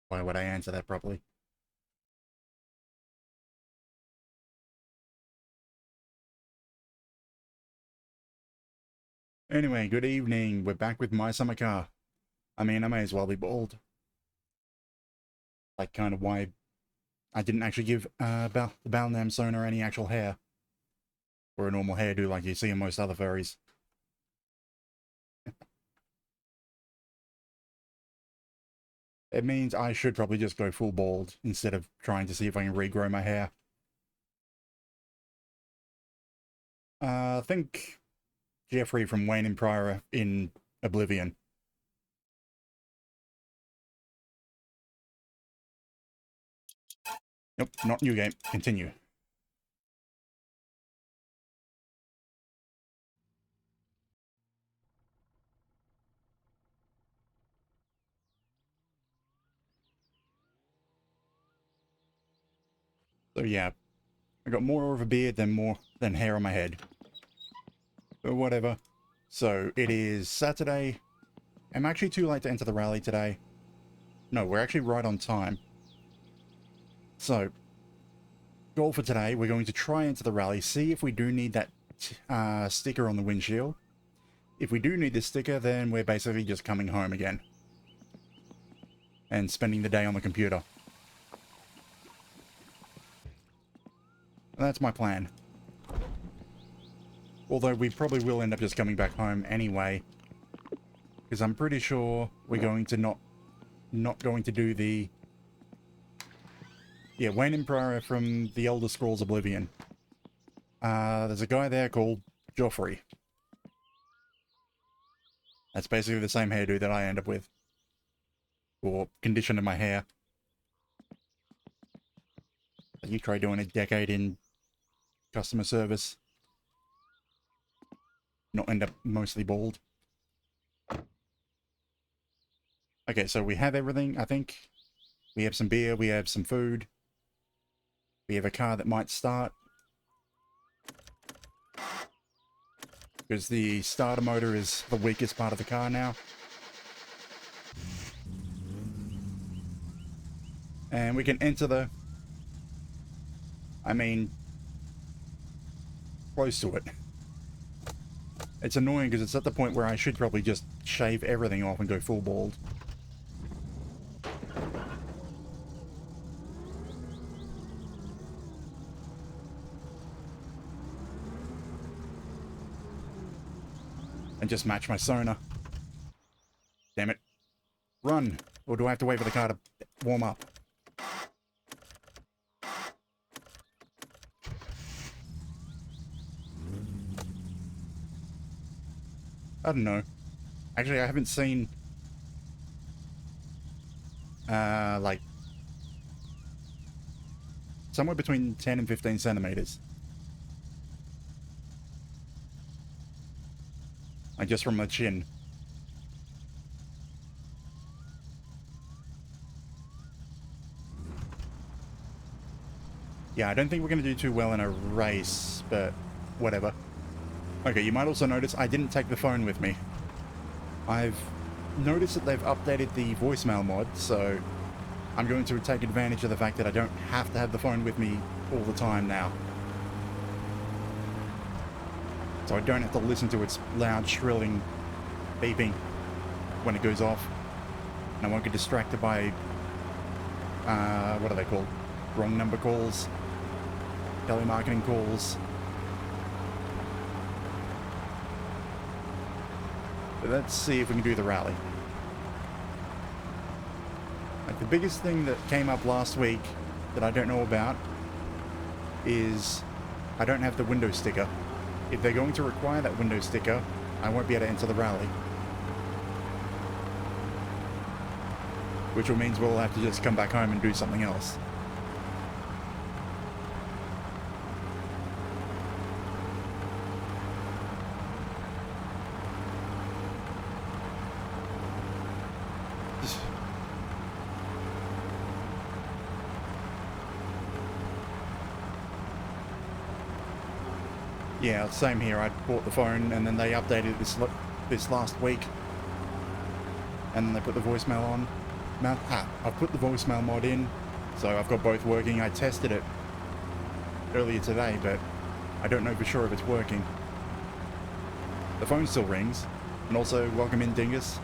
Why would I answer that properly? Anyway, good evening. We're back with my summer car. I mean, I may as well be bald. Like, kind of why I didn't actually give the Balnam owner any actual hair. Or a normal hairdo like you see in most other furries. It means I should probably just go full bald instead of trying to see if I can regrow my hair. Think Jeffrey from Wayne and Pryor in Oblivion. Nope, not new game. Continue. So yeah, I got more of a beard than hair on my head. But whatever. So it is Saturday. I'm actually too late to enter the rally today. No, we're actually right on time. So, goal for today, we're going to try enter the rally, see if we do need that sticker on the windshield. If we do need this sticker, then we're basically just coming home again. And spending the day on the computer. And that's my plan. Although we probably will end up just coming back home anyway. Because I'm pretty sure we're going to not going to do the... Yeah, Wayne and Pryor from the Elder Scrolls Oblivion. There's a guy there called Joffrey. That's basically the same hairdo that I end up with. Or condition in my hair. You try doing a decade in customer service. Not end up mostly bald. Okay, so we have everything, I think. We have some beer, we have some food. We have a car that might start. Because the starter motor is the weakest part of the car now. And we can enter the... I mean... close to it. It's annoying because it's at the point where I should probably just shave everything off and go full bald. And just match my sonar. Damn it. Run! Or do I have to wait for the car to warm up? I don't know. Actually, I haven't seen... like... somewhere between 10 and 15 centimeters. Like, just from the chin. Yeah, I don't think we're going to do too well in a race, but whatever. Okay, you might also notice I didn't take the phone with me. I've noticed that they've updated the voicemail mod, so I'm going to take advantage of the fact that I don't have to have the phone with me all the time now. So I don't have to listen to its loud, shrilling beeping when it goes off. And I won't get distracted by, what are they called? Wrong number calls, telemarketing calls. But let's see if we can do the rally. Like, the biggest thing that came up last week that I don't know about is I don't have the window sticker. If they're going to require that window sticker, I won't be able to enter the rally. Which will means we'll have to just come back home and do something else. Yeah, same here. I bought the phone and then they updated this last week. And then they put the voicemail on. I've put the voicemail mod in, so I've got both working. I tested it earlier today, but I don't know for sure if it's working. The phone still rings. And also, welcome in, Dingus.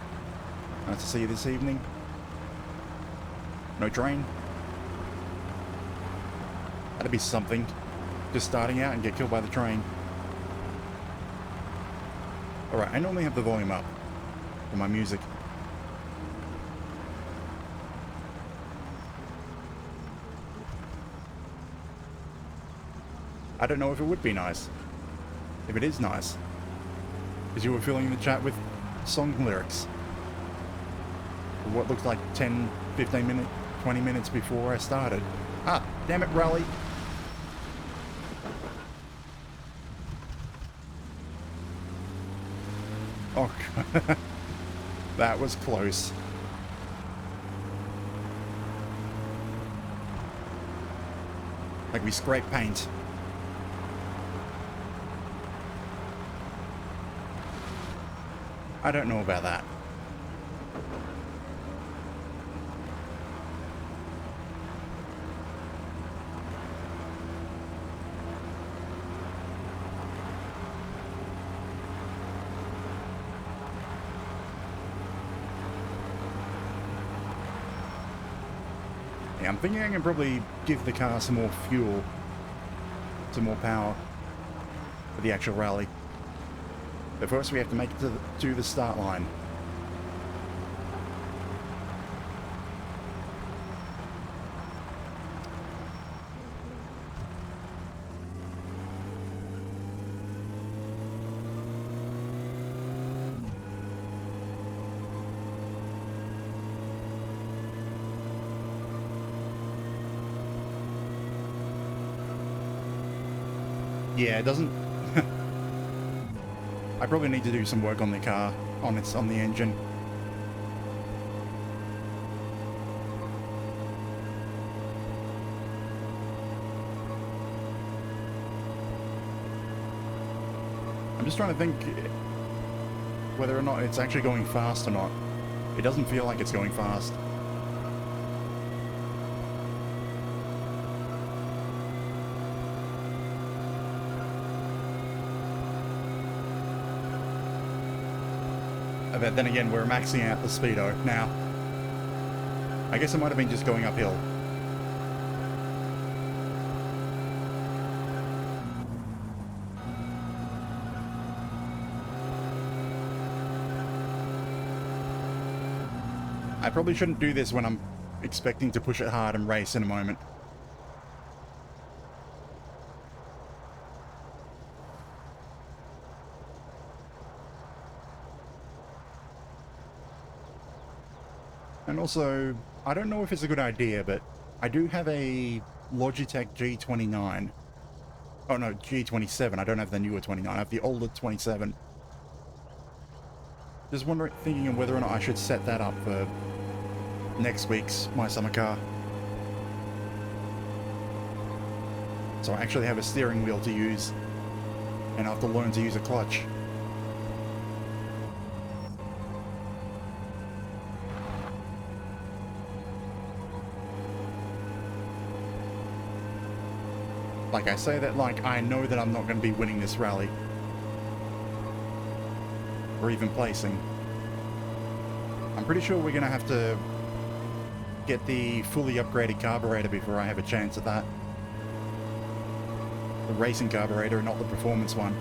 Nice to see you this evening. No train. That'd be something. Just starting out and get killed by the train. Alright, I normally have the volume up for my music. I don't know if it would be nice. If it is nice. Because you were filling the chat with song lyrics. What looked like 10, 15 minutes, 20 minutes before I started. Ah, damn it, Rally. Oh, that was close. Like we scrape paint. I don't know about that. Yeah, I'm thinking I can probably give the car some more fuel, some more power for the actual rally. But first we have to make it to the start line. Yeah, it doesn't... I probably need to do some work on the car, on the engine. I'm just trying to think whether or not it's actually going fast or not. It doesn't feel like it's going fast. But then again, we're maxing out the speedo now. I guess it might have been just going uphill. I probably shouldn't do this when I'm expecting to push it hard and race in a moment. And also, I don't know if it's a good idea, but I do have a Logitech G29. Oh no, G27. I don't have the newer 29. I have the older 27. Just wondering, thinking of whether or not I should set that up for next week's My Summer Car. So I actually have a steering wheel to use, and I have to learn to use a clutch. Like, I say that like I know that I'm not going to be winning this rally. Or even placing. I'm pretty sure we're going to have to get the fully upgraded carburetor before I have a chance at that. The racing carburetor, not the performance one.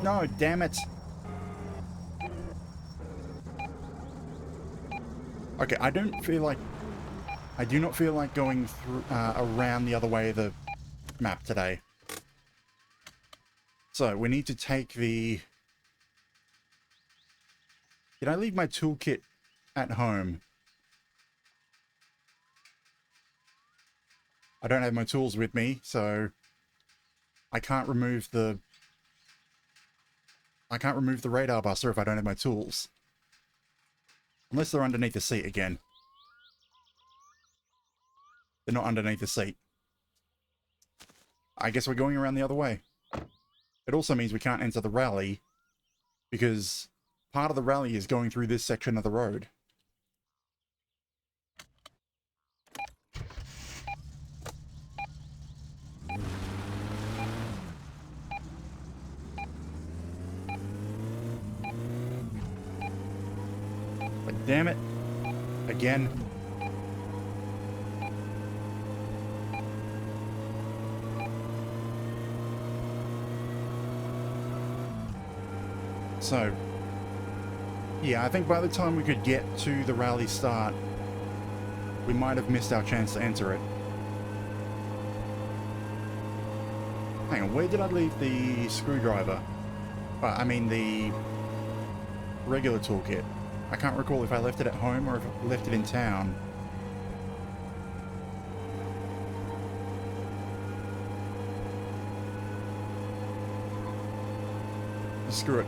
No, damn it! Okay, I do not feel like going through, around the other way of the map today. So, we need to take the... Did I leave my toolkit at home? I don't have my tools with me, so I can't remove the radar buster if I don't have my tools. Unless they're underneath the seat again. They're not underneath the seat. I guess we're going around the other way. It also means we can't enter the rally because part of the rally is going through this section of the road. Like, damn it. Again. So, yeah, I think by the time we could get to the rally start, we might have missed our chance to enter it. Hang on, where did I leave the screwdriver? I mean the regular toolkit. I can't recall if I left it at home or if I left it in town. Screw it.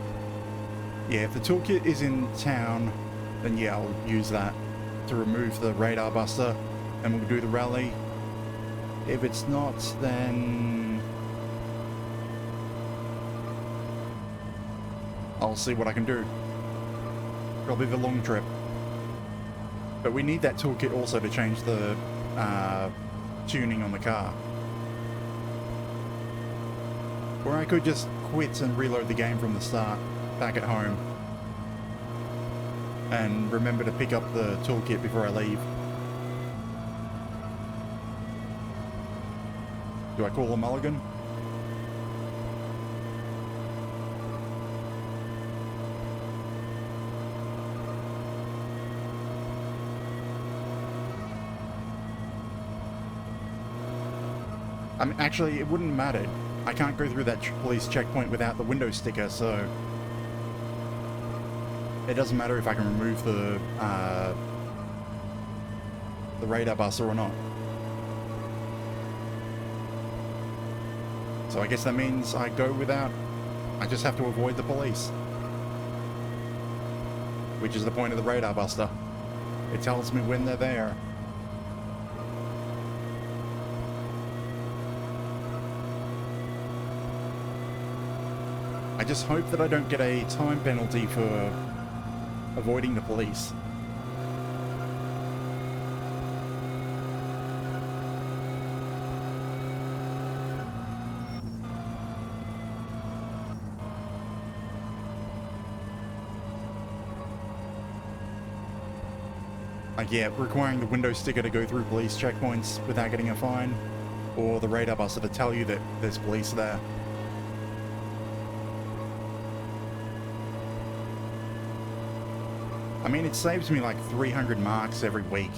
Yeah, if the toolkit is in town, then yeah, I'll use that to remove the radar buster and we'll do the rally. If it's not, then I'll see what I can do. Probably the long trip. But we need that toolkit also to change the tuning on the car. Or I could just quit and reload the game from the start, back at home. And remember to pick up the toolkit before I leave. Do I call a mulligan? I mean, actually, it wouldn't matter. I can't go through that police checkpoint without the window sticker, so it doesn't matter if I can remove the radar buster or not. So I guess that means I go without. I just have to avoid the police, which is the point of the radar buster. It tells me when they're there. I just hope that I don't get a time penalty for avoiding the police. Like, yeah, requiring the window sticker to go through police checkpoints without getting a fine, or the radar buster to tell you that there's police there. I mean, it saves me like 300 marks every week.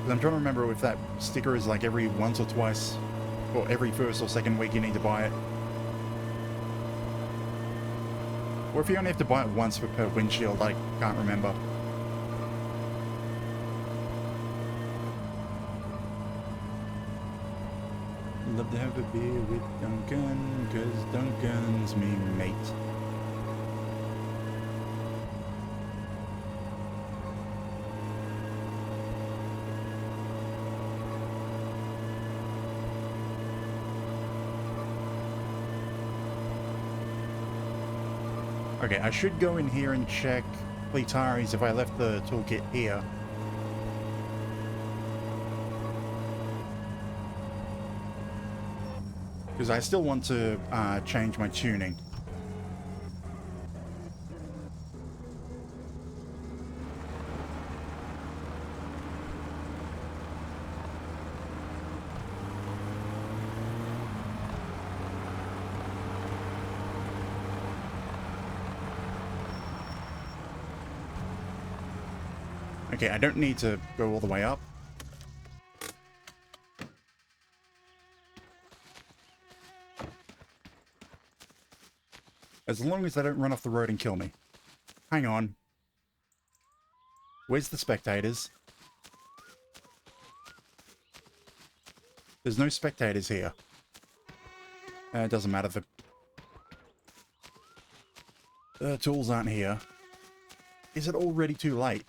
I'm trying to remember if that sticker is like every once or twice, or every first or second week you need to buy it. Or if you only have to buy it once per windshield, I can't remember. Love to have a beer with Duncan, 'cause Duncan's me mate. Okay, I should go in here and check Tires if I left the toolkit here. Because I still want to change my tuning. Okay, I don't need to go all the way up. As long as they don't run off the road and kill me. Hang on. Where's the spectators? There's no spectators here. It doesn't matter. The tools aren't here. Is it already too late?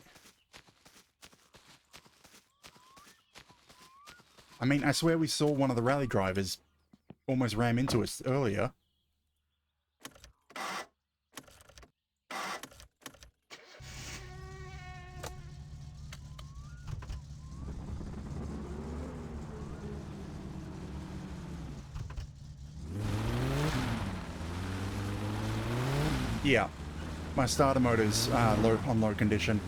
I mean, I swear we saw one of the rally drivers almost ram into us earlier. Yeah. my starter motor's on low condition.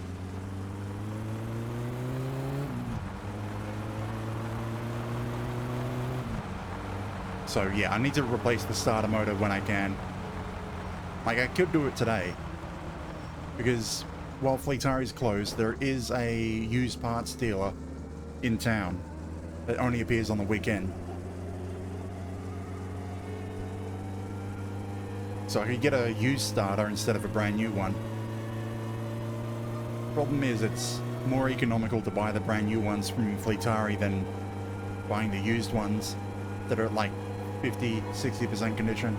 So yeah, I need to replace the starter motor when I can. Like, I could do it today, because while Fleetari is closed, there is a used parts dealer in town that only appears on the weekend. So I could get a used starter instead of a brand new one. Problem is, it's more economical to buy the brand new ones from Fleetari than buying the used ones that are like 50–60% condition.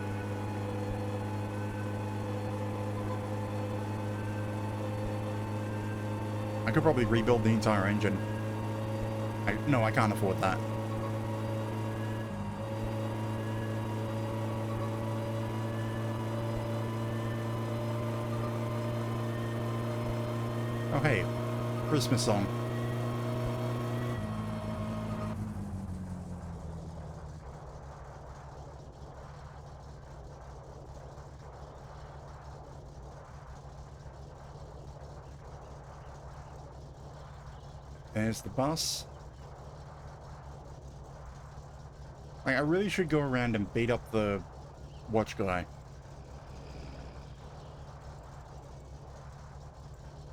I could probably rebuild the entire engine. No, I can't afford that. Oh hey, Christmas song. There's the bus. Like, I really should go around and beat up the watch guy.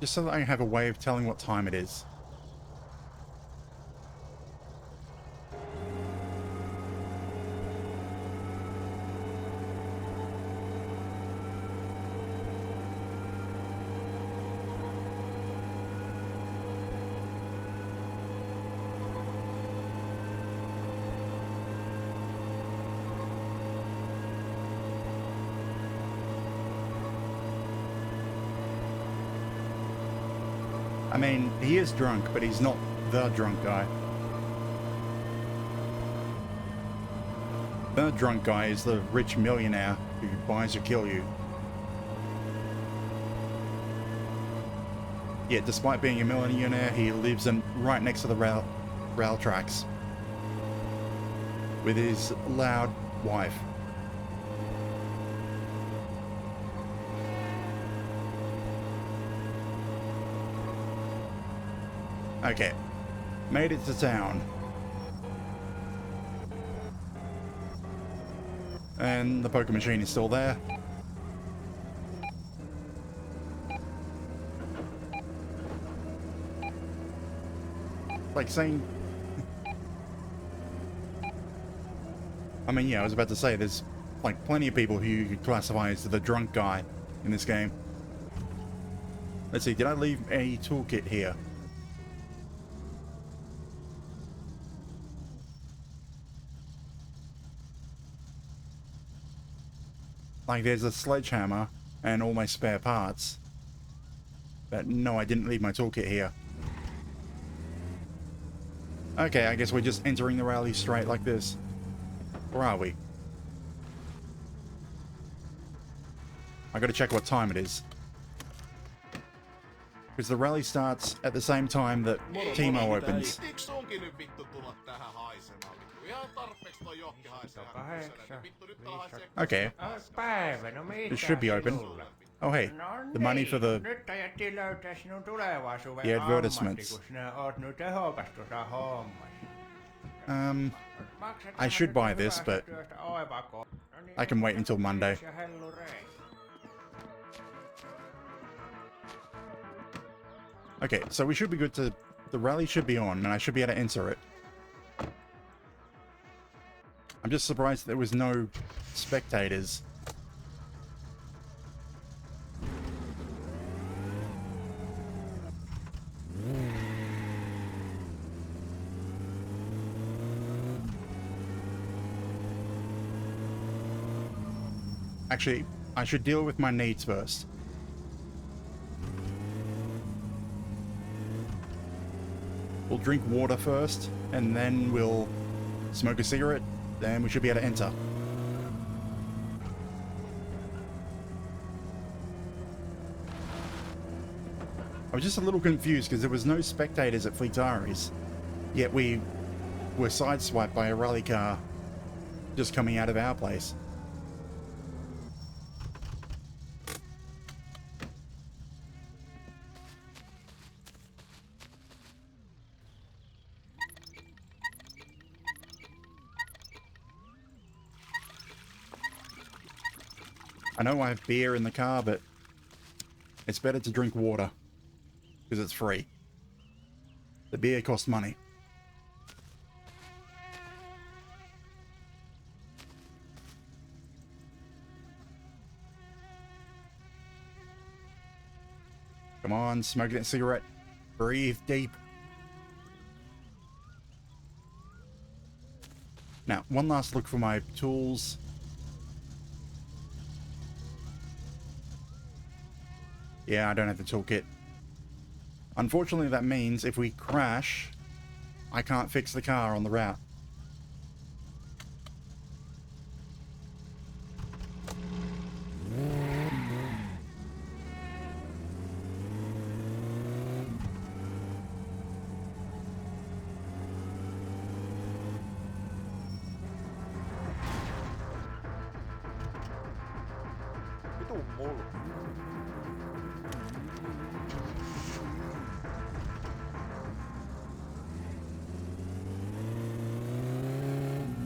Just so that I have a way of telling what time it is. I mean, he is drunk, but he's not the drunk guy. The drunk guy is the rich millionaire who buys or kill you. Yet, despite being a millionaire, he lives right next to the rail tracks with his loud wife. Okay, made it to town. And the poker machine is still there. Like saying... I mean, yeah, I was about to say, there's like plenty of people who you could classify as the drunk guy in this game. Let's see, did I leave a toolkit here? Like, there's a sledgehammer and all my spare parts. But no, I didn't leave my toolkit here. Okay, I guess we're just entering the rally straight like this. Or are we? I gotta check what time it is. Because the rally starts at the same time that Timo opens. Okay. It should be open. Oh hey, the money for the advertisements. I should buy this, but I can wait until Monday. Okay, so we should be good to... The rally should be on, and I should be able to enter it. I'm just surprised there was no spectators. Actually, I should deal with my needs first. We'll drink water first, and then we'll smoke a cigarette, then we should be able to enter. I was just a little confused because there was no spectators at Fleetari's, yet we were sideswiped by a rally car just coming out of our place. I know I have beer in the car, but it's better to drink water because it's free. The beer costs money. Come on, smoke that cigarette. Breathe deep. Now, one last look for my tools. Yeah, I don't have the toolkit. Unfortunately, that means if we crash, I can't fix the car on the route.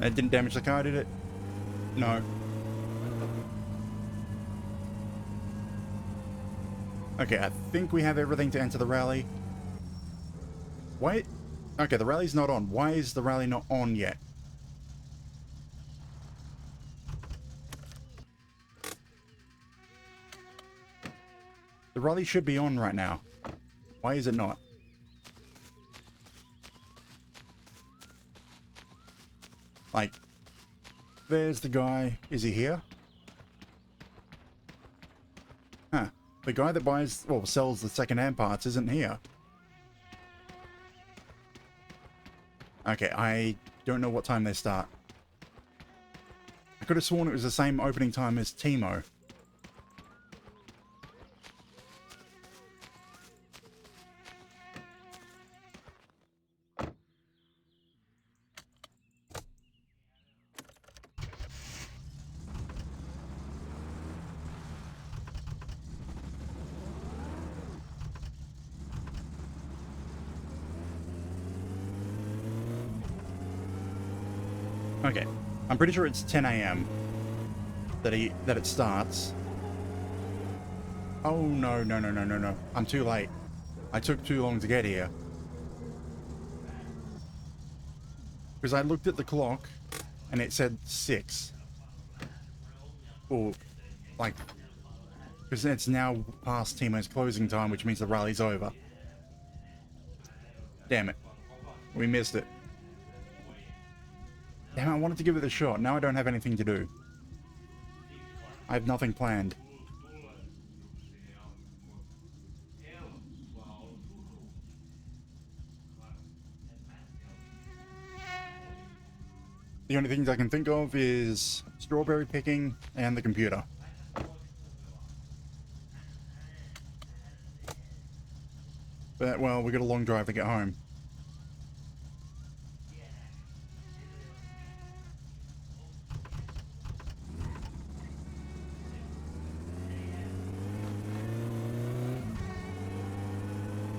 It didn't damage the car, did it? No. Okay, I think we have everything to enter the rally. Wait. Okay, the rally's not on. Why is the rally not on yet? The rally should be on right now. Why is it not? Like, there's the guy. Is he here? Huh. The guy that buys, well, sells the second-hand parts isn't here. Okay, I don't know what time they start. I could have sworn it was the same opening time as Timo. Okay, I'm pretty sure it's 10 a.m. that it starts. Oh no, no, no, no, no, no. I'm too late. I took too long to get here. Because I looked at the clock and it said 6. Or, like, because it's now past Timo's closing time, which means the rally's over. Damn it. We missed it. Damn it, I wanted to give it a shot. Now I don't have anything to do. I have nothing planned. The only things I can think of is strawberry picking and the computer. But, well, we got a long drive to get home.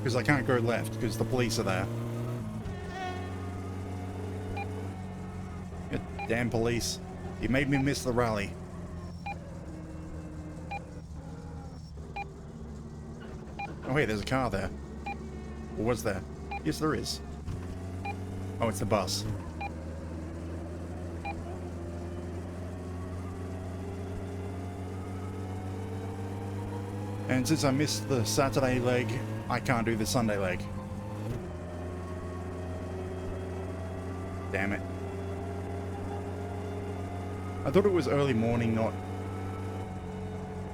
Because I can't go left because the police are there. God damn police. You made me miss the rally. Oh wait, there's a car there. Or was there? Yes, there is. Oh, it's the bus. And since I missed the Saturday leg, I can't do the Sunday leg. Damn it. I thought it was early morning, not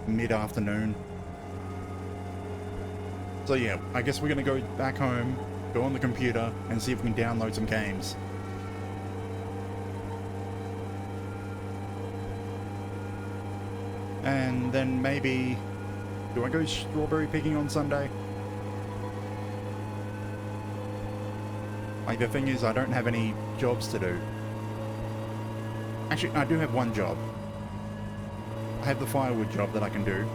mid-afternoon. So yeah, I guess we're gonna go back home, go on the computer, and see if we can download some games. And then maybe... do I go strawberry picking on Sunday? Like, the thing is, I don't have any jobs to do. Actually, I do have one job. I have the firewood job that I can do.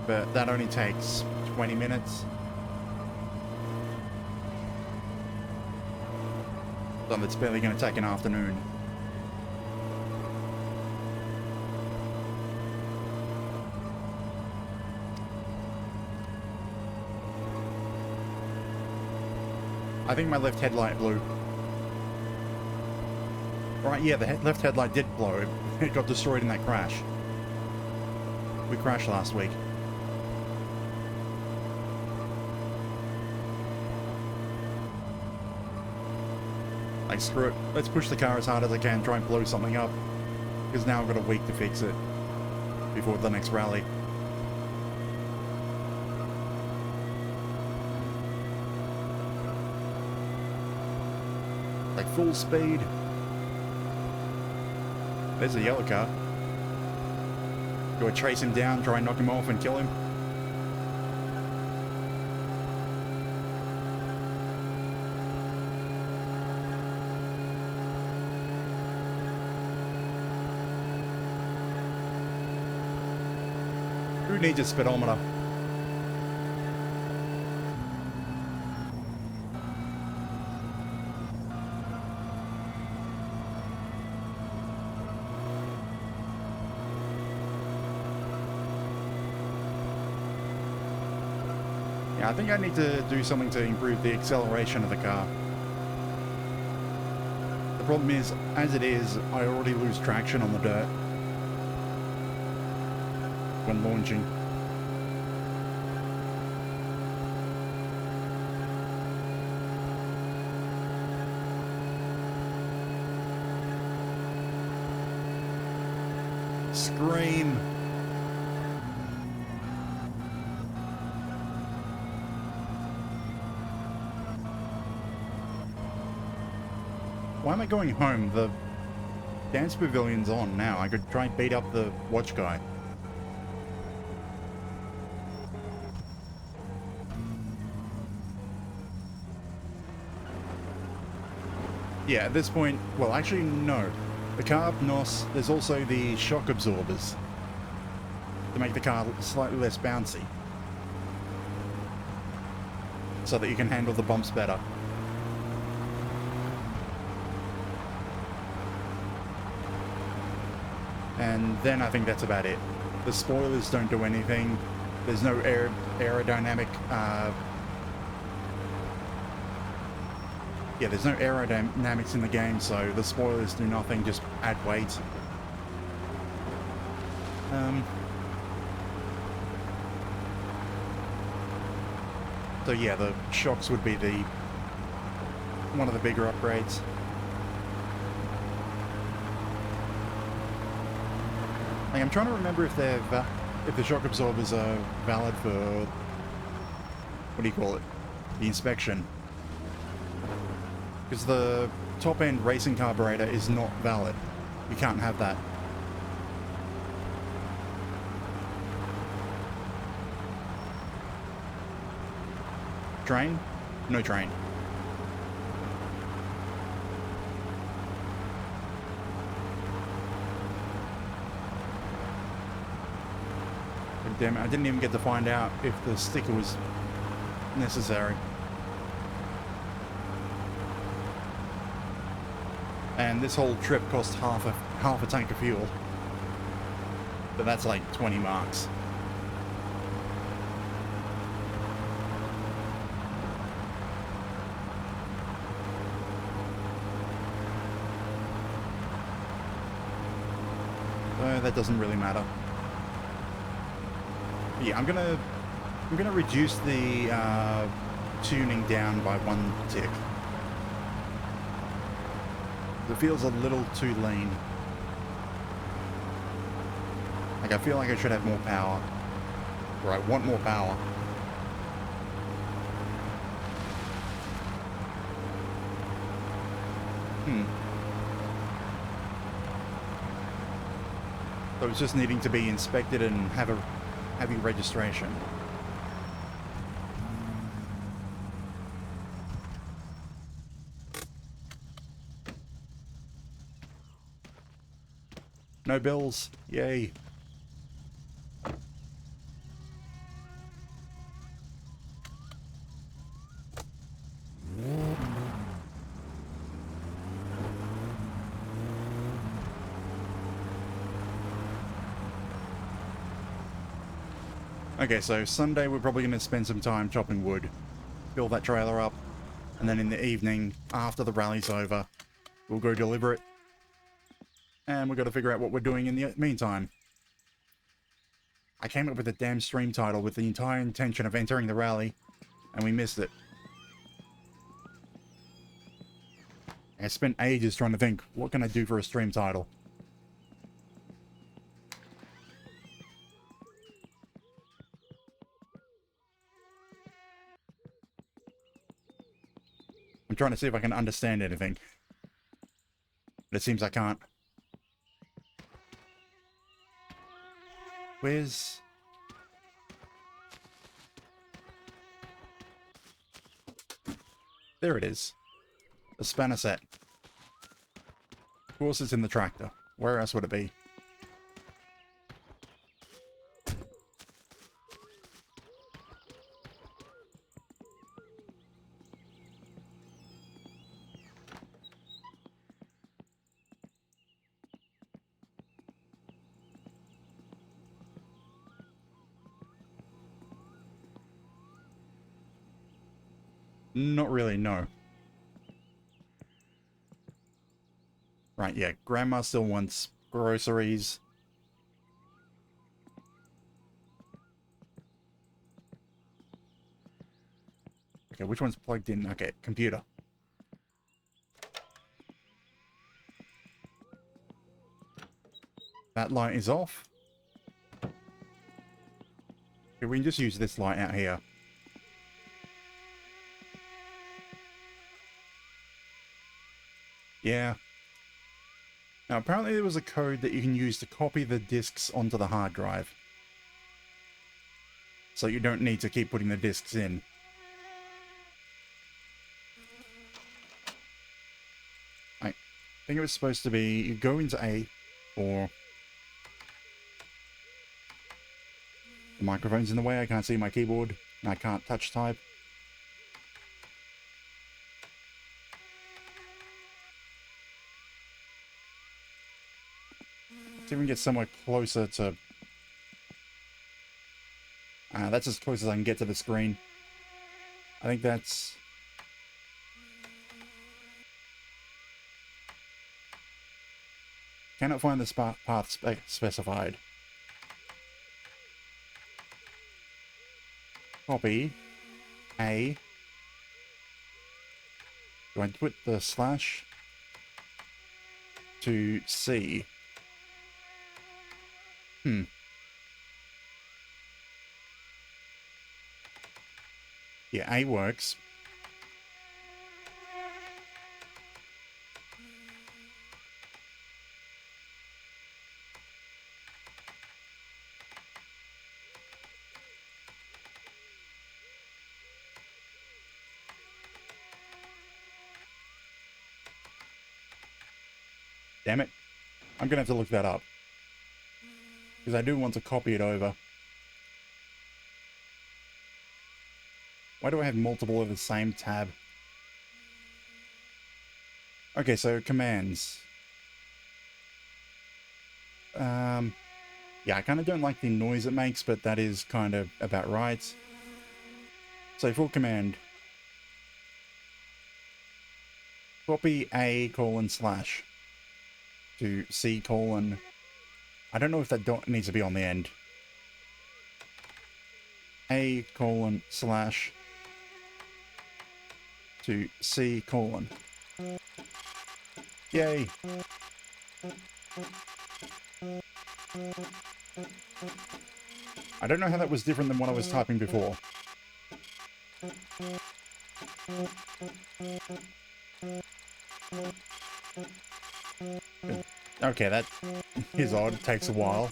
But that only takes 20 minutes. So it's barely going to take an afternoon. I think my left headlight blew. Right, yeah, the left headlight did blow. It got destroyed in that crash. We crashed last week. Like, screw it. Let's push the car as hard as I can, try and blow something up. Because now I've got a week to fix it. Before the next rally. Like, full speed. There's a yellow car. Go and chase him down, try and knock him off and kill him. Who needs a speedometer? Yeah, I think I need to do something to improve the acceleration of the car. The problem is, as it is, I already lose traction on the dirt when launching. Scream! Why am I going home? The dance pavilion's on now. I could try and beat up the watch guy. Yeah, at this point, well, actually, no. The car up NOS, there's also the shock absorbers to make the car slightly less bouncy, so that you can handle the bumps better. And then I think that's about it. The spoilers don't do anything. There's no aerodynamic yeah, there's no aerodynamics in the game, so the spoilers do nothing, just add weight. So yeah, the shocks would be one of the bigger upgrades. Like, I'm trying to remember if if the shock absorbers are valid for, what do you call it, the inspection. Because the top-end racing carburetor is not valid. You can't have that. Train? No train. God damn it, I didn't even get to find out if the sticker was necessary. And this whole trip cost half a tank of fuel. But that's like 20 marks. So that doesn't really matter. But yeah, I'm gonna reduce the tuning down by 1 tick. It feels a little too lean. Like, I feel like I should have more power. Or I want more power. So it's just needing to be inspected and have a heavy registration. No bills. Yay. Okay, so Sunday we're probably going to spend some time chopping wood. Fill that trailer up. And then in the evening, after the rally's over, we'll go deliver it. And we've got to figure out what we're doing in the meantime. I came up with a damn stream title with the entire intention of entering the rally, and we missed it. I spent ages trying to think, what can I do for a stream title? I'm trying to see if I can understand anything. But it seems I can't. Where's... There it is. The spanner set. Of course it's in the tractor. Where else would it be? Not really, no. Right, yeah. Grandma still wants groceries. Okay, which one's plugged in? Okay, computer. That light is off. Okay, we can just use this light out here. Yeah. Now, apparently there was a code that you can use to copy the discs onto the hard drive. So you don't need to keep putting the discs in. I think it was supposed to be, you go into A, or... The microphone's in the way, I can't see my keyboard, and I can't touch type. Let's see if we can get somewhere closer to... that's as close as I can get to the screen. I think that's... Cannot find the path specified. Copy. A. Do I put the slash? To C. Yeah, A works. Damn it. I'm gonna have to look that up. Because I do want to copy it over. Why do I have multiple of the same tab? Okay, so commands. Yeah, I kind of don't like the noise it makes, but that is kind of about right. So for command, copy A : slash to C : I don't know if that dot needs to be on the end. A : slash to C : Yay! I don't know how that was different than what I was typing before. Okay, that is odd. It takes a while.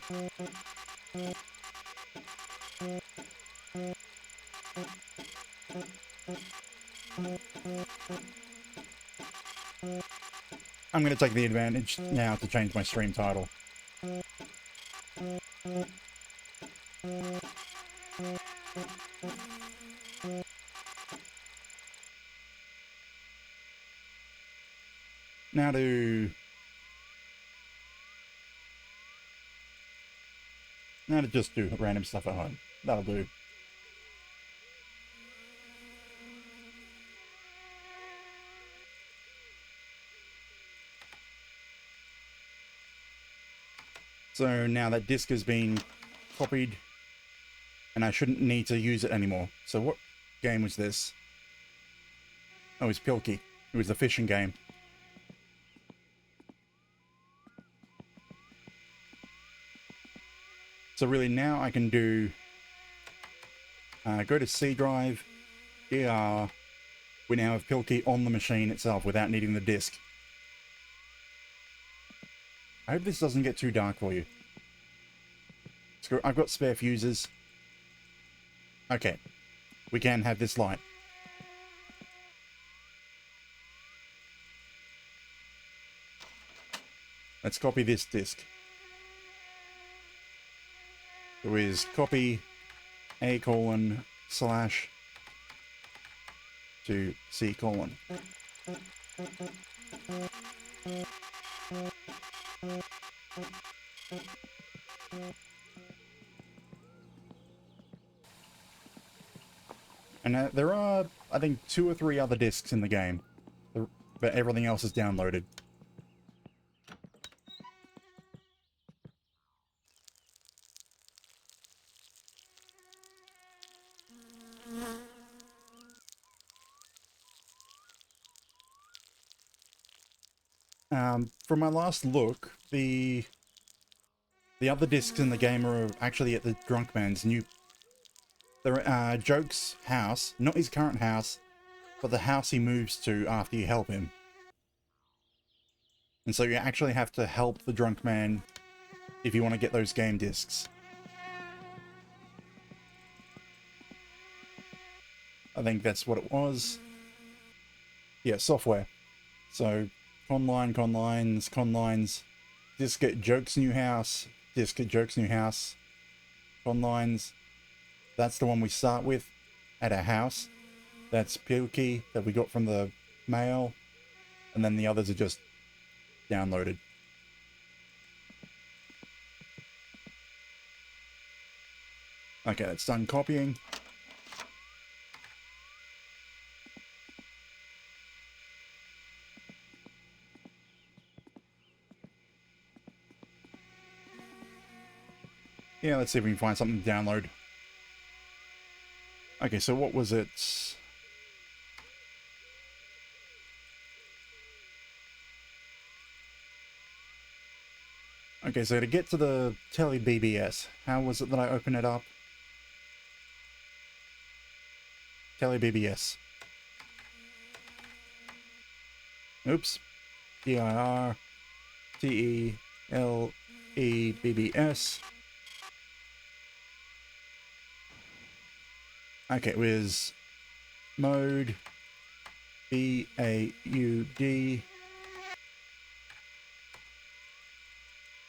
I'm going to take the advantage now to change my stream title. Now to just do random stuff at home. That'll do. So now that disk has been copied, and I shouldn't need to use it anymore. So what game was this? Oh, it's Pilkey. It was the fishing game. So really now I can do, go to C drive, DR, we now have Pilkey on the machine itself without needing the disk. I hope this doesn't get too dark for you. So I've got spare fuses. Okay, we can have this light. Let's copy this disk. So is copy A:/ to C:. And there are, I think, 2 or 3 other discs in the game, but everything else is downloaded. From my last look, the other discs in the game are actually at the drunk man's new... They're at Joke's house, not his current house, but the house he moves to after you help him. And so you actually have to help the drunk man if you want to get those game discs. I think that's what it was. Yeah, software. So, conlines, disc at Joke's new house, disc at Joke's new house, conlines. That's the one we start with at our house. That's Pilkey that we got from the mail. And then the others are just downloaded. Okay, that's done copying. Yeah, let's see if we can find something to download. Okay, so what was it? Okay, so to get to the Telly BBS, how was it that I opened it up? Telly BBS. Oops. DIRTELEBBS. Okay, it was mode BAUD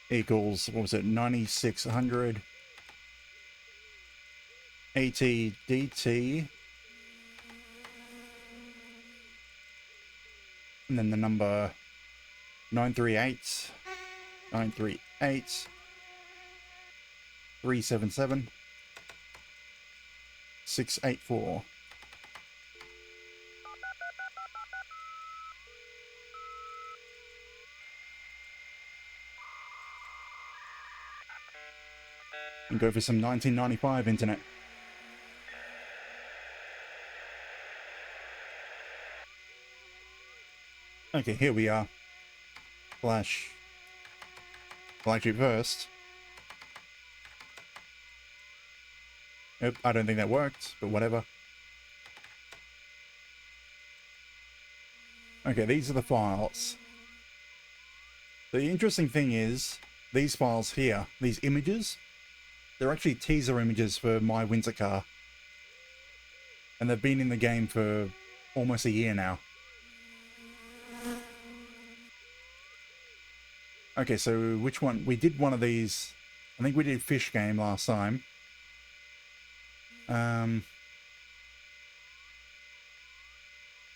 equals, what was it, 9600 ATDT, and then the number 938 377 684. And go for some 1995 internet. Okay, here we are. Flash. Well, actually, first. Nope, I don't think that worked, but whatever. Okay, these are the files. The interesting thing is, these files here, these images, they're actually teaser images for my winter car. And they've been in the game for almost a year now. Okay, so which one? We did one of these. I think we did Fish Game last time.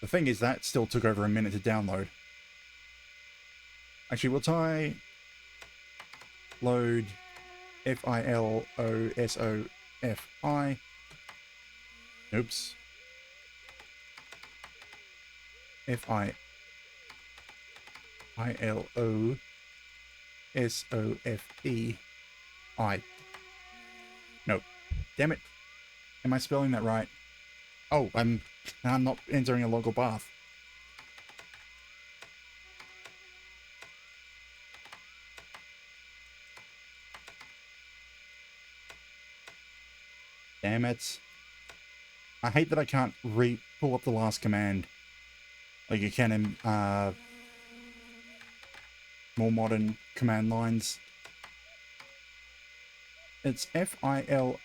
The thing is, that still took over a minute to download. Actually, we'll try load FILOSOFI. Oops. FILOSOFI. S-O-F-E-I. Nope. Damn it. Am I spelling that right? Oh, I'm not entering a local path. Damn it. I hate that I can't pull up the last command like you can in more modern command lines. It's F-I-L-O-S-O-F-I.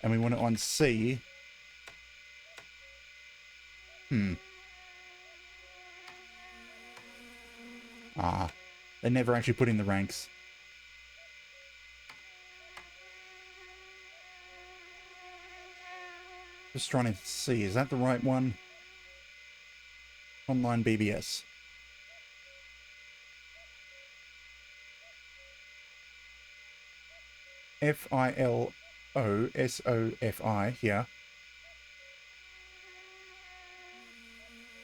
And we want it on C. They never actually put in the ranks. Just trying to see, is that the right one? Online BBS. F-I-L-O-S-O-F-I, yeah.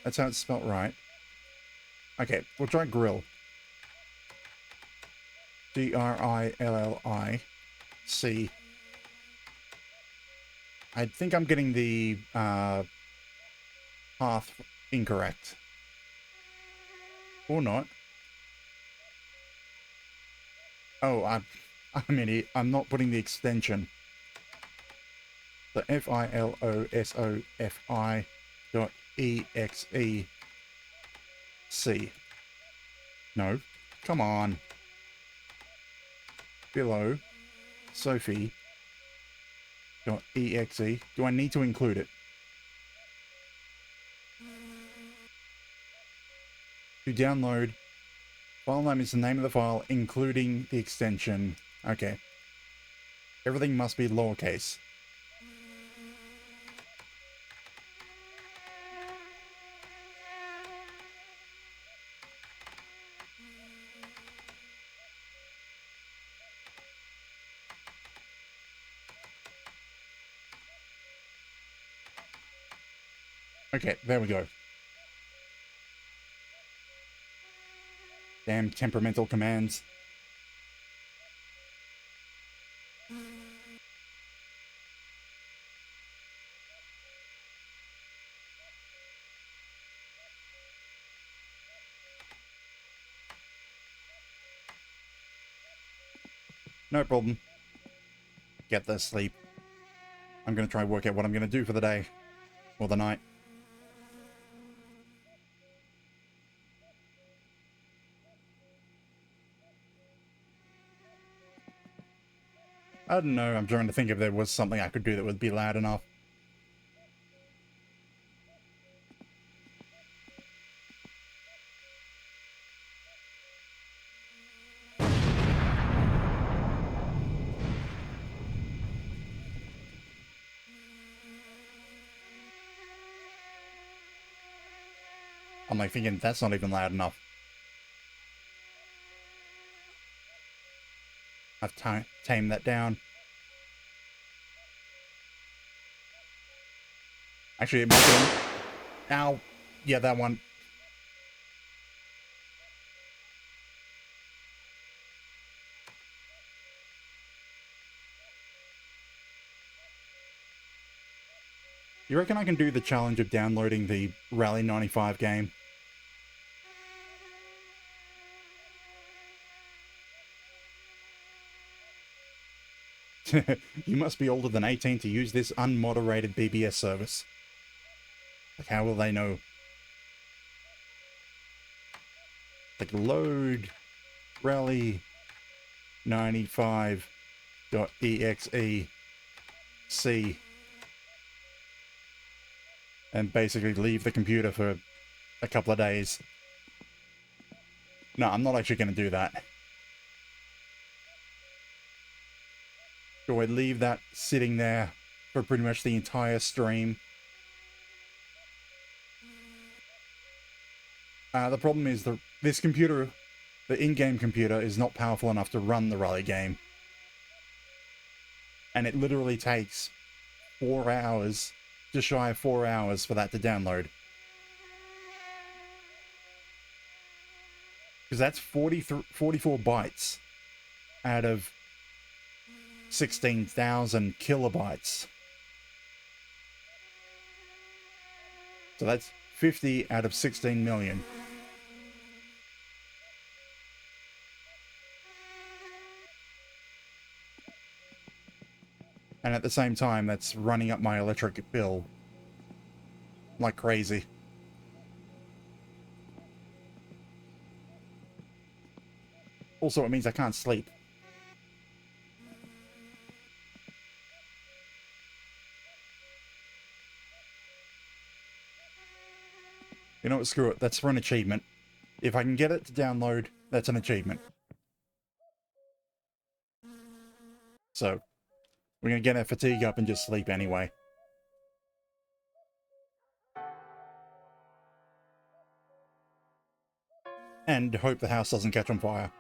That's how it's spelt right. Okay, we'll try grill. G-R-I-L-L-I-C. I think I'm getting the path incorrect. Or not. Oh, I'm an idiot. I'm not putting the extension. The F-I-L-O-S-O-F-I dot E-X-E-C. No. Come on. Below. Sophie. Dot .exe. Do I need to include it? To download. File name is the name of the file, including the extension. Okay. Everything must be lowercase. Okay, there we go. Damn temperamental commands. No problem. Get this sleep. I'm going to try and work out what I'm going to do for the day. Or the night. I don't know, I'm trying to think if there was something I could do that would be loud enough. I'm like thinking, that's not even loud enough. I've tamed that down. Actually, it might be... Ow. Yeah, that one. You reckon I can do the challenge of downloading the Rally 95 game? You must be older than 18 to use this unmoderated BBS service. Like, how will they know? Like, load Rally 95.exe.c and basically leave the computer for a couple of days. No, I'm not actually going to do that. So I leave that sitting there for pretty much the entire stream. The problem is this computer, the in-game computer, is not powerful enough to run the Rally game. And it literally takes 4 hours, just shy of 4 hours for that to download. Because that's 44 bytes out of 16,000 kilobytes. So that's 50 out of 16 million. And at the same time, that's running up my electric bill like crazy. Also, it means I can't sleep. You know what, screw it. That's for an achievement. If I can get it to download, that's an achievement. So, we're going to get our fatigue up and just sleep anyway. And hope the house doesn't catch on fire.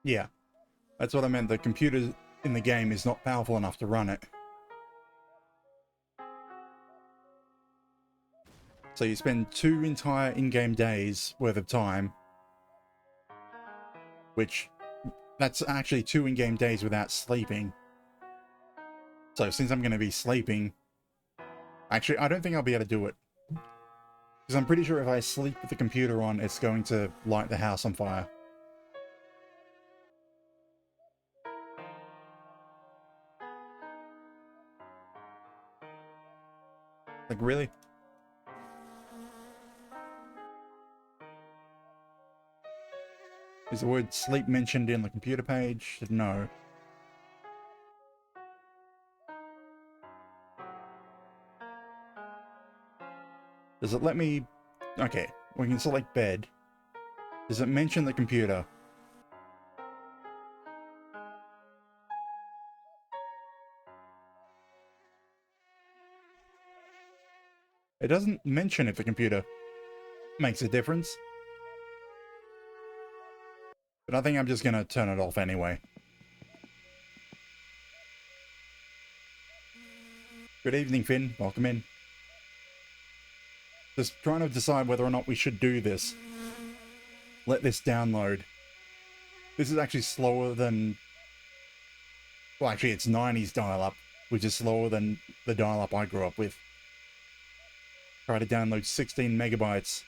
Yeah, that's what I meant. The computer in the game is not powerful enough to run it. So you spend 2 entire in-game days worth of time, which that's actually 2 in-game days without sleeping. So since I'm going to be sleeping, actually I don't think I'll be able to do it. Because I'm pretty sure if I sleep with the computer on, it's going to light the house on fire. Like, really? Is the word sleep mentioned in the computer page? No. Does it let me... Okay, we can select bed. Does it mention the computer? It doesn't mention if the computer makes a difference. But I think I'm just going to turn it off anyway. Good evening, Finn. Welcome in. Just trying to decide whether or not we should do this. Let this download. This is actually slower than... Well, actually, it's 90s dial-up, which is slower than the dial-up I grew up with. Try to download 16 megabytes.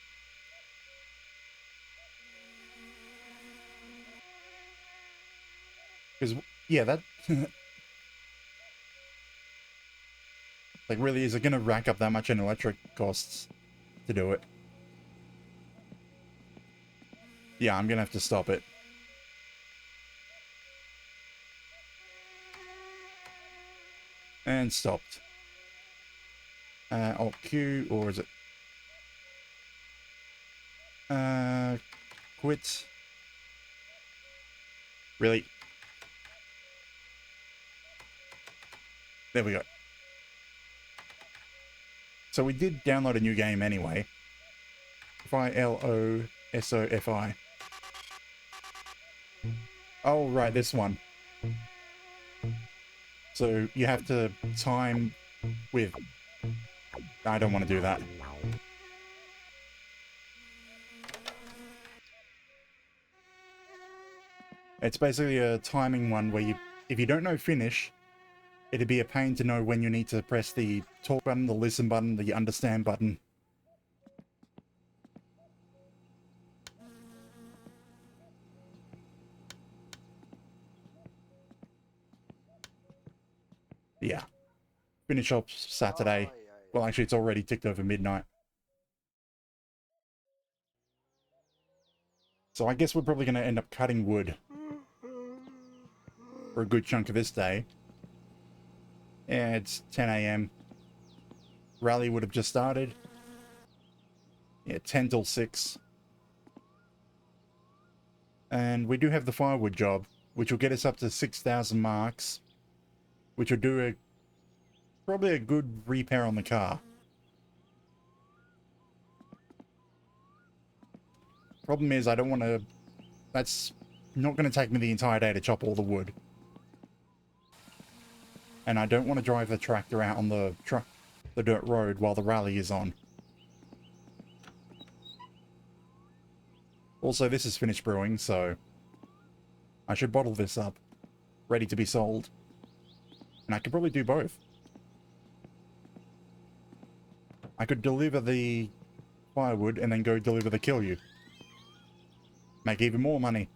Because, yeah, that... like, really, is it going to rack up that much in electric costs to do it? Yeah, I'm going to have to stop it. And stopped. Alt-Q, or is it... quit. Really? There we go. So we did download a new game anyway. F-I-L-O-S-O-F-I. Oh, right, this one. So you have to time with... I don't want to do that. It's basically a timing one where you, if you don't know finish, it'd be a pain to know when you need to press the talk button, the listen button, the understand button. Yeah. Finish up Saturday. Well, actually, it's already ticked over midnight. So I guess we're probably going to end up cutting wood for a good chunk of this day. Yeah, it's 10 AM. Rally would have just started. Yeah, 10 till 6. And we do have the firewood job, which will get us up to 6,000 marks, which will do probably a good repair on the car. Problem is, I don't want to... That's not going to take me the entire day to chop all the wood. And I don't want to drive the tractor out on the dirt road while the rally is on. Also, this is finished brewing, so I should bottle this up, ready to be sold. And I could probably do both. I could deliver the firewood and then go deliver the kill you. Make even more money.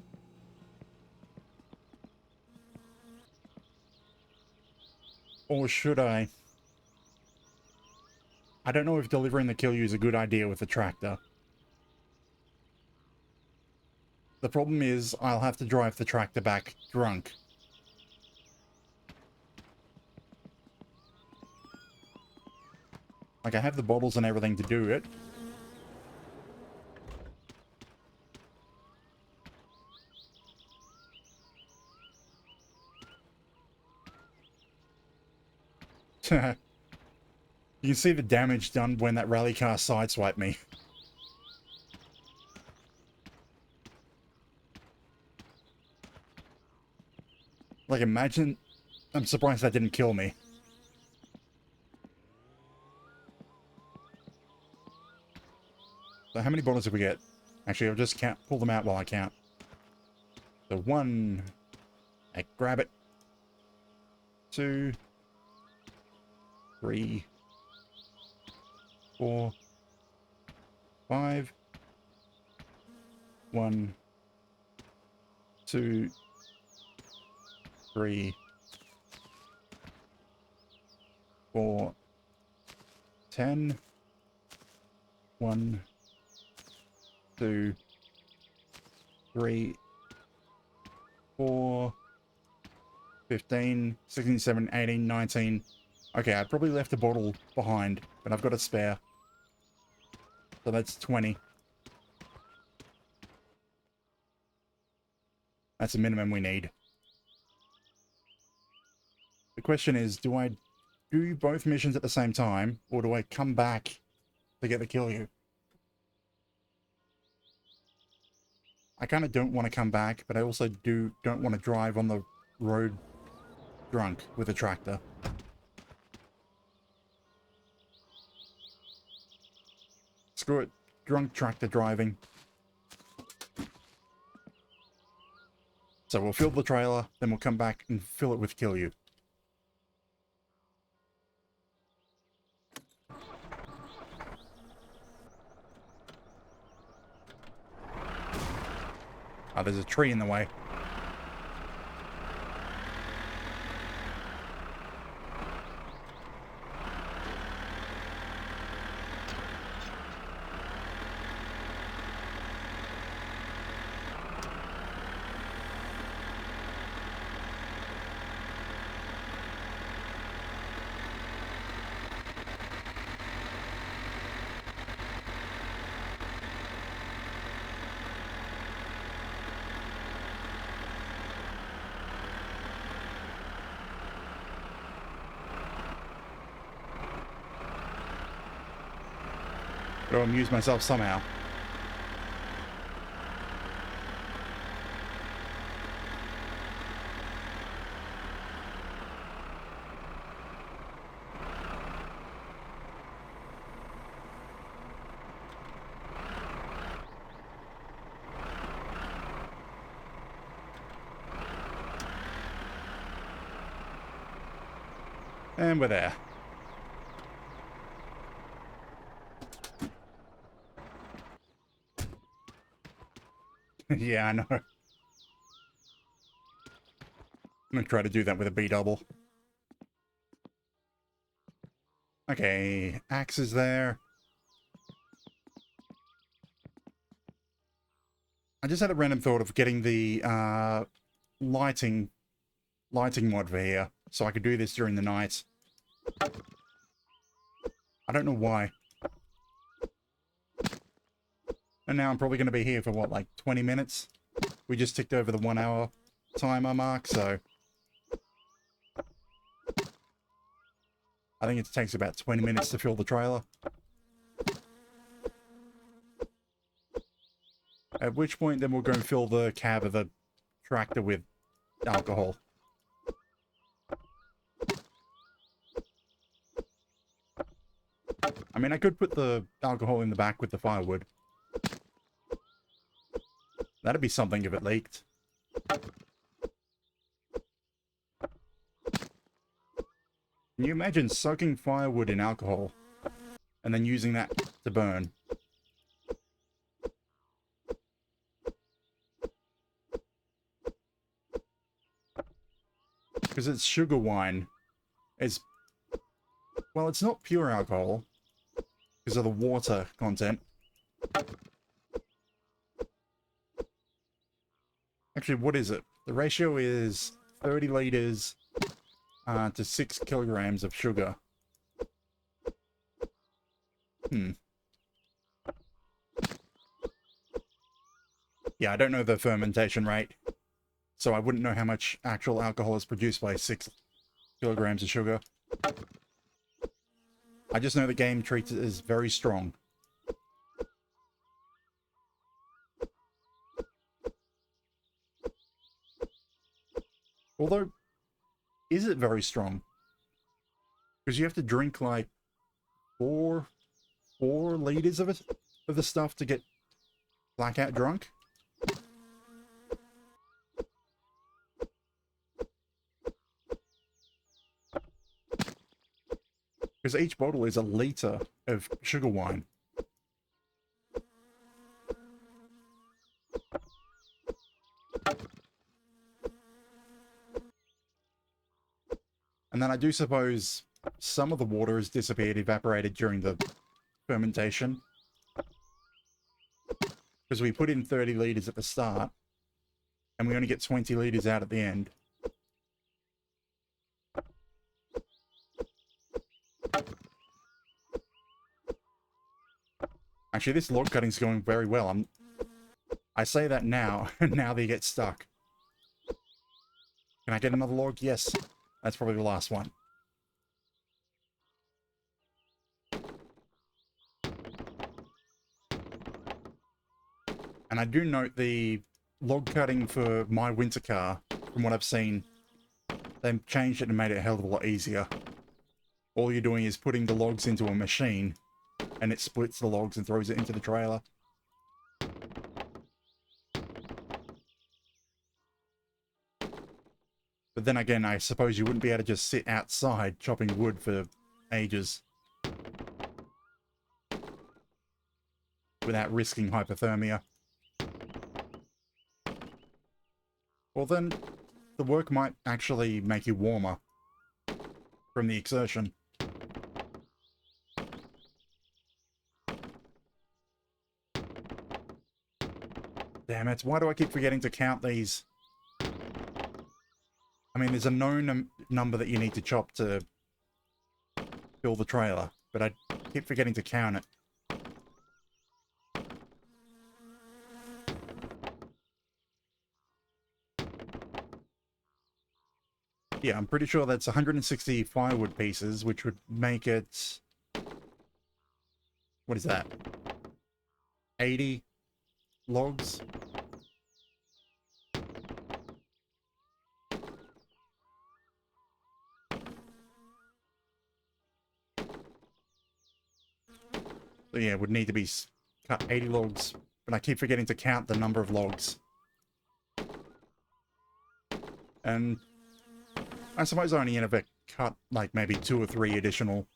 Or should I? I don't know if delivering the kill you is a good idea with the tractor. The problem is, I'll have to drive the tractor back drunk. Like, I have the bottles and everything to do it. You can see the damage done when that rally car sideswiped me. Like, imagine... I'm surprised that didn't kill me. So how many bottles did we get? Actually, I'll just pull them out while I count. So 1... I grab it. 2... 3... 4... 5... 1... 2... 3... 4... 10... 1... 2... 3... 4... 15... 16, 17, 18, 19... Okay, I probably left a bottle behind, but I've got a spare. So that's 20. That's the minimum we need. The question is, do I do both missions at the same time, or do I come back to get the kill you? I kind of don't want to come back, but I also don't want to drive on the road drunk with a tractor. Screw it. Drunk tractor driving. So we'll fill the trailer, then we'll come back and fill it with kill you. Oh, there's a tree in the way. Gotta amuse myself somehow. And we're there. Yeah, I know. I'm gonna try to do that with a B double. Okay, axe is there. I just had a random thought of getting the lighting mod for here, so I could do this during the night. I don't know why. And now I'm probably going to be here for, what, like 20 minutes? We just ticked over the 1 hour timer mark, so... I think it takes about 20 minutes to fill the trailer. At which point, then we'll go and fill the cab of the tractor with alcohol. I mean, I could put the alcohol in the back with the firewood. That'd be something if it leaked. Can you imagine soaking firewood in alcohol and then using that to burn? Because it's sugar wine. Well, it's not pure alcohol because of the water content. Actually, what is it? The ratio is 30 liters to 6 kilograms of sugar. Yeah, I don't know the fermentation rate, so I wouldn't know how much actual alcohol is produced by 6 kilograms of sugar. I just know the game treats it as very strong. Although, is it very strong? Because you have to drink like 4 liters of it, of the stuff to get blackout drunk. Because each bottle is a liter of sugar wine. And then I do suppose some of the water has disappeared, evaporated during the fermentation. Because we put in 30 liters at the start, and we only get 20 liters out at the end. Actually, this log cutting's going very well. I say that now, and now they get stuck. Can I get another log? Yes. That's probably the last one. And I do note the log cutting for my winter car, from what I've seen, they've changed it and made it a hell of a lot easier. All you're doing is putting the logs into a machine, and it splits the logs and throws it into the trailer. But then again, I suppose you wouldn't be able to just sit outside chopping wood for ages without risking hypothermia. Well then, the work might actually make you warmer from the exertion. Damn it, why do I keep forgetting to count these? I mean, there's a known number that you need to chop to fill the trailer, but I keep forgetting to count it. Yeah, I'm pretty sure that's 160 firewood pieces, which would make it... What is that? 80 logs? So yeah, it would need to be cut 80 logs, but I keep forgetting to count the number of logs. And I suppose I only ever cut like maybe 2 or 3 additional.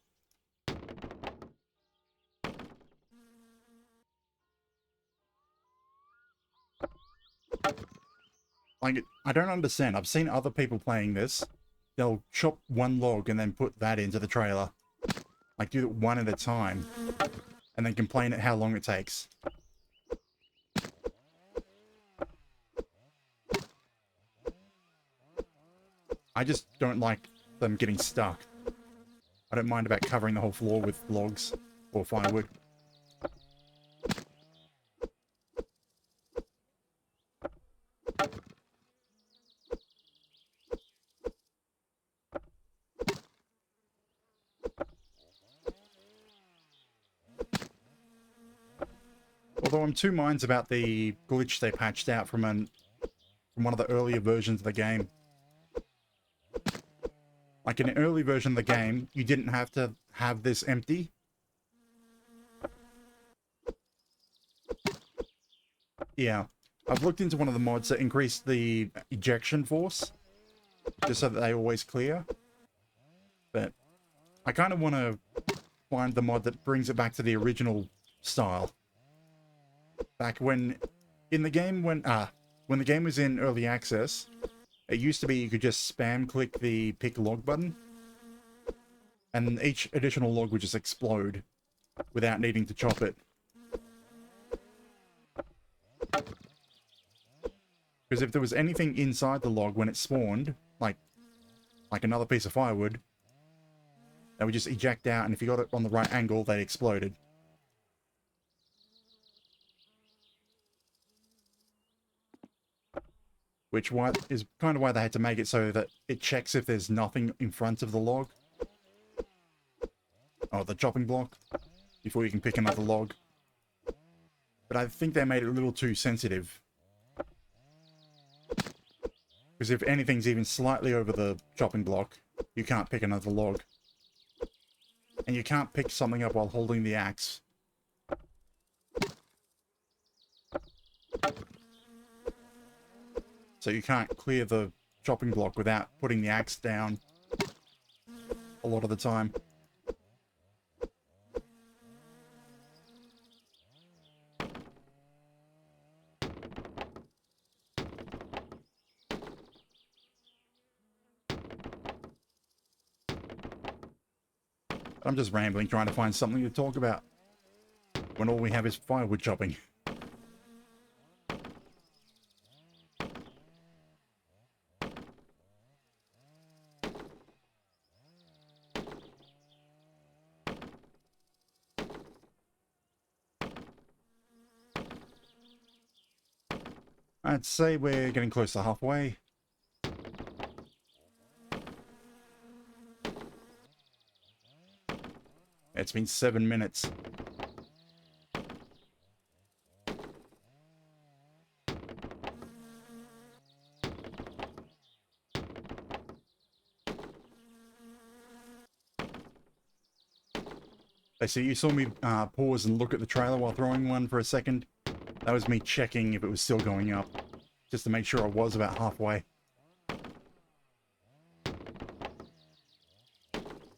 Like, I don't understand. I've seen other people playing this. They'll chop 1 log and then put that into the trailer. Like, do it 1 at a time. And then complain at how long it takes. I just don't like them getting stuck. I don't mind about covering the whole floor with logs or firewood. Although I'm two minds about the glitch they patched out from one of the earlier versions of the game. Like in an early version of the game, you didn't have to have this empty. Yeah, I've looked into one of the mods that increased the ejection force, just so that they always clear. But I kind of want to find the mod that brings it back to the original style. Back when, in the game, when the game was in early access, it used to be you could just spam click the pick log button, and each additional log would just explode without needing to chop it. Because if there was anything inside the log when it spawned, like another piece of firewood, they would just eject out, and if you got it on the right angle, they exploded. Which is kind of why they had to make it so that it checks if there's nothing in front of the log. Oh, the chopping block, before you can pick another log. But I think they made it a little too sensitive. Because if anything's even slightly over the chopping block, you can't pick another log. And you can't pick something up while holding the axe. So you can't clear the chopping block without putting the axe down a lot of the time. I'm just rambling, trying to find something to talk about when all we have is firewood chopping. I'd say we're getting close to halfway. It's been 7 minutes. Okay, so you saw me pause and look at the trailer while throwing one for a second. That was me checking if it was still going up, just to make sure I was about halfway.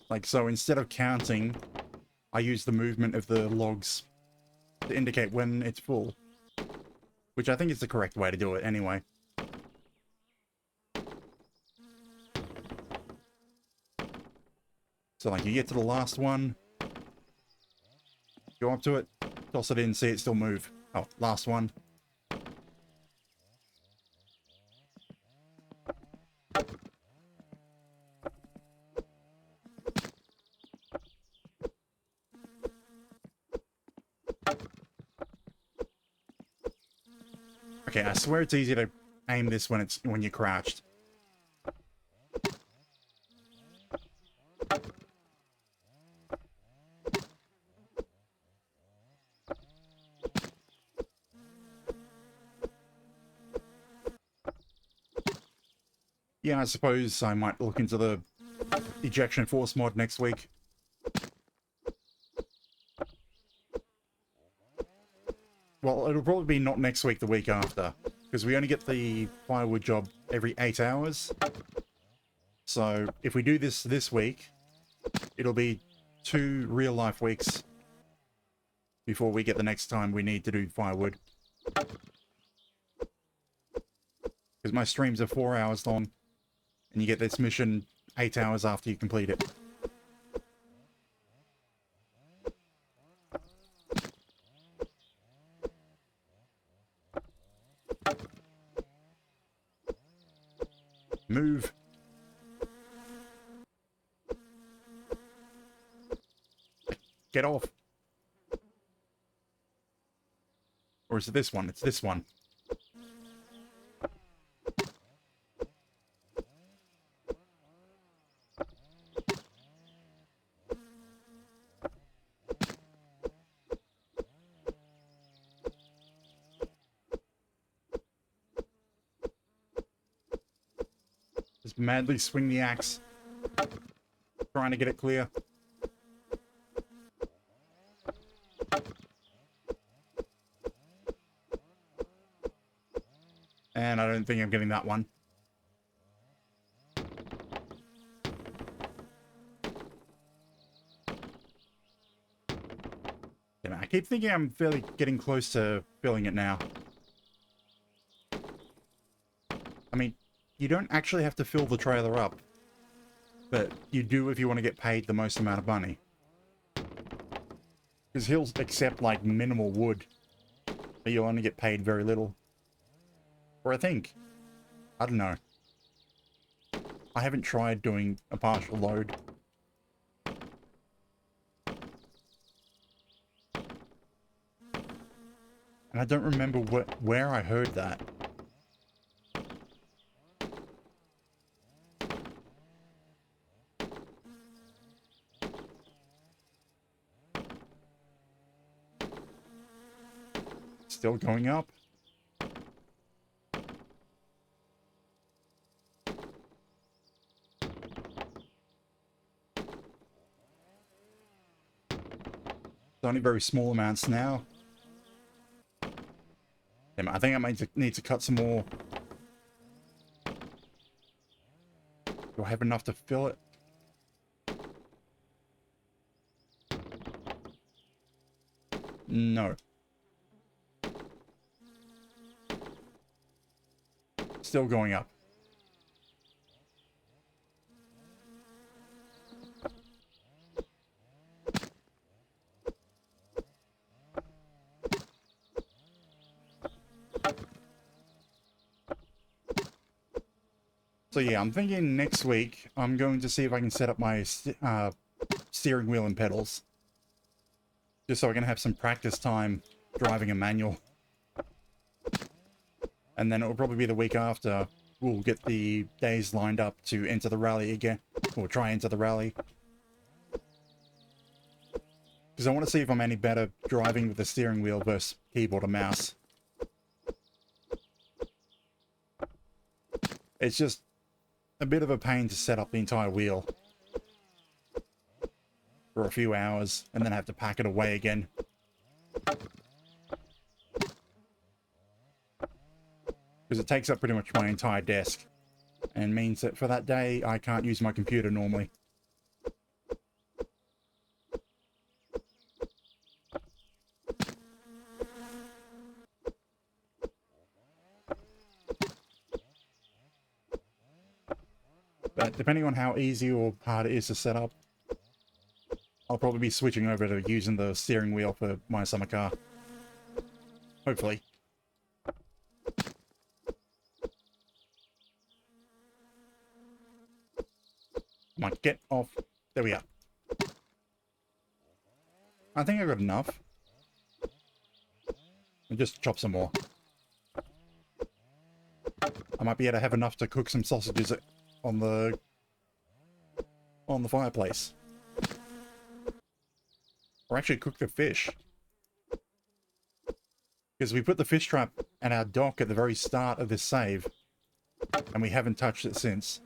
Like, so instead of counting, I use the movement of the logs to indicate when it's full. Which I think is the correct way to do it anyway. So like, you get to the last one, go up to it, toss it in, see it still move. Oh, last one. Okay, I swear it's easy to aim this when you're crouched. Yeah, I suppose I might look into the ejection force mod next week. Well, it'll probably be not next week, the week after, because we only get the firewood job every 8 hours. So if we do this week, it'll be 2 real-life weeks before we get the next time we need to do firewood. Because my streams are 4 hours long, and you get this mission 8 hours after you complete it. Move. Get off. Or is it this one? It's this one. Just madly swing the axe. Trying to get it clear. And I don't think I'm getting that one. Damn it, I keep thinking I'm fairly getting close to filling it now. I mean, you don't actually have to fill the trailer up. But you do if you want to get paid the most amount of money. Because he'll accept, like, minimal wood. But you'll only get paid very little. Or I think. I don't know. I haven't tried doing a partial load. And I don't remember where I heard that. Still going up. It's only very small amounts now. Damn, I think I might need to cut some more. Do I have enough to fill it? No. Still going up. So yeah, I'm thinking next week I'm going to see if I can set up my steering wheel and pedals. Just so I can have some practice time driving a manual. And then it'll probably be the week after we'll get the days lined up to enter the rally again. Or try enter the rally. Because I want to see if I'm any better driving with the steering wheel versus keyboard or mouse. It's just a bit of a pain to set up the entire wheel for a few hours and then have to pack it away again. Because it takes up pretty much my entire desk and means that for that day I can't use my computer normally. But depending on how easy or hard it is to set up, I'll probably be switching over to using the steering wheel for my summer car. Hopefully. Come on, get off. There we are. I think I got enough. I'll just chop some more. I might be able to have enough to cook some sausages on the fireplace. Or actually cook the fish. Because we put the fish trap at our dock at the very start of this save. And we haven't touched it since.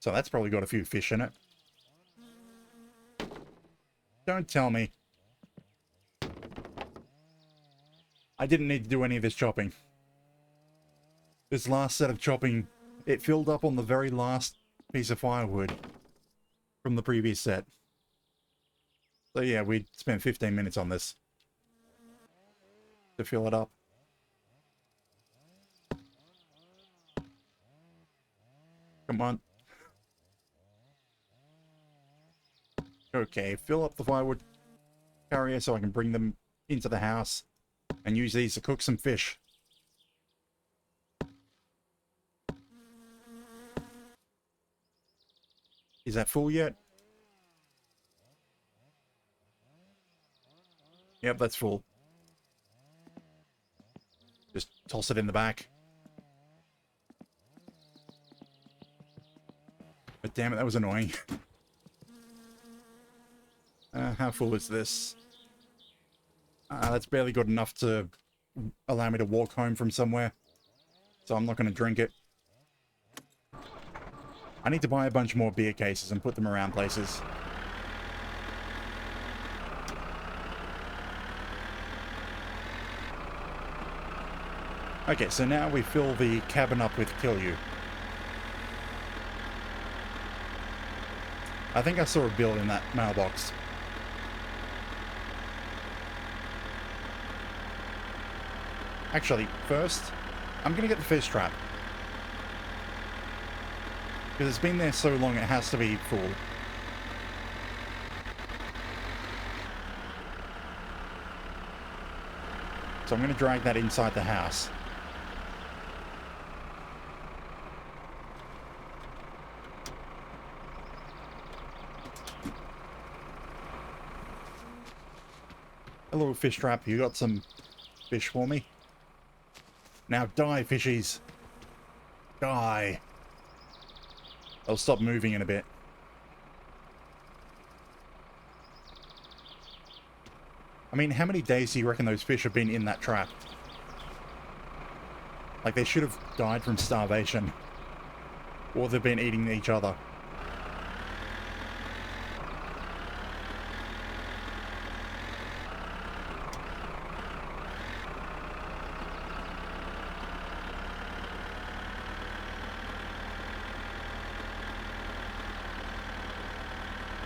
So that's probably got a few fish in it. Don't tell me. I didn't need to do any of this chopping. This last set of chopping, it filled up on the very last piece of firewood from the previous set. So yeah, we spent 15 minutes on this to fill it up. Come on. Okay, fill up the firewood carrier so I can bring them into the house and use these to cook some fish. Is that full yet? Yep, that's full. Just toss it in the back. But damn it, that was annoying. How full is this? That's barely good enough to allow me to walk home from somewhere. So I'm not going to drink it. I need to buy a bunch more beer cases and put them around places. Okay, so now we fill the cabin up with kill you. I think I saw a bill in that mailbox. Actually, first, I'm gonna get the fish trap. Because it's been there so long, it has to be full. So I'm gonna drag that inside the house. Hello, fish trap. You got some fish for me? Now die, fishies. Die. They'll stop moving in a bit. I mean, how many days do you reckon those fish have been in that trap? Like, they should have died from starvation. Or they've been eating each other.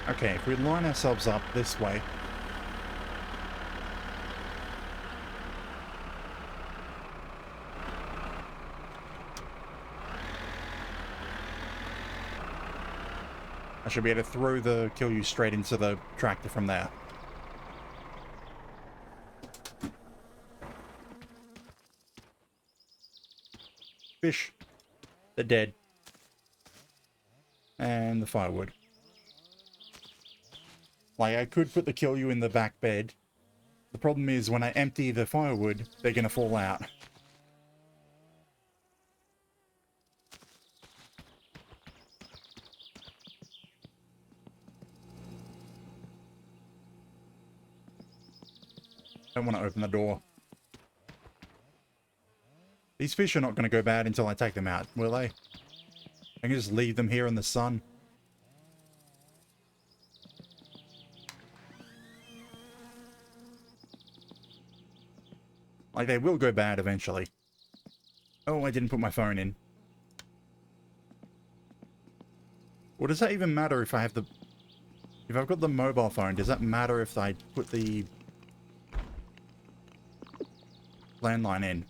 Okay, if we line ourselves up this way. I should be able to throw the kill you straight into the tractor from there. Fish. They're dead. And the firewood. Like, I could put the kill you in the back bed. The problem is, when I empty the firewood, they're gonna fall out. Don't want to open the door. These fish are not going to go bad until I take them out, will they? I can just leave them here in the sun. Like, they will go bad eventually. Oh, I didn't put my phone in. Well, does that even matter if I have the... If I've got the mobile phone, does that matter if I put the landline in?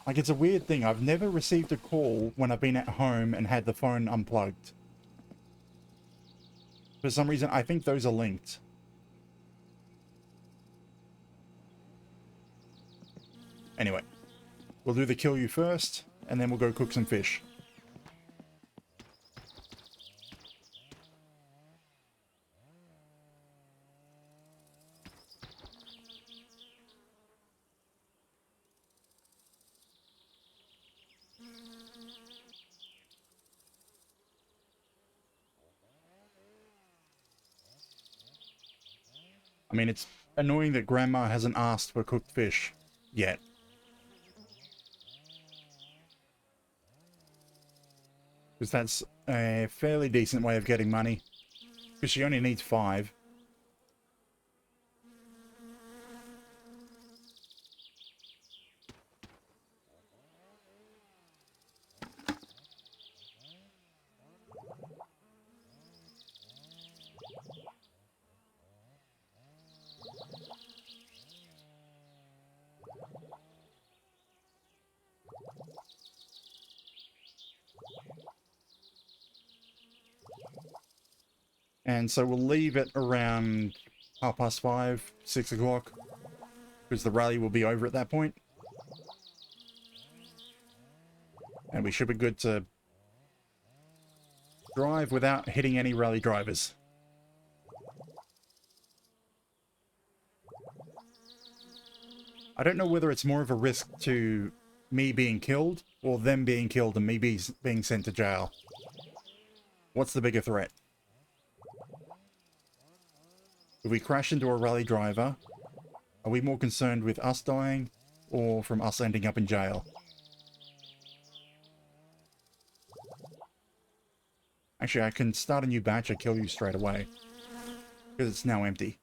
Like, it's a weird thing. I've never received a call when I've been at home and had the phone unplugged. For some reason, I think those are linked. Anyway, we'll do the kill you first, and then we'll go cook some fish. I mean, it's annoying that Grandma hasn't asked for cooked fish yet. Because that's a fairly decent way of getting money. Because she only needs 5. And so we'll leave it around 5:30, 6 o'clock. Because the rally will be over at that point. And we should be good to drive without hitting any rally drivers. I don't know whether it's more of a risk to me being killed or them being killed and me being sent to jail. What's the bigger threat? If we crash into a rally driver, are we more concerned with us dying or from us ending up in jail? Actually, I can start a new batch and kill you straight away. Because it's now empty.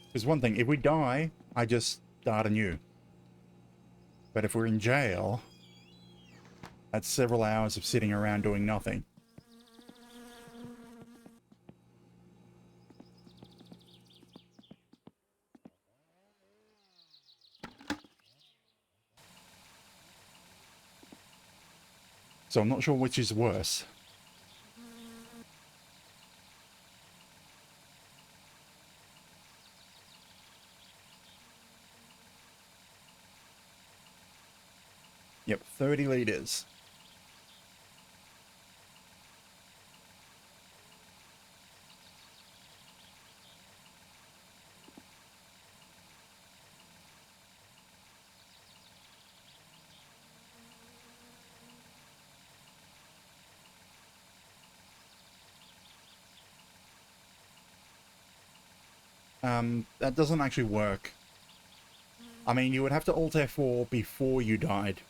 Because one thing, if we die, I just start anew. But if we're in jail, that's several hours of sitting around doing nothing. So I'm not sure which is worse. Yep, 30 liters. That doesn't actually work. I mean, you would have to Alt F4 before you died.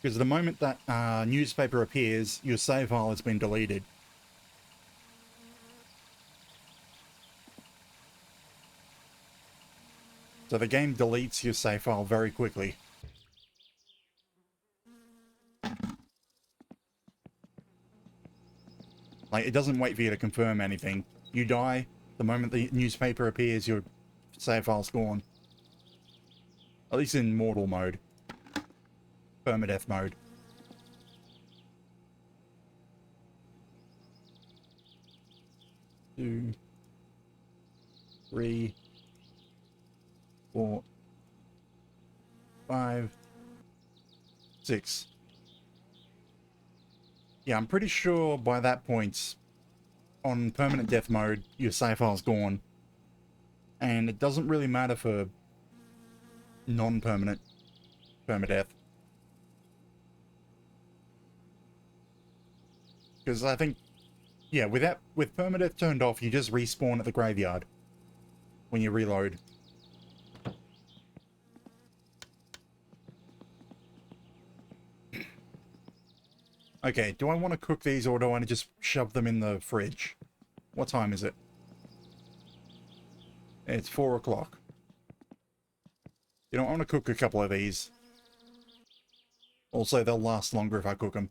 Because the moment that newspaper appears, your save file has been deleted. So the game deletes your save file very quickly. Like, it doesn't wait for you to confirm anything. You die, the moment the newspaper appears, your save file's gone. At least in mortal mode. Permadeath mode. Two, 3, 4, 5, 6. Yeah, I'm pretty sure by that point, on permanent death mode, your save file's gone. And it doesn't really matter for non-permanent permadeath. Because I think, yeah, with permadeath turned off, you just respawn at the graveyard when you reload. Okay, do I want to cook these or do I want to just shove them in the fridge? What time is it? It's 4 o'clock. You know, I want to cook a couple of these. Also, they'll last longer if I cook them.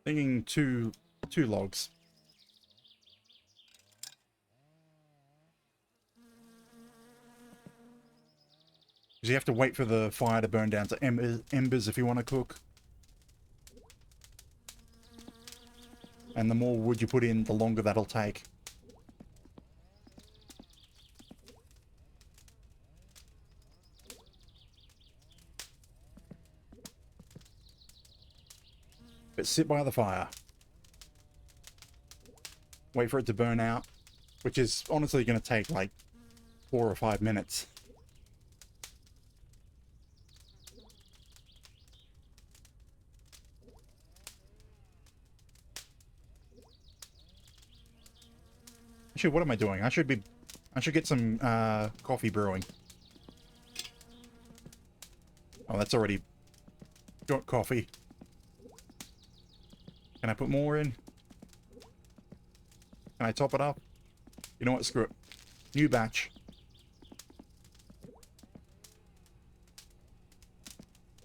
Thinking two logs. Because you have to wait for the fire to burn down to embers if you want to cook. And the more wood you put in, the longer that'll take. But sit by the fire. Wait for it to burn out. Which is honestly going to take like 4 or 5 minutes. Actually, what am I doing? I should get some coffee brewing. Oh, that's already got coffee. Can I put more in? Can I top it up? You know what? Screw it. New batch.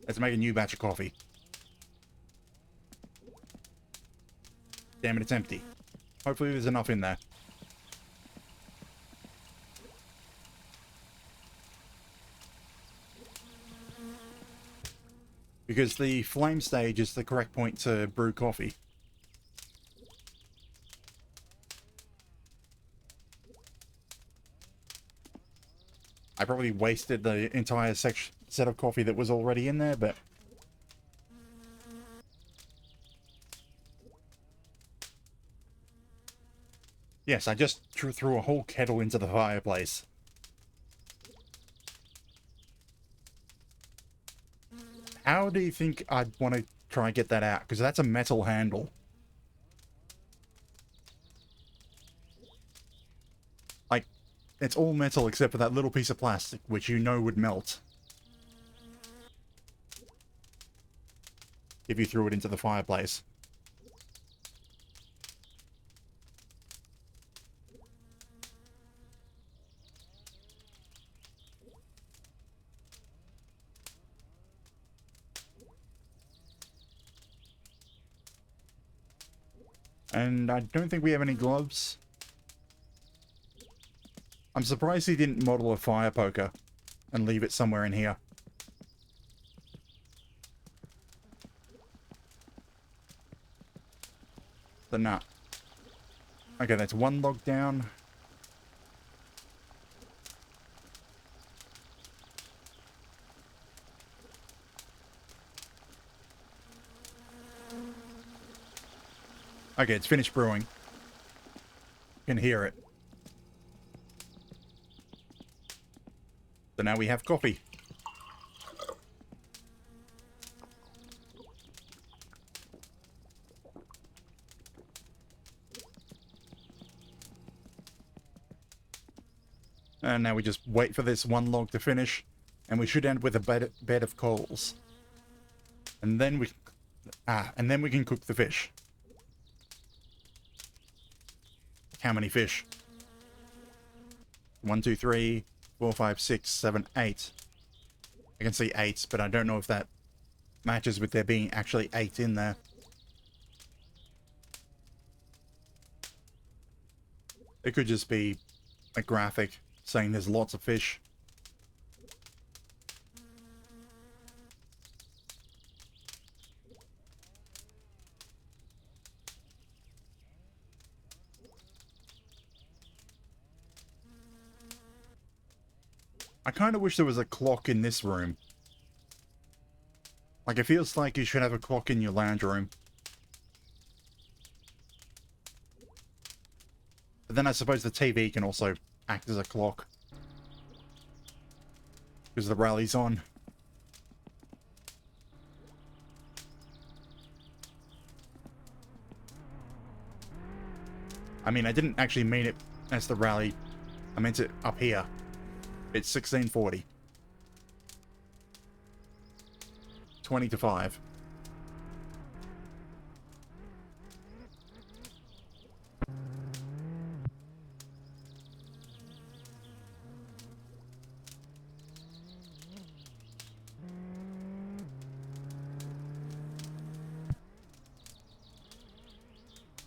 Let's make a new batch of coffee. Damn it, it's empty. Hopefully there's enough in there. Because the flame stage is the correct point to brew coffee. I probably wasted the entire set of coffee that was already in there, but... Yes, I just threw a whole kettle into the fireplace. How do you think I'd want to try and get that out? Because that's a metal handle. Like, it's all metal except for that little piece of plastic, which you know would melt if you threw it into the fireplace. And I don't think we have any gloves. I'm surprised he didn't model a fire poker and leave it somewhere in here. The nut. Okay, that's one log down. Okay, it's finished brewing. You can hear it. So now we have coffee. And now we just wait for this one log to finish, and we should end with a bed of coals. And then we can cook the fish. How many fish? 1, 2, 3, 4, 5, 6, 7, 8. I can see 8, but I don't know if that matches with there being actually 8 in there. It could just be a graphic saying there's lots of fish. I kind of wish there was a clock in this room. Like, it feels like you should have a clock in your lounge room. But then I suppose the TV can also act as a clock. Because the rally's on. I mean, I didn't actually mean it as the rally. I meant it up here. It's 1640. 20 to 5.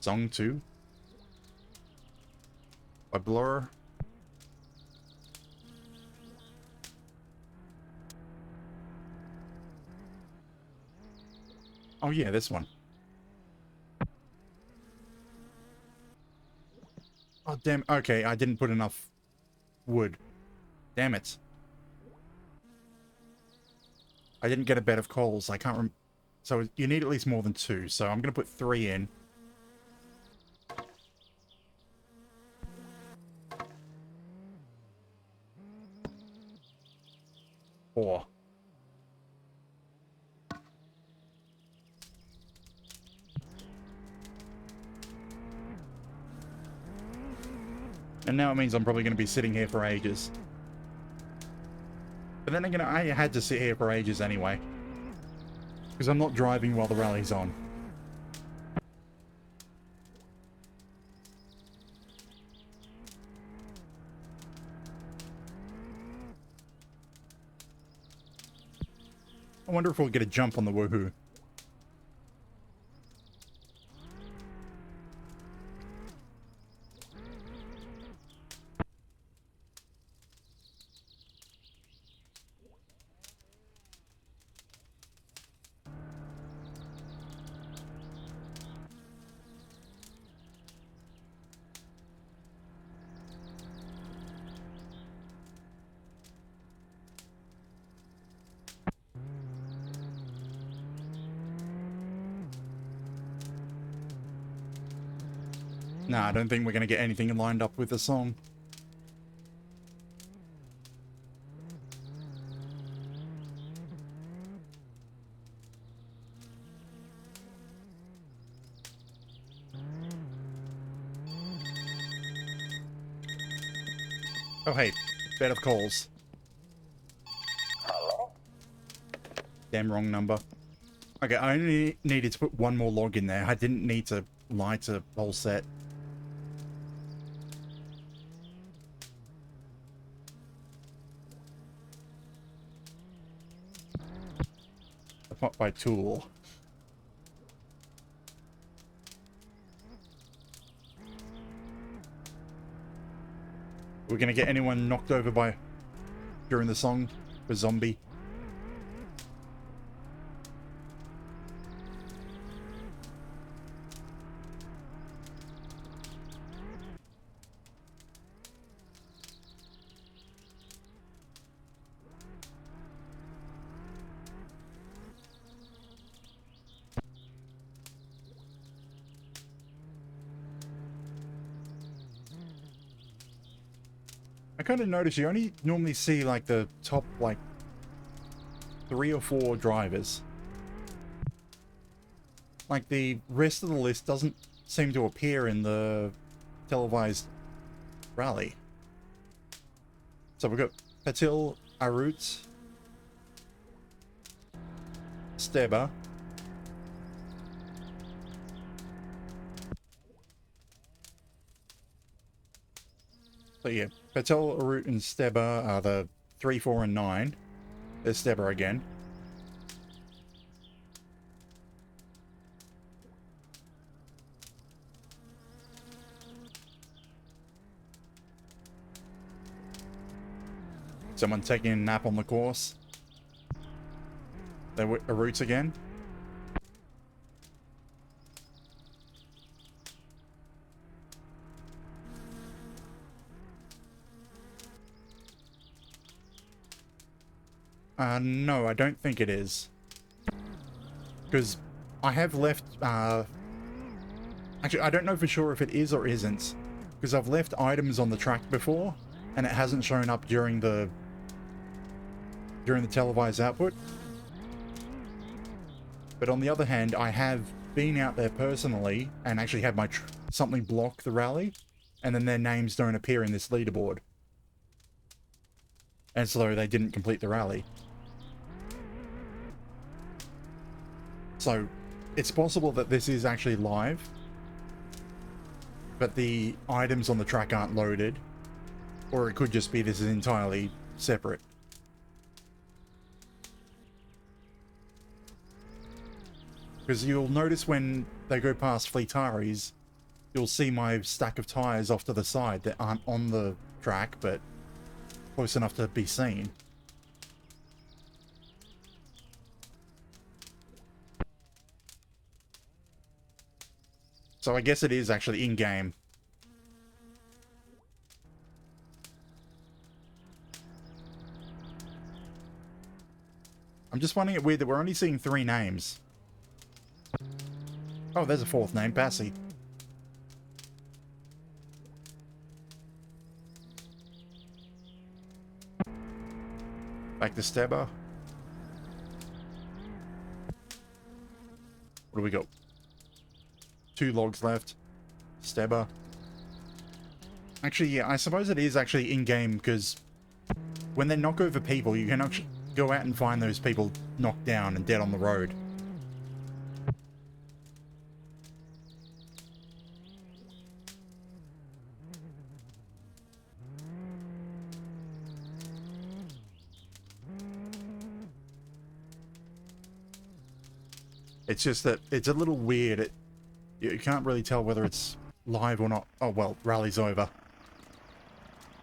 Song 2 by Blur. Oh yeah, this one. Oh damn, okay, I didn't put enough wood. Damn it. I didn't get a bed of coals, I can't remember. So you need at least more than 2, so I'm gonna put 3 in. Four. And now it means I'm probably going to be sitting here for ages. But then again, I had to sit here for ages anyway. Because I'm not driving while the rally's on. I wonder if we'll get a jump on the woohoo. Nah, I don't think we're going to get anything lined up with the song. Oh, hey. Bed of calls. Hello? Damn wrong number. Okay, I only needed to put one more log in there. I didn't need to lie to the whole set. Pop by tool. We're gonna get anyone knocked over by during the song for zombie. I kind of noticed you only normally see like the top like 3 or 4 drivers. Like the rest of the list doesn't seem to appear in the televised rally. So we've got Patil, Arut, Steba, so yeah, Patel, Arut, and Steba are the 3, 4, and 9. There's Steba again. Someone taking a nap on the course. There were Arut again. No, I don't think it is. Because I have left, actually, I don't know for sure if it is or isn't. Because I've left items on the track before, and it hasn't shown up during the televised output. But on the other hand, I have been out there personally and actually had my something block the rally, and then their names don't appear in this leaderboard. And so they didn't complete the rally. So it's possible that this is actually live, but the items on the track aren't loaded, or it could just be this is entirely separate. Because you'll notice when they go past Fleetaris, you'll see my stack of tyres off to the side that aren't on the track, but close enough to be seen. So I guess it is actually in-game. I'm just finding it weird that we're only seeing 3 names. Oh, there's a 4th name, Passy. Back to Steba. What do we got? 2 logs left. Steba. Actually, yeah, I suppose it is actually in-game, because when they knock over people, you can actually go out and find those people knocked down and dead on the road. It's just that it's a little weird. You can't really tell whether it's live or not. Oh, well, rally's over.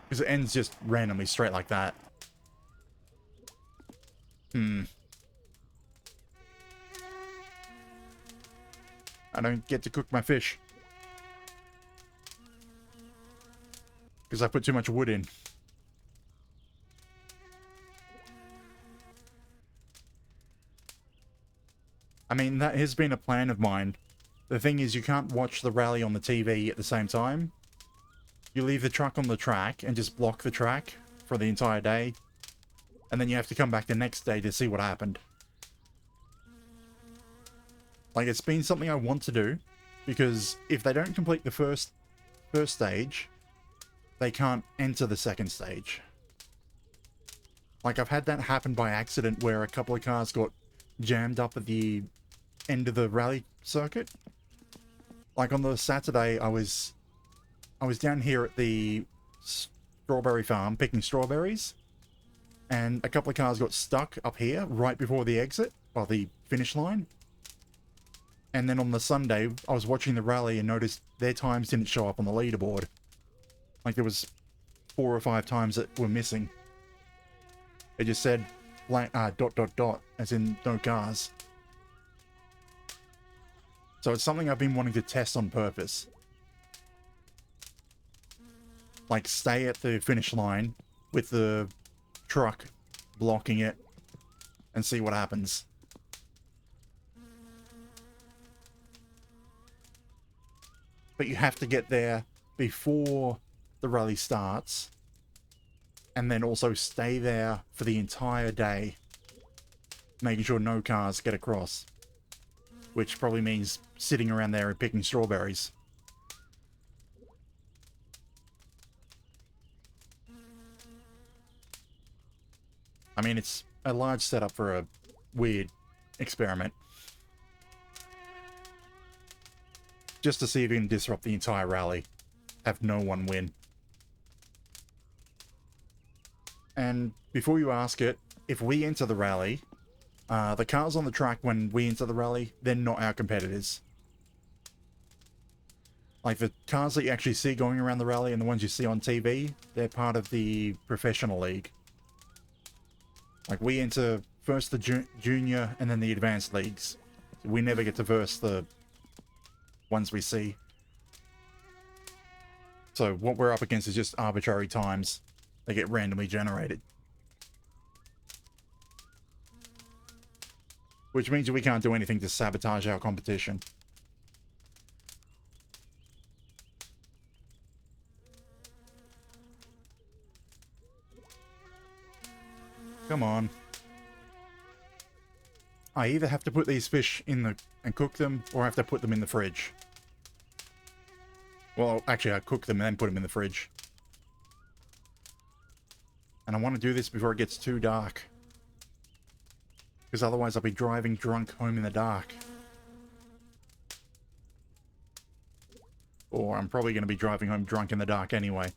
Because it ends just randomly straight like that. I don't get to cook my fish. Because I put too much wood in. I mean, that has been a plan of mine. The thing is, you can't watch the rally on the TV at the same time. You leave the truck on the track and just block the track for the entire day. And then you have to come back the next day to see what happened. Like, it's been something I want to do. Because if they don't complete the first stage, they can't enter the second stage. Like, I've had that happen by accident where a couple of cars got jammed up at the end of the rally circuit. Like, on the Saturday, I was down here at the strawberry farm picking strawberries, and a couple of cars got stuck up here right before the exit, or the finish line. And then on the Sunday, I was watching the rally and noticed their times didn't show up on the leaderboard. Like, there was 4 or 5 times that were missing. It just said, as in no cars. So it's something I've been wanting to test on purpose. Like, stay at the finish line with the truck blocking it and see what happens. But you have to get there before the rally starts, and then also stay there for the entire day, making sure no cars get across, which probably means sitting around there and picking strawberries. I mean, it's a large setup for a weird experiment. Just to see if you can disrupt the entire rally. Have no one win. And before you ask it, if we enter the rally, the cars on the track when we enter the rally, they're not our competitors. Like, the cars that you actually see going around the rally and the ones you see on TV, they're part of the professional league. Like, we enter first the junior and then the advanced leagues. We never get to verse the ones we see. So what we're up against is just arbitrary times. They get randomly generated. Which means we can't do anything to sabotage our competition. Come on. I either have to put these fish in the and cook them, or I have to put them in the fridge. Well, actually, I cook them and then put them in the fridge. And I want to do this before it gets too dark. Because otherwise I'll be driving drunk home in the dark. Or I'm probably going to be driving home drunk in the dark anyway.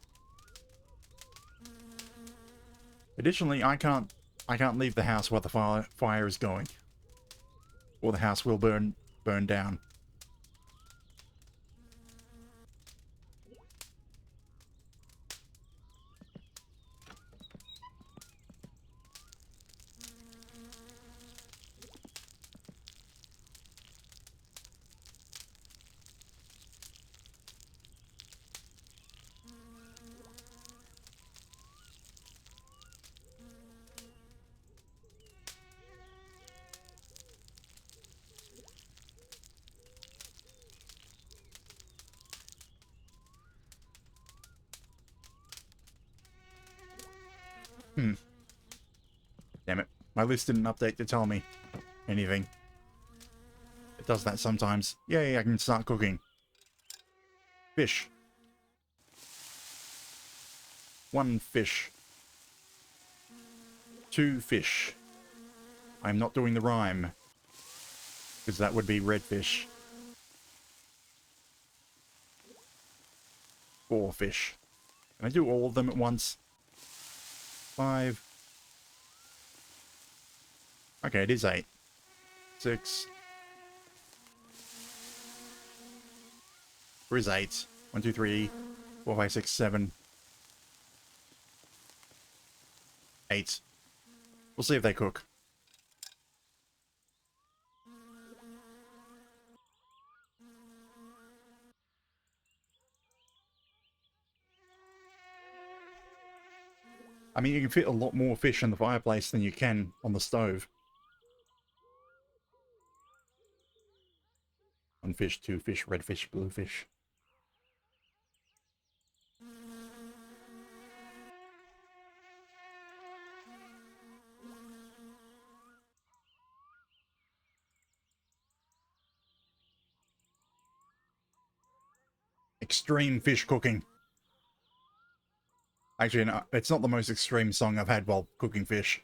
Additionally, I can't leave the house while the fire is going. Or the house will burn down. Damn it. My list didn't update to tell me anything. It does that sometimes. Yay, I can start cooking. Fish. 1 fish. 2 fish. I'm not doing the rhyme. Because that would be red fish. 4 fish. Can I do all of them at once? 5. Okay, it is 8. 6. Where is 8? 1, 2, 3, 4, 5, 6, 7. 8. We'll see if they cook. I mean, you can fit a lot more fish in the fireplace than you can on the stove. 1 fish, 2 fish, red fish, blue fish. Extreme fish cooking. Actually, no, it's not the most extreme song I've had while cooking fish.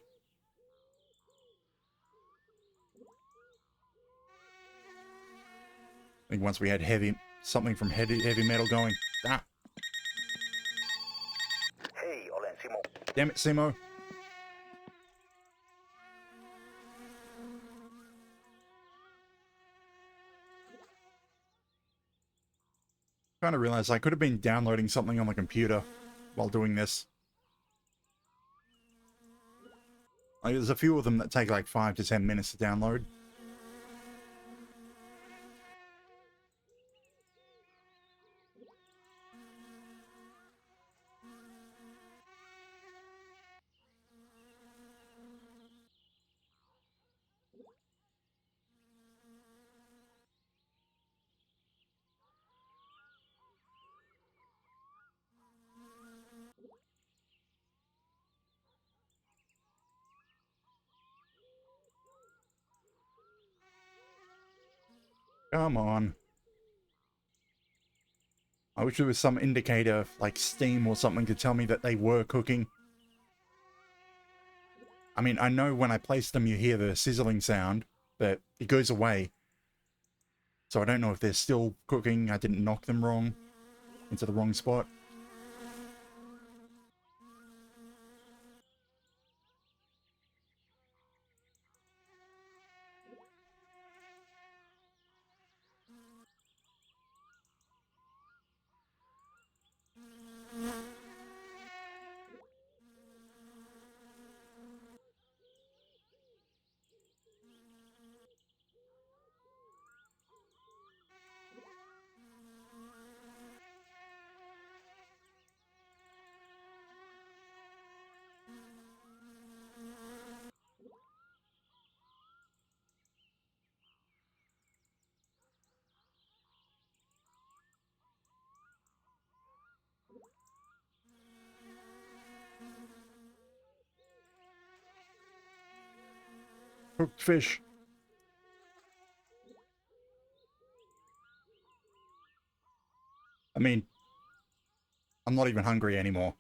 I think once we had something from heavy metal going. Ah, Hej, olen Simo. damn it, Simo. Kind of realized I could have been downloading something on the computer while doing this. Like, there's a few of them that take like 5 to 10 minutes to download. Come on. I wish there was some indicator, like Steam or something, to tell me that they were cooking. I mean, I know when I place them you hear the sizzling sound, but it goes away. So I don't know if they're still cooking. I didn't knock them wrong into the wrong spot. Cooked fish. I mean, I'm not even hungry anymore.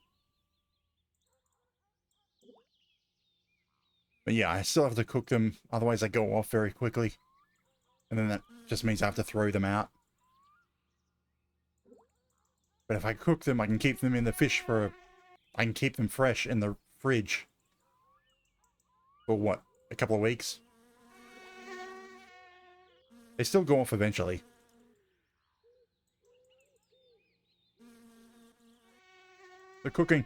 But yeah, I still have to cook them, otherwise they go off very quickly. And then that just means I have to throw them out. But if I cook them, I can keep them in the fish for... I can keep them fresh in the fridge. For what, a couple of weeks? They still go off eventually. They're cooking.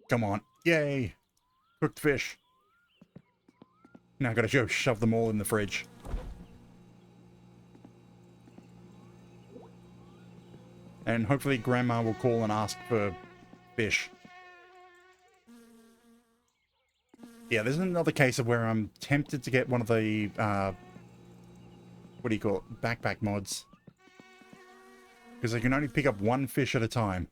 Come on. Yay! Cooked fish. Now I gotta go shove them all in the fridge. And hopefully Grandma will call and ask for fish. Yeah, there's another case of where I'm tempted to get one of the, what do you call it? Backpack mods. Because I can only pick up one fish at a time.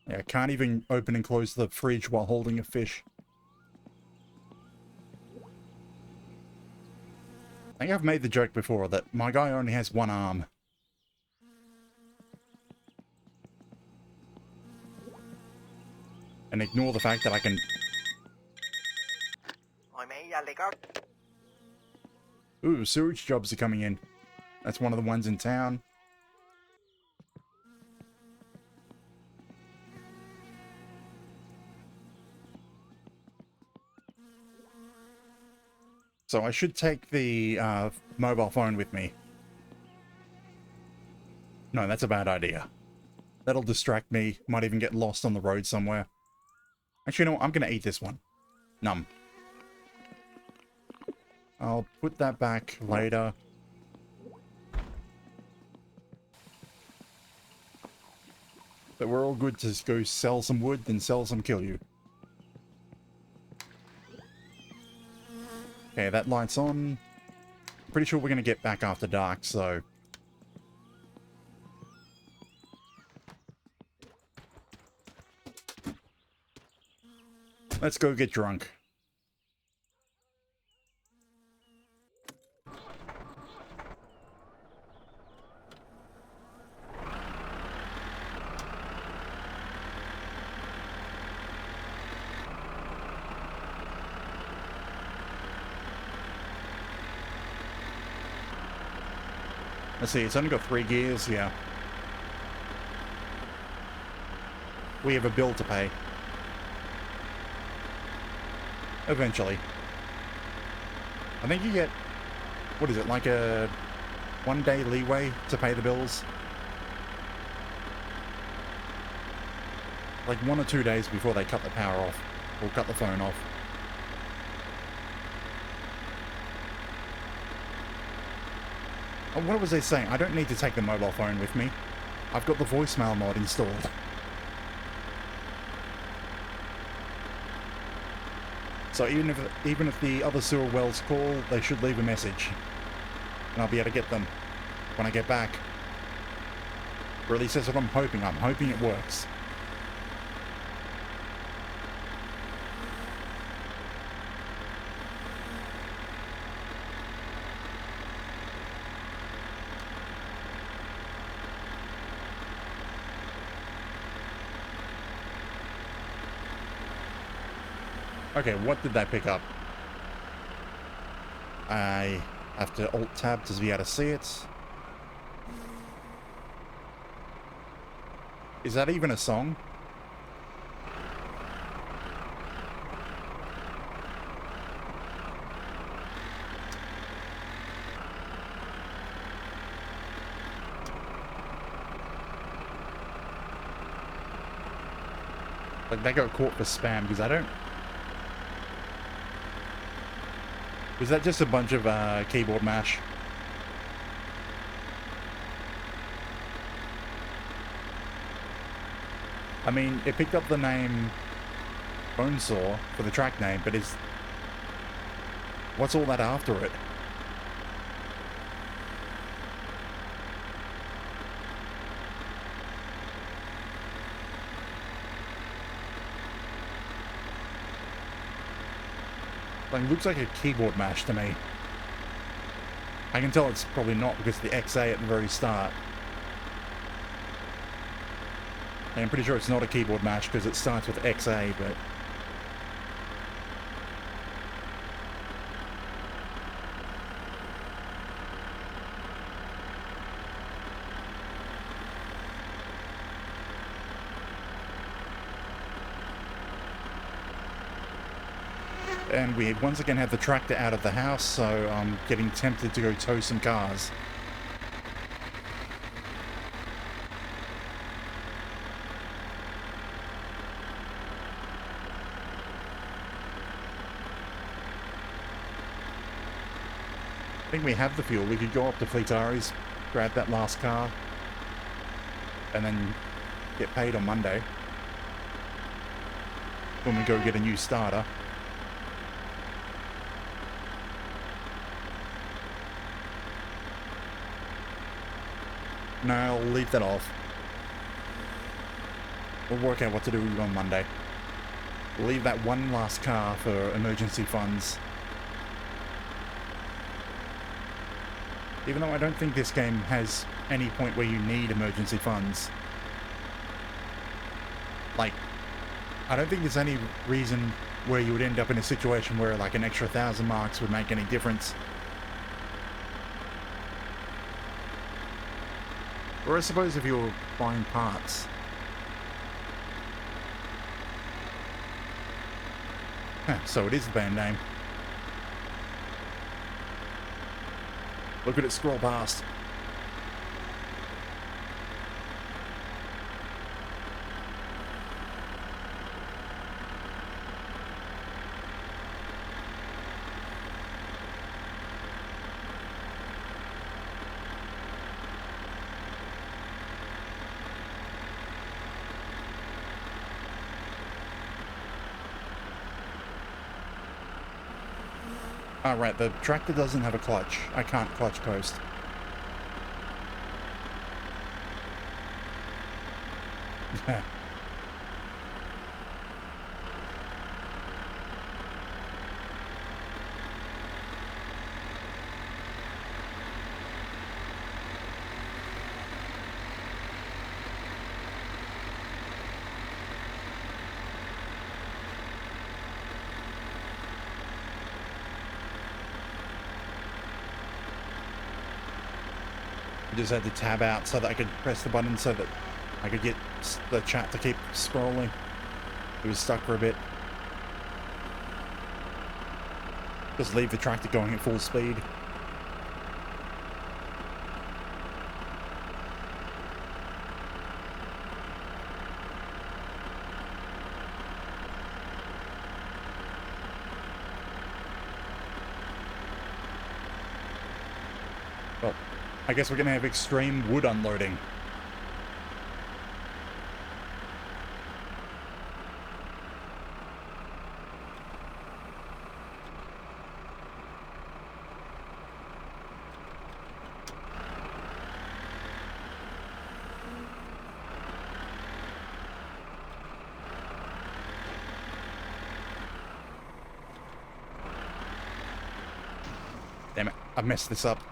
Yeah, I can't even open and close the fridge while holding a fish. I think I've made the joke before that my guy only has one arm. And ignore the fact that I can... Ooh, sewage jobs are coming in. That's one of the ones in town. So I should take the mobile phone with me. No, that's a bad idea. That'll distract me. Might even get lost on the road somewhere. Actually, no, I'm going to eat this one. Num. I'll put that back later. But we're all good to go sell some wood, then sell some kill you. Okay, that light's on. Pretty sure we're going to get back after dark, so... Let's go get drunk. Let's see, it's only got 3 gears, yeah. We have a bill to pay. Eventually. I think you get, what is it, like a 1-day leeway to pay the bills? Like 1 or 2 days before they cut the power off, or cut the phone off. Oh, what was I saying? I don't need to take the mobile phone with me. I've got the voicemail mod installed. So even if the other sewer wells call, they should leave a message. And I'll be able to get them when I get back. Or at least that's what I'm hoping. I'm hoping it works. Okay, what did that pick up? I have to Alt-Tab to be able to see it. Is that even a song? Like, they got caught for spam because I don't... Was that just a bunch of keyboard mash? I mean, it picked up the name Bonesaw for the track name, but is... What's all that after it? Like, looks like a keyboard mash to me. I can tell it's probably not because of the XA at the very start. And I'm pretty sure it's not a keyboard mash because it starts with XA, but... And we once again have the tractor out of the house, so I'm getting tempted to go tow some cars. I think we have the fuel. We could go up to Fleetari's, grab that last car, and then get paid on Monday when we go get a new starter. No, I'll leave that off. We'll work out what to do on Monday. We'll leave that one last car for emergency funds. Even though I don't think this game has any point where you need emergency funds. Like, I don't think there's any reason where you would end up in a situation where like an extra 1,000 marks would make any difference. Or I suppose if you were buying parts. So it is the band name. Look at it scroll past. Oh, right, the tractor doesn't have a clutch. I can't clutch coast. just had to tab out so that I could press the button so that I could get the chat to keep scrolling. It was stuck for a bit. Just leave the tractor going at full speed. Well, I guess we're gonna have extreme wood unloading. Damn it, I messed this up.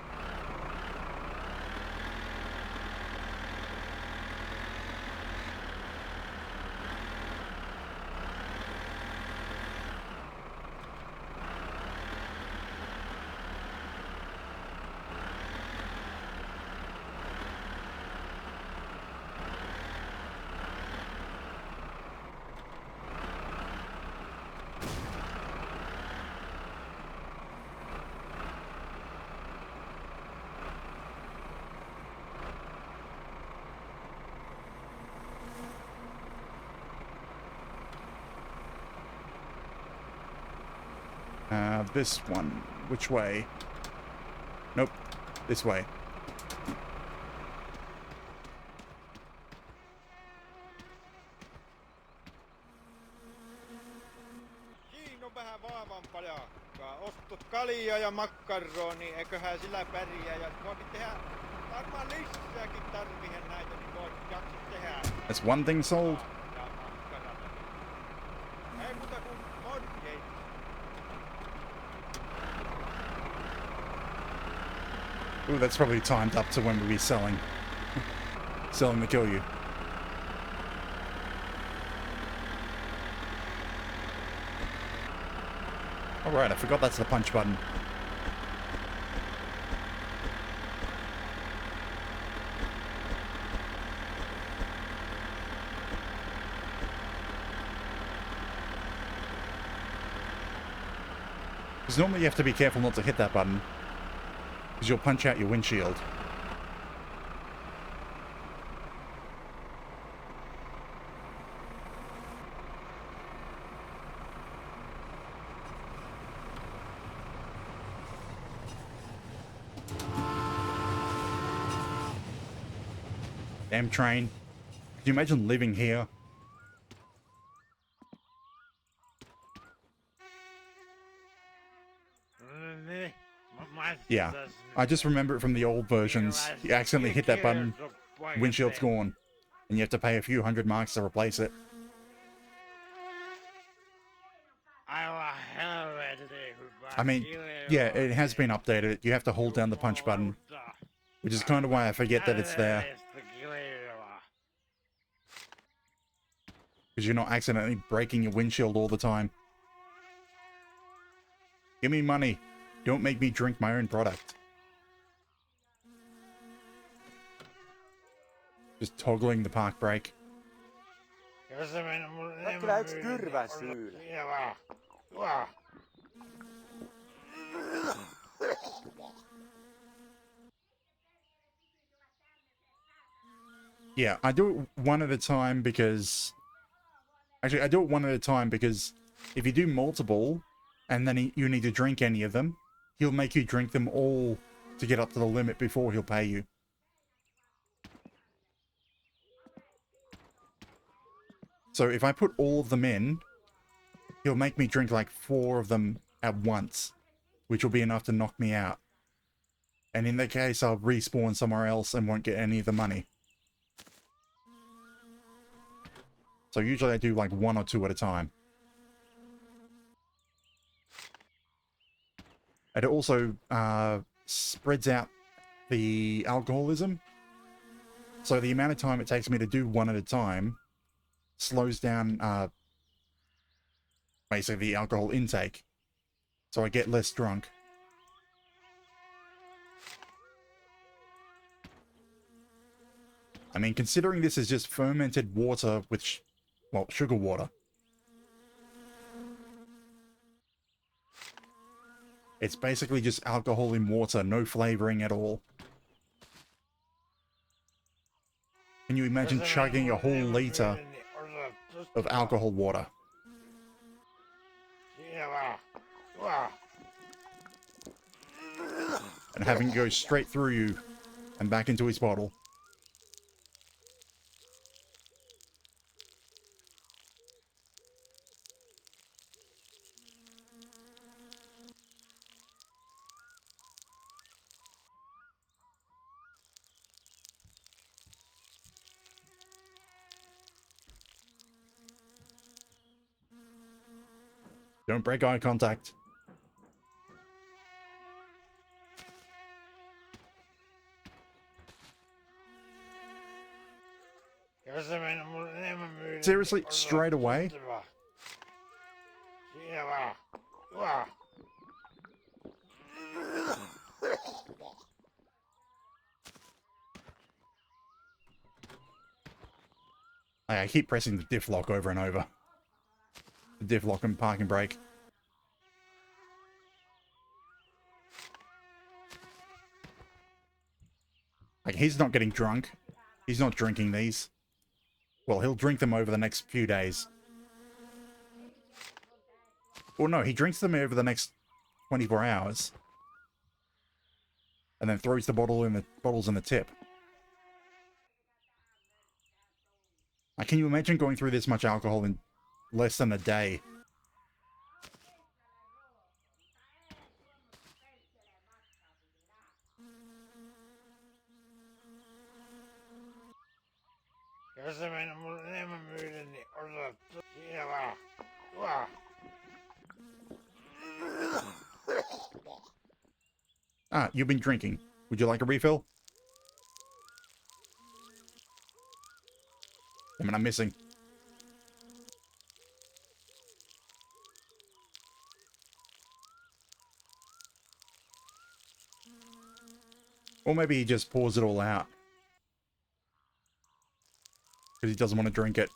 This one. Which way? Nope. This way. Siinä on vähän vaavampaa jalkaa. Ostot kaljaa ja makkaroni, eiköhän sillä pärjää. Ja voit tehdä varmaan lisääkin tarvihen näitä, niin voit jaksa tehdä. That's one thing sold. Ei muuta kuin morjei. Ooh, that's probably timed up to when we'll be selling. Selling the kill you. Alright, I forgot that's the punch button. Because normally you have to be careful not to hit that button, because you'll punch out your windshield. Damn train. Could you imagine living here? Yeah, I just remember it from the old versions. You accidentally hit that button, windshield's gone, and you have to pay a few $100 to replace it. I mean, yeah, it has been updated. You have to hold down the punch button, which is kind of why I forget that it's there. Because you're not accidentally breaking your windshield all the time. Give me money. Don't make me drink my own product. Just toggling the park brake. Kyllä yksi tyrvä syylä. Yeah, I do it one at a time because... Actually, I do it one at a time because if you do multiple, and then you need to drink any of them, he'll make you drink them all to get up to the limit before he'll pay you. So if I put all of them in, he'll make me drink like 4 of them at once, which will be enough to knock me out. And in that case, I'll respawn somewhere else and won't get any of the money. So usually I do like 1 or 2 at a time. It also spreads out the alcoholism. So the amount of time it takes me to do 1 at a time slows down basically the alcohol intake. So I get less drunk. I mean, considering this is just fermented water with, well, sugar water. It's basically just alcohol in water, no flavoring at all. Can you imagine chugging a whole liter of alcohol water? And having it go straight through you and back into his bottle. Don't break eye contact. Seriously, straight away? I keep pressing the diff lock over and over. The diff lock and parking brake. Like, he's not getting drunk. He's not drinking these. Well, he'll drink them over the next few days. Or no, he drinks them over the next 24 hours. And then throws the bottles in the tip. Like, can you imagine going through this much alcohol in less than a day? Ah, you've been drinking. Would you like a refill? I mean, I'm missing. Or maybe he just pours it all out. Because he doesn't want to drink it.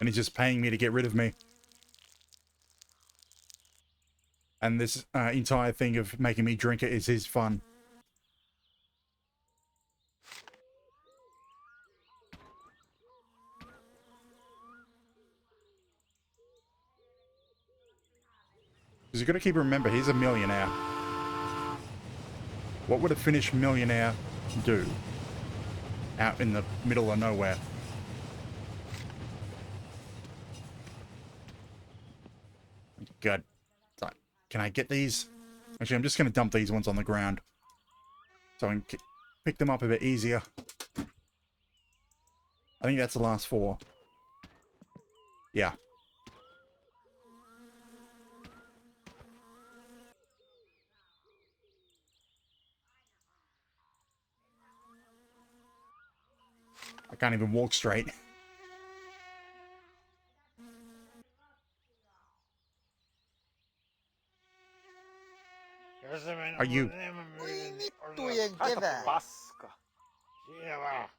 And he's just paying me to get rid of me. And this entire thing of making me drink it is his fun. Because you've got to keep remember, he's a millionaire. What would a Finnish millionaire do? Out in the middle of nowhere. God. Can I get these? Actually, I'm just going to dump these ones on the ground. So I can pick them up a bit easier. I think that's the last 4. Yeah. I can't even walk straight. Are you...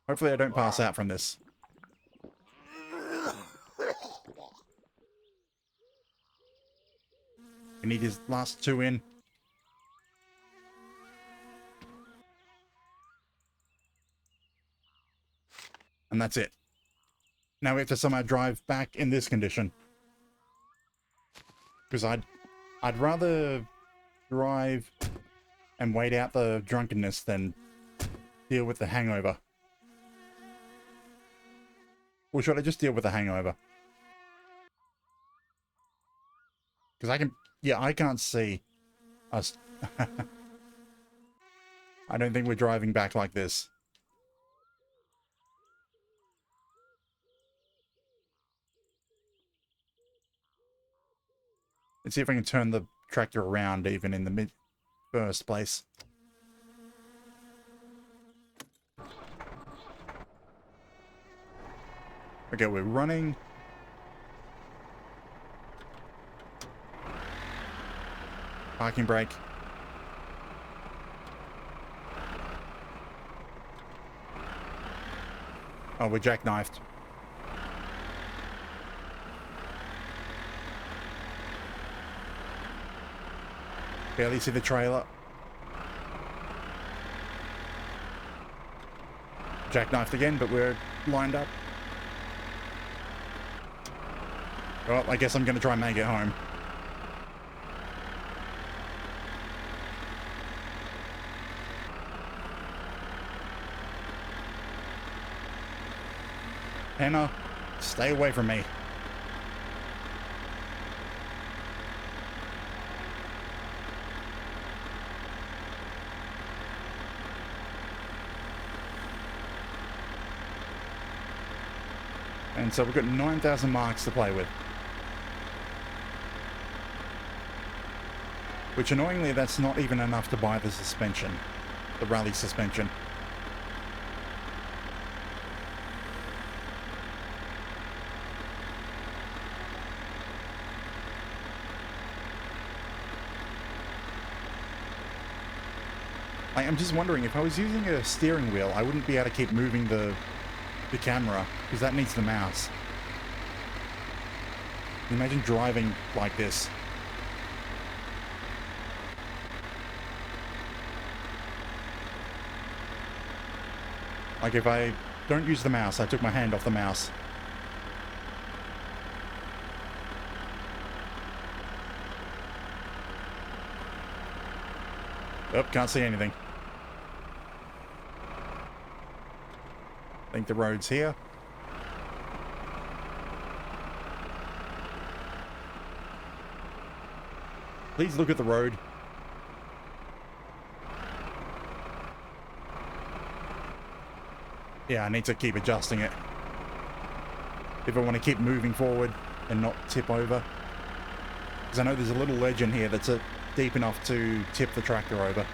Hopefully I don't pass out from this. We need his last 2 in. And that's it. Now we have to somehow drive back in this condition. Because I'd rather drive and wait out the drunkenness than deal with the hangover. Or should I just deal with the hangover? Because I can... Yeah, I can't see us. I don't think we're driving back like this. Let's see if I can turn the tractor around even in the first place. Okay, we're running. Parking brake. Oh, we're jackknifed. Barely see the trailer. Jackknifed again, but we're lined up. Well, I guess I'm going to try and make it home. Hannah, stay away from me. And so we've got 9,000 marks to play with. Which, annoyingly, that's not even enough to buy the suspension. The rally suspension. I'm just wondering, if I was using a steering wheel, I wouldn't be able to keep moving the camera, because that needs the mouse. Imagine driving like this. Like if I don't use the mouse, I took my hand off the mouse. Oh, can't see anything. I think the road's here. Please look at the road. Yeah, I need to keep adjusting it if I want to keep moving forward and not tip over. Because I know there's a little ledge in here that's deep enough to tip the tractor over.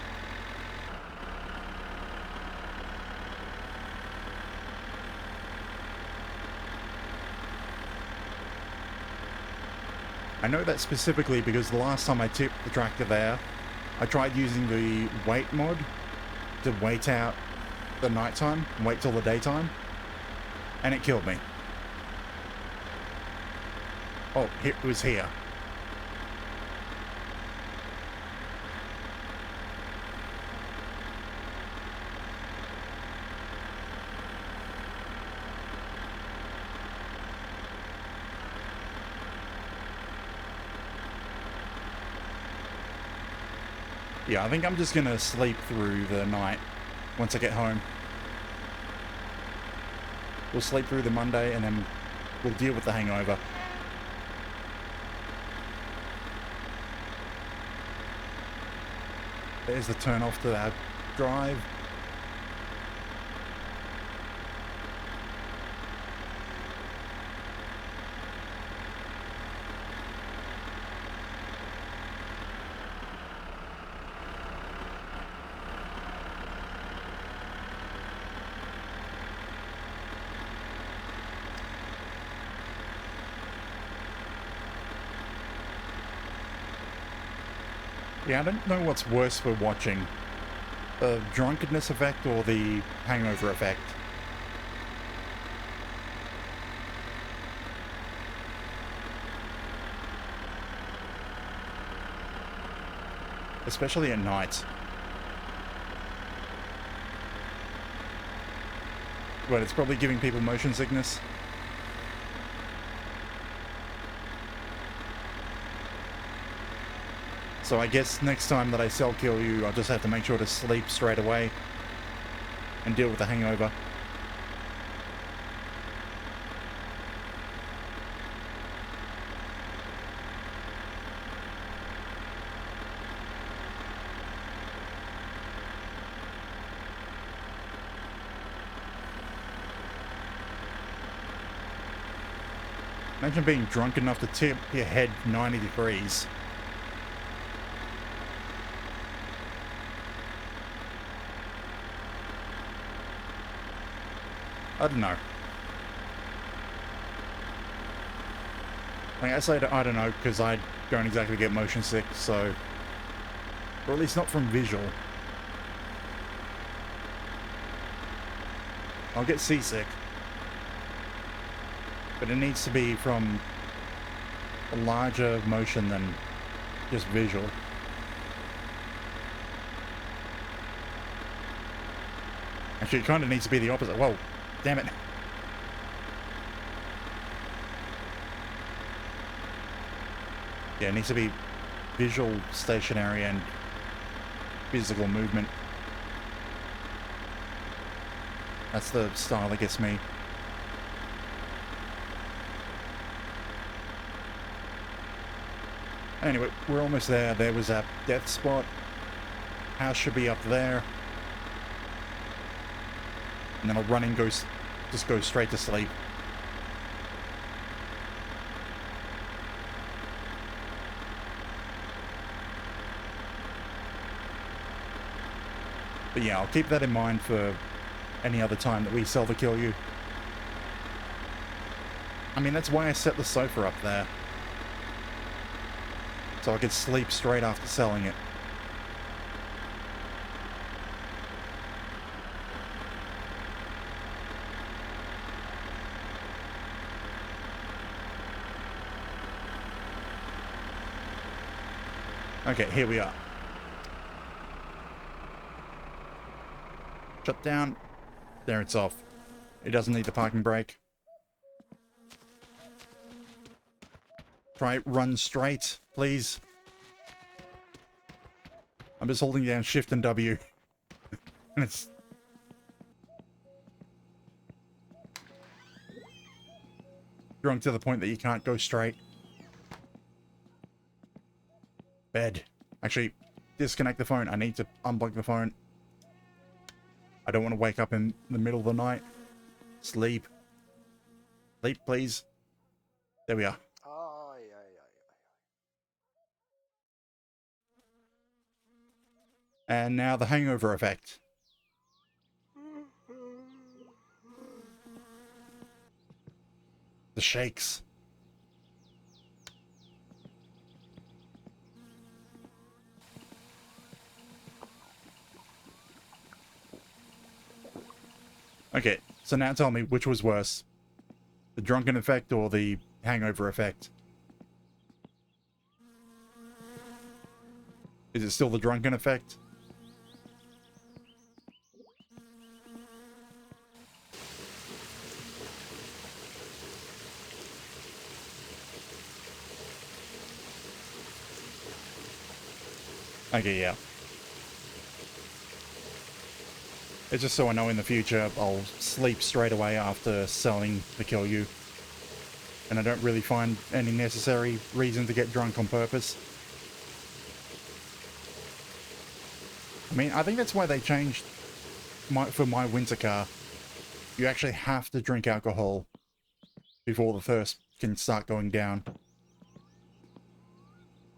I know that specifically because the last time I tipped the tractor there, I tried using the wait mod to wait out the nighttime and wait till the daytime, and it killed me. Oh, it was here. Yeah, I think I'm just gonna sleep through the night once I get home. We'll sleep through the Monday and then we'll deal with the hangover. There's the turn off to our drive. Yeah, I don't know what's worse for watching. The drunkenness effect or the hangover effect. Especially at night. But it's probably giving people motion sickness. So I guess next time that I cell kill you, I'll just have to make sure to sleep straight away and deal with the hangover. Imagine being drunk enough to tip your head 90 degrees. I don't know. Like I say, I don't know, because I don't exactly get motion sick, so... Or at least not from visual. I'll get seasick. But it needs to be from a larger motion than just visual. Actually, it kind of needs to be the opposite. Whoa, damn it. Yeah, it needs to be visual, stationary, and physical movement. That's the style that gets me. Anyway, we're almost there. There was a death spot. House should be up there. And then I'll run and just go straight to sleep. But yeah, I'll keep that in mind for any other time that we sell the kill you. I mean, that's why I set the sofa up there. So I could sleep straight after selling it. Okay, here we are. Shut down. There, it's off. It doesn't need the parking brake. Try run straight, please. I'm just holding down Shift and W. And it's... drunk to the point that you can't go straight. Bed. Actually, disconnect the phone. I need to unplug the phone. I don't want to wake up in the middle of the night. Sleep. Sleep, please. There we are. And now the hangover effect. The shakes. Okay, so now tell me which was worse. The drunken effect or the hangover effect? Is it still the drunken effect? Okay, yeah. It's just so I know in the future I'll sleep straight away after selling the kill you. And I don't really find any necessary reason to get drunk on purpose. I mean, I think that's why they changed for my winter car. You actually have to drink alcohol before the thirst can start going down.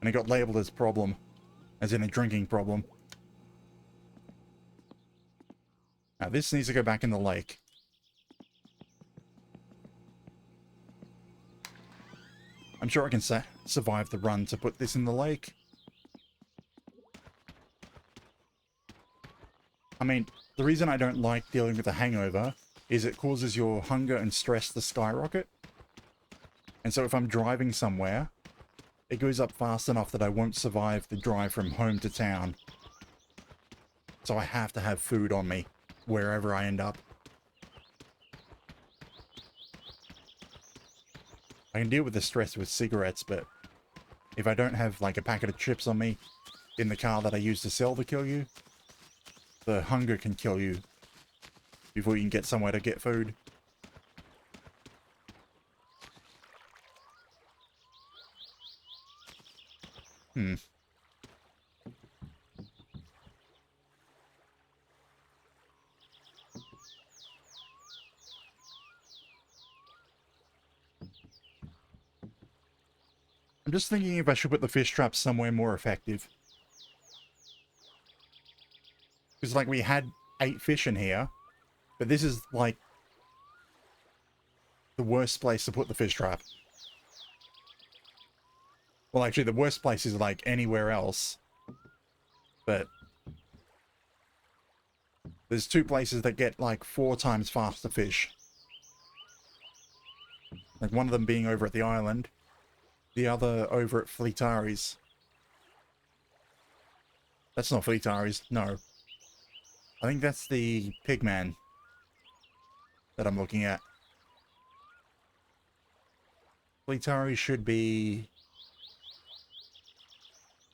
And it got labeled as problem, as in a drinking problem. Now this needs to go back in the lake. I'm sure I can survive the run to put this in the lake. I mean, the reason I don't like dealing with a hangover is it causes your hunger and stress to skyrocket. And so if I'm driving somewhere, it goes up fast enough that I won't survive the drive from home to town. So I have to have food on me wherever I end up. I can deal with the stress with cigarettes, but if I don't have like a packet of chips on me in the car that I use to sell the kill you, the hunger can kill you before you can get somewhere to get food. I'm just thinking if I should put the fish traps somewhere more effective. Because, like, we had 8 fish in here, but this is, like, the worst place to put the fish trap. Well, actually, the worst place is, like, anywhere else. But there's 2 places that get, like, 4 times faster fish. Like one of them being over at the island, the other over at Fleetari's. That's not Fleetari's, no. I think that's the Pigman that I'm looking at. Fleetari should be...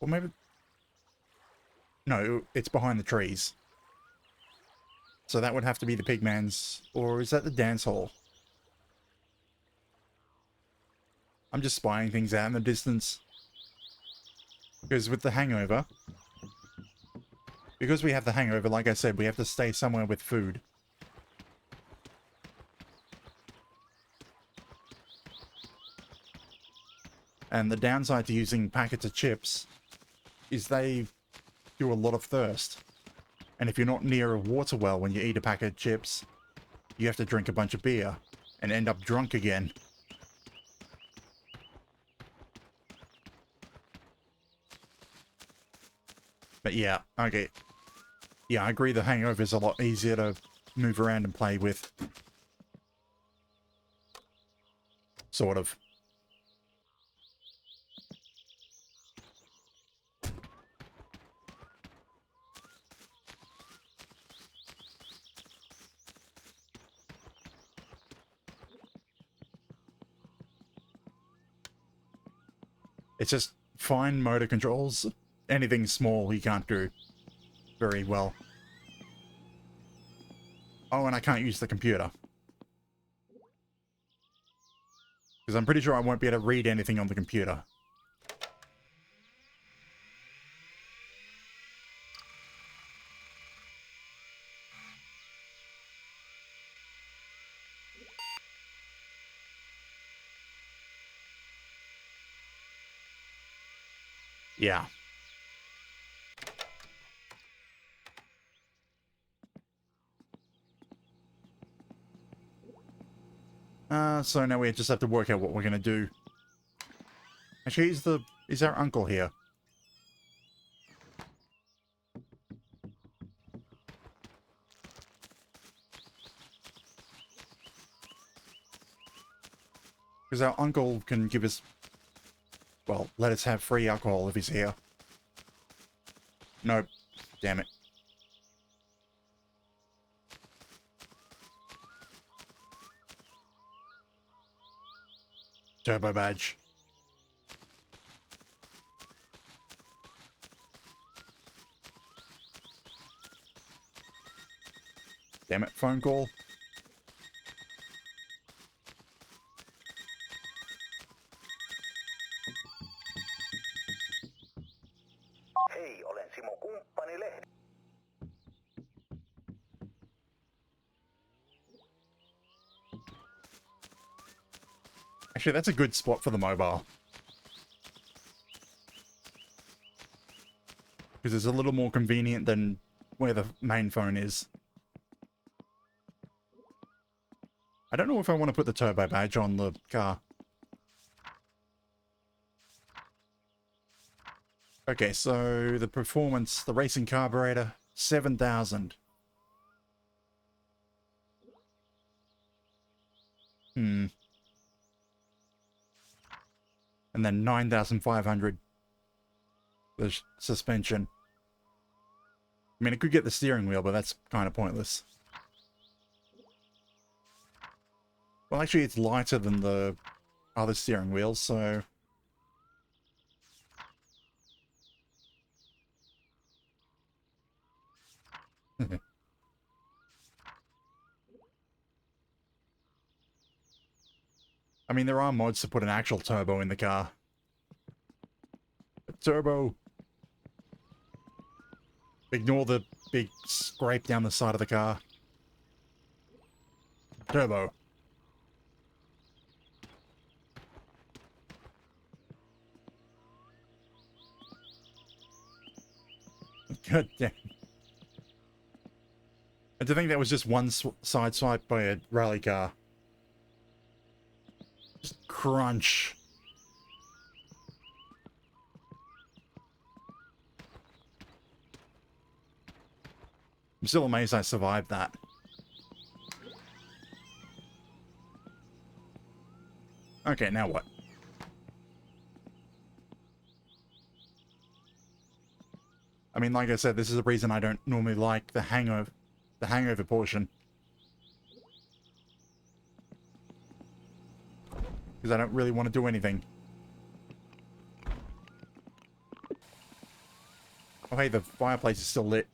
Or maybe... No, it's behind the trees. So that would have to be the Pigman's... Or is that the dance hall? I'm just spying things out in the distance. Because with the hangover... Because we have the hangover, like I said, we have to stay somewhere with food. And the downside to using packets of chips is they do a lot of thirst. And if you're not near a water well when you eat a packet of chips, you have to drink a bunch of beer and end up drunk again. But yeah, okay. Yeah, I agree the hangover is a lot easier to move around and play with. Sort of. It's just fine motor controls. Anything small he can't do very well. Oh, and I can't use the computer. Because I'm pretty sure I won't be able to read anything on the computer. Yeah. So now we just have to work out what we're gonna do. Actually, is our uncle here? Because our uncle can give us, well, let us have free alcohol if he's here. Nope. Damn it. Turbo badge. Damn it, phone call. Hei, olen Simo kumppani Lehti. Actually, that's a good spot for the mobile. Because it's a little more convenient than where the main phone is. I don't know if I want to put the turbo badge on the car. Okay, so the performance, the racing carburetor, 7,000. And then 9,500 the suspension. I mean, it could get the steering wheel, but that's kind of pointless. Well, actually, it's lighter than the other steering wheels, so... I mean, there are mods to put an actual turbo in the car. Turbo! Ignore the big scrape down the side of the car. Turbo. God damn. And to think that was just one side swipe by a rally car. Just crunch. I'm still amazed I survived that. Okay, now what? I mean, like I said, this is the reason I don't normally like the hangover portion. Because I don't really want to do anything. Oh, hey, the fireplace is still lit.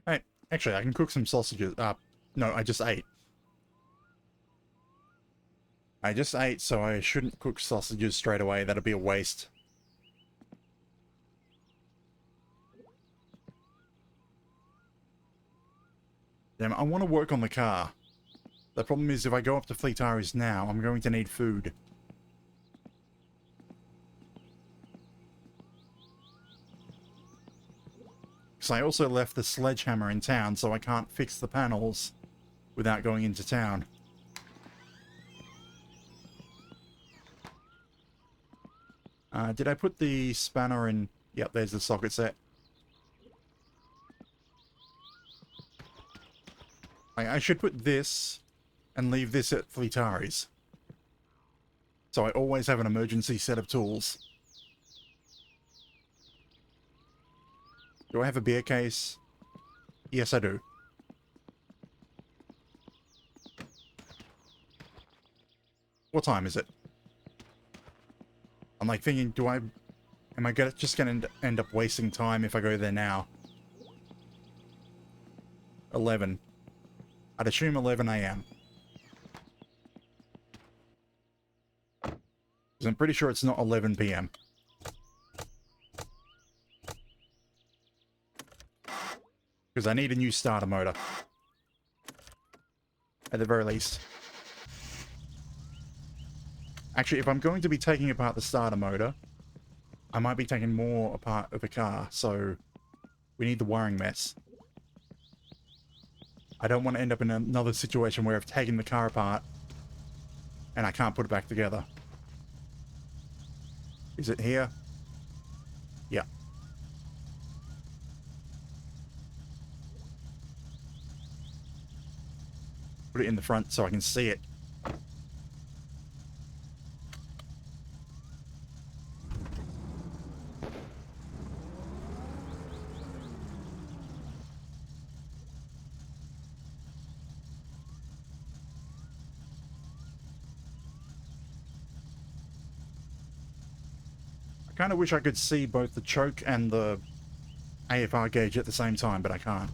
Hey, actually, I can cook some sausages. No, I just ate. I just ate, so I shouldn't cook sausages straight away. That'd be a waste. Damn, I want to work on the car. The problem is, if I go up to Fleet Tires now, I'm going to need food. Because I also left the sledgehammer in town, so I can't fix the panels without going into town. Did I put the spanner in? Yep, there's the socket set. I should put this and leave this at Fleetari's. So I always have an emergency set of tools. Do I have a beer case? Yes, I do. What time is it? I'm like thinking, am I just going to end up wasting time if I go there now? 11. I'd assume 11 AM. Because I'm pretty sure it's not 11 PM. Because I need a new starter motor. At the very least. Actually, if I'm going to be taking apart the starter motor, I might be taking more apart of the car, so we need the wiring mess. I don't want to end up in another situation where I've taken the car apart and I can't put it back together. Is it here? Yeah. Put it in the front so I can see it. I kind of wish I could see both the choke and the AFR gauge at the same time, but I can't.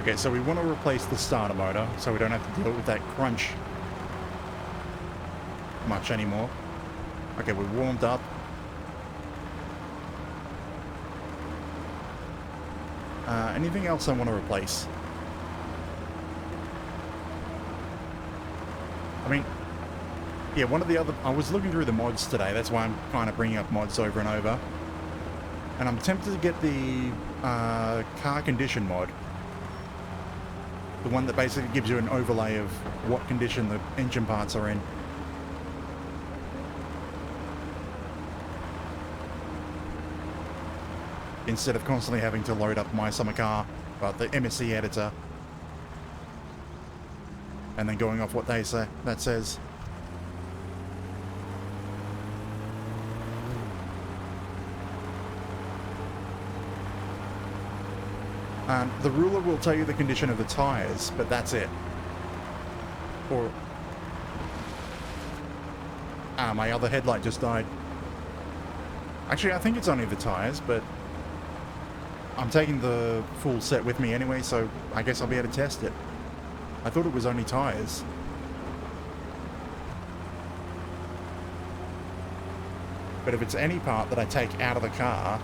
Okay, so we want to replace the starter motor, so we don't have to deal with that crunch much anymore. Okay, we're warmed up. Anything else I want to replace? I mean, yeah, one of the other... I was looking through the mods today, that's why I'm kind of bringing up mods over and over. And I'm tempted to get the car condition mod. The one that basically gives you an overlay of what condition the engine parts are in. Instead of constantly having to load up my Summer Car, but the MSC editor. And then going off what they say, that says. The ruler will tell you the condition of the tires, but that's it. Or... my other headlight just died. Actually, I think it's only the tires, but... I'm taking the full set with me anyway, so I guess I'll be able to test it. I thought it was only tires. But if it's any part that I take out of the car,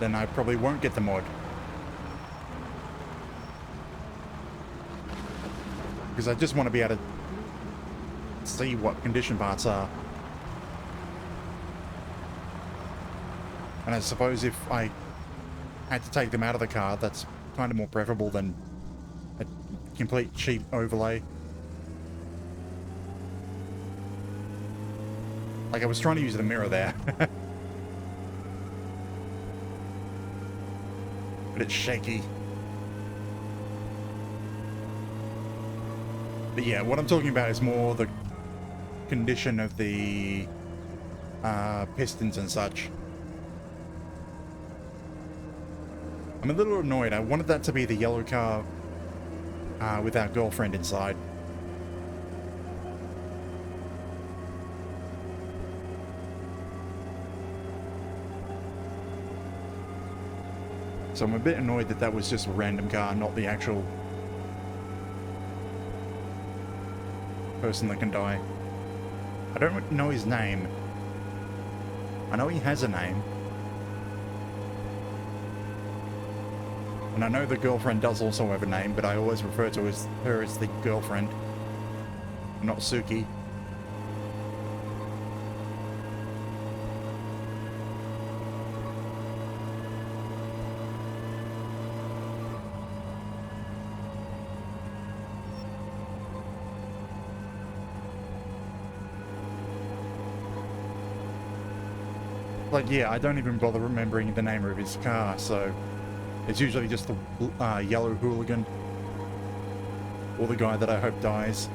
then I probably won't get the mod. Because I just want to be able to see what condition parts are. And I suppose if I had to take them out of the car, that's kind of more preferable than a complete cheap overlay. Like, I was trying to use the mirror there. But it's shaky. But yeah, what I'm talking about is more the condition of the pistons and such. I'm a little annoyed. I wanted that to be the yellow car with our girlfriend inside. So I'm a bit annoyed that that was just a random car, not the actual person that can die. I don't know his name. I know he has a name. And I know the girlfriend does also have a name, but I always refer to her as the girlfriend, not Suki. Like, yeah, I don't even bother remembering the name of his car, so it's usually just the yellow hooligan, or the guy that I hope dies.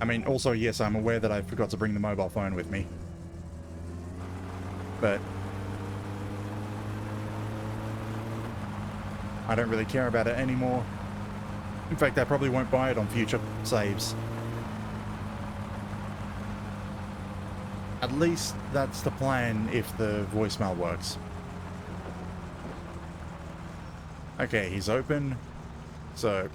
I mean, also, yes, I'm aware that I forgot to bring the mobile phone with me. But I don't really care about it anymore. In fact, I probably won't buy it on future saves. At least that's the plan if the voicemail works. Okay, he's open. So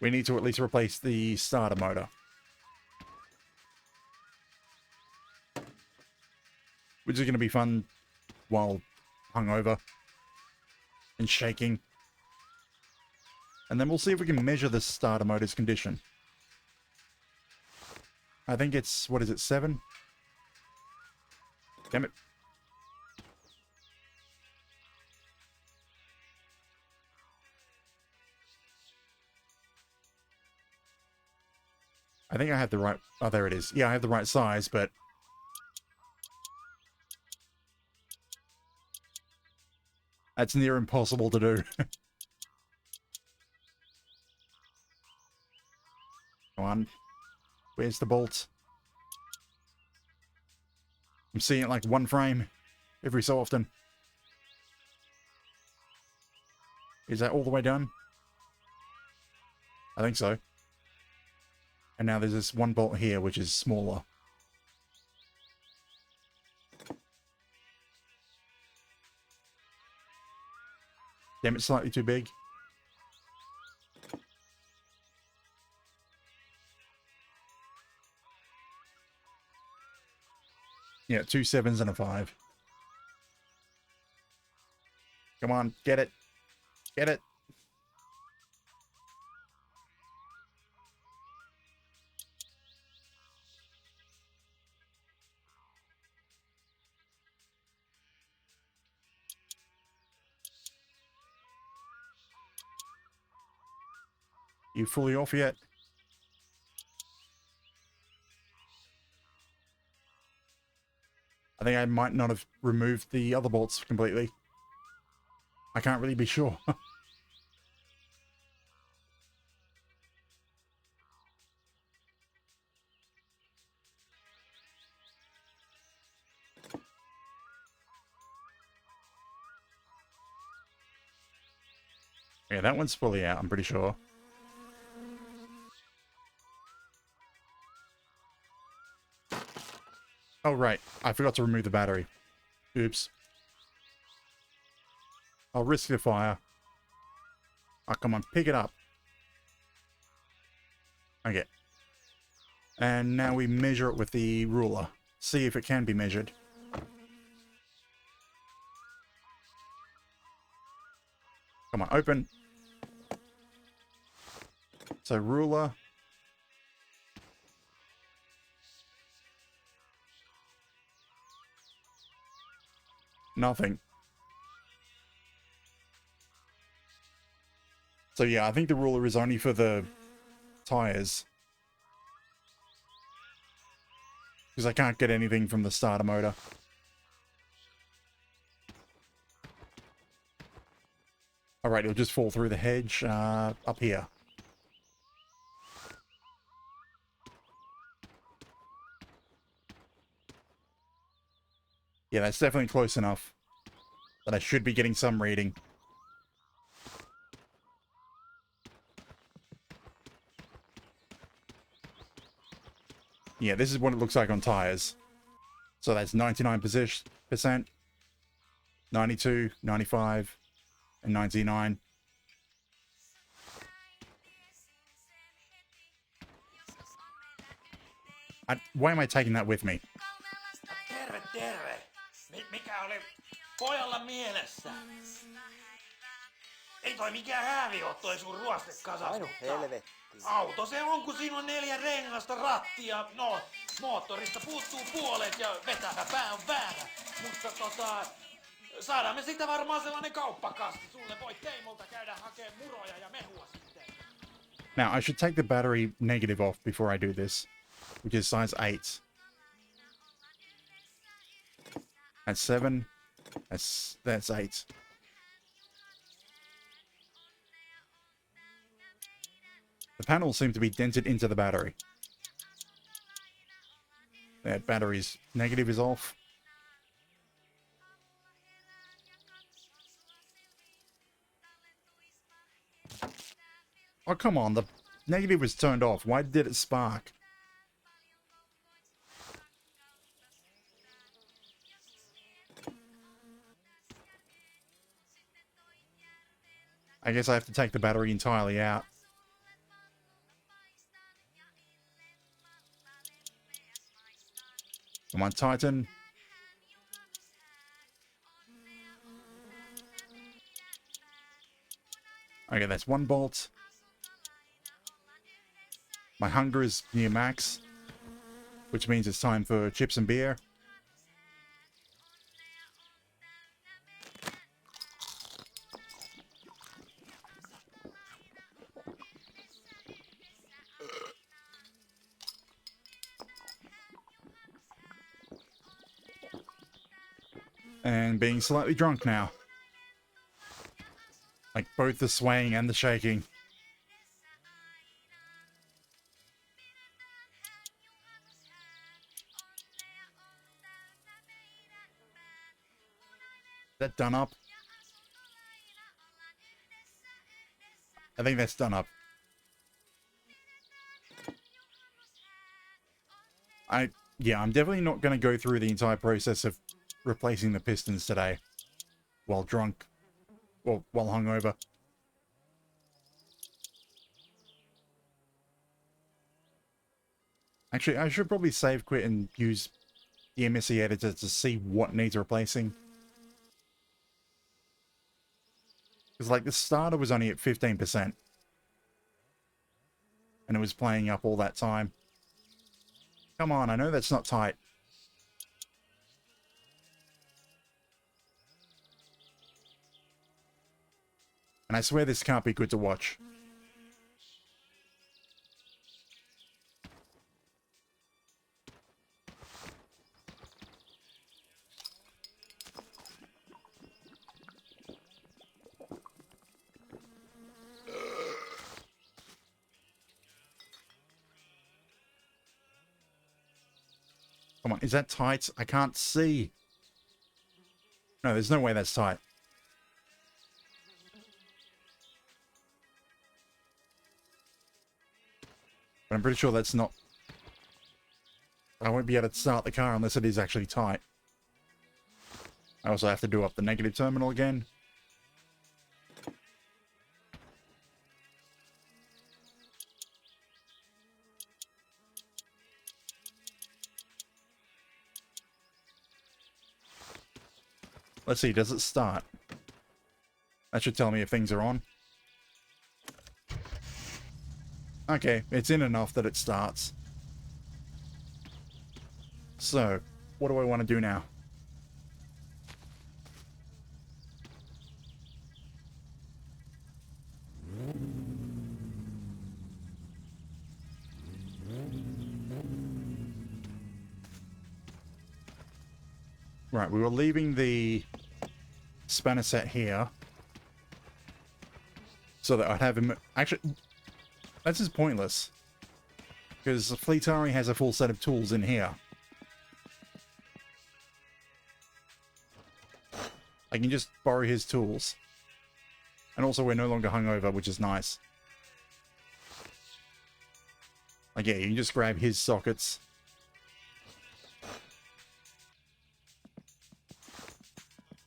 we need to at least replace the starter motor. Which is going to be fun while hungover and shaking. And then we'll see if we can measure the starter motor's condition. I think it's, what is it, 7? Damn it. I think I have the right... Oh, there it is. Yeah, I have the right size, but... that's near impossible to do. Come on. Where's the bolt? I'm seeing it like one frame every so often. Is that all the way done? I think so. And now there's this one bolt here, which is smaller. Damn, it's slightly too big. Yeah, 2 7s and a 5. Come on, get it. Get it. You fully off yet? I think I might not have removed the other bolts completely. I can't really be sure. Yeah, that one's fully out, I'm pretty sure. Oh, right. I forgot to remove the battery. Oops. I'll risk the fire. Oh, come on, pick it up. Okay. And now we measure it with the ruler. See if it can be measured. Come on, open. So, ruler. Nothing. So yeah, I think the ruler is only for the tires. Because I can't get anything from the starter motor. Alright, it'll just fall through the hedge up here. Yeah, that's definitely close enough that I should be getting some reading. Yeah, this is what it looks like on tires. So that's 99%, 92, 95, and 99. Why am I taking that with me? Terve, terve. Mikä oli pojalla mielessä? Ei toi mikään häävi oo toi sun ruostekasas. Ainu helvetti. Auto se on, kun siinä on 4 rengasta, rattia, no, moottorista puuttuu puolet ja vetävä pää on väärä. Mutta saadaan me sitä varmaan sellainen kauppakasti. Sulle voi Teimolta käydä hakee muroja ja mehua sitten. Now, I should take the battery negative off before I do this, which is size 8. That's 7. That's 8. The panels seem to be dented into the battery. That battery's negative is off. Oh, come on. The negative was turned off. Why did it spark? I guess I have to take the battery entirely out. Come on, Titan. Okay, that's 1 bolt. My hunger is near max, which means it's time for chips and beer. And being slightly drunk now. Like both the swaying and the shaking. Is that done up? I think that's done up. Yeah, I'm definitely not going to go through the entire process of replacing the pistons today while drunk or while hungover. Actually, I should probably save quit and use the MSE editor to see what needs replacing. Because, like, the starter was only at 15%. And it was playing up all that time. Come on, I know that's not tight. And I swear this can't be good to watch. Come on, is that tight? I can't see. No, there's no way that's tight. But I'm pretty sure that's not... I won't be able to start the car unless it is actually tight. I also have to do up the negative terminal again. Let's see, does it start? That should tell me if things are on. Okay, it's in enough that it starts. So, what do I want to do now? Right, we were leaving the spanner set here so that I'd have him... Actually, that's just pointless. Because Fleetari has a full set of tools in here. I can just borrow his tools. And also we're no longer hungover, which is nice. Like, yeah, you can just grab his sockets.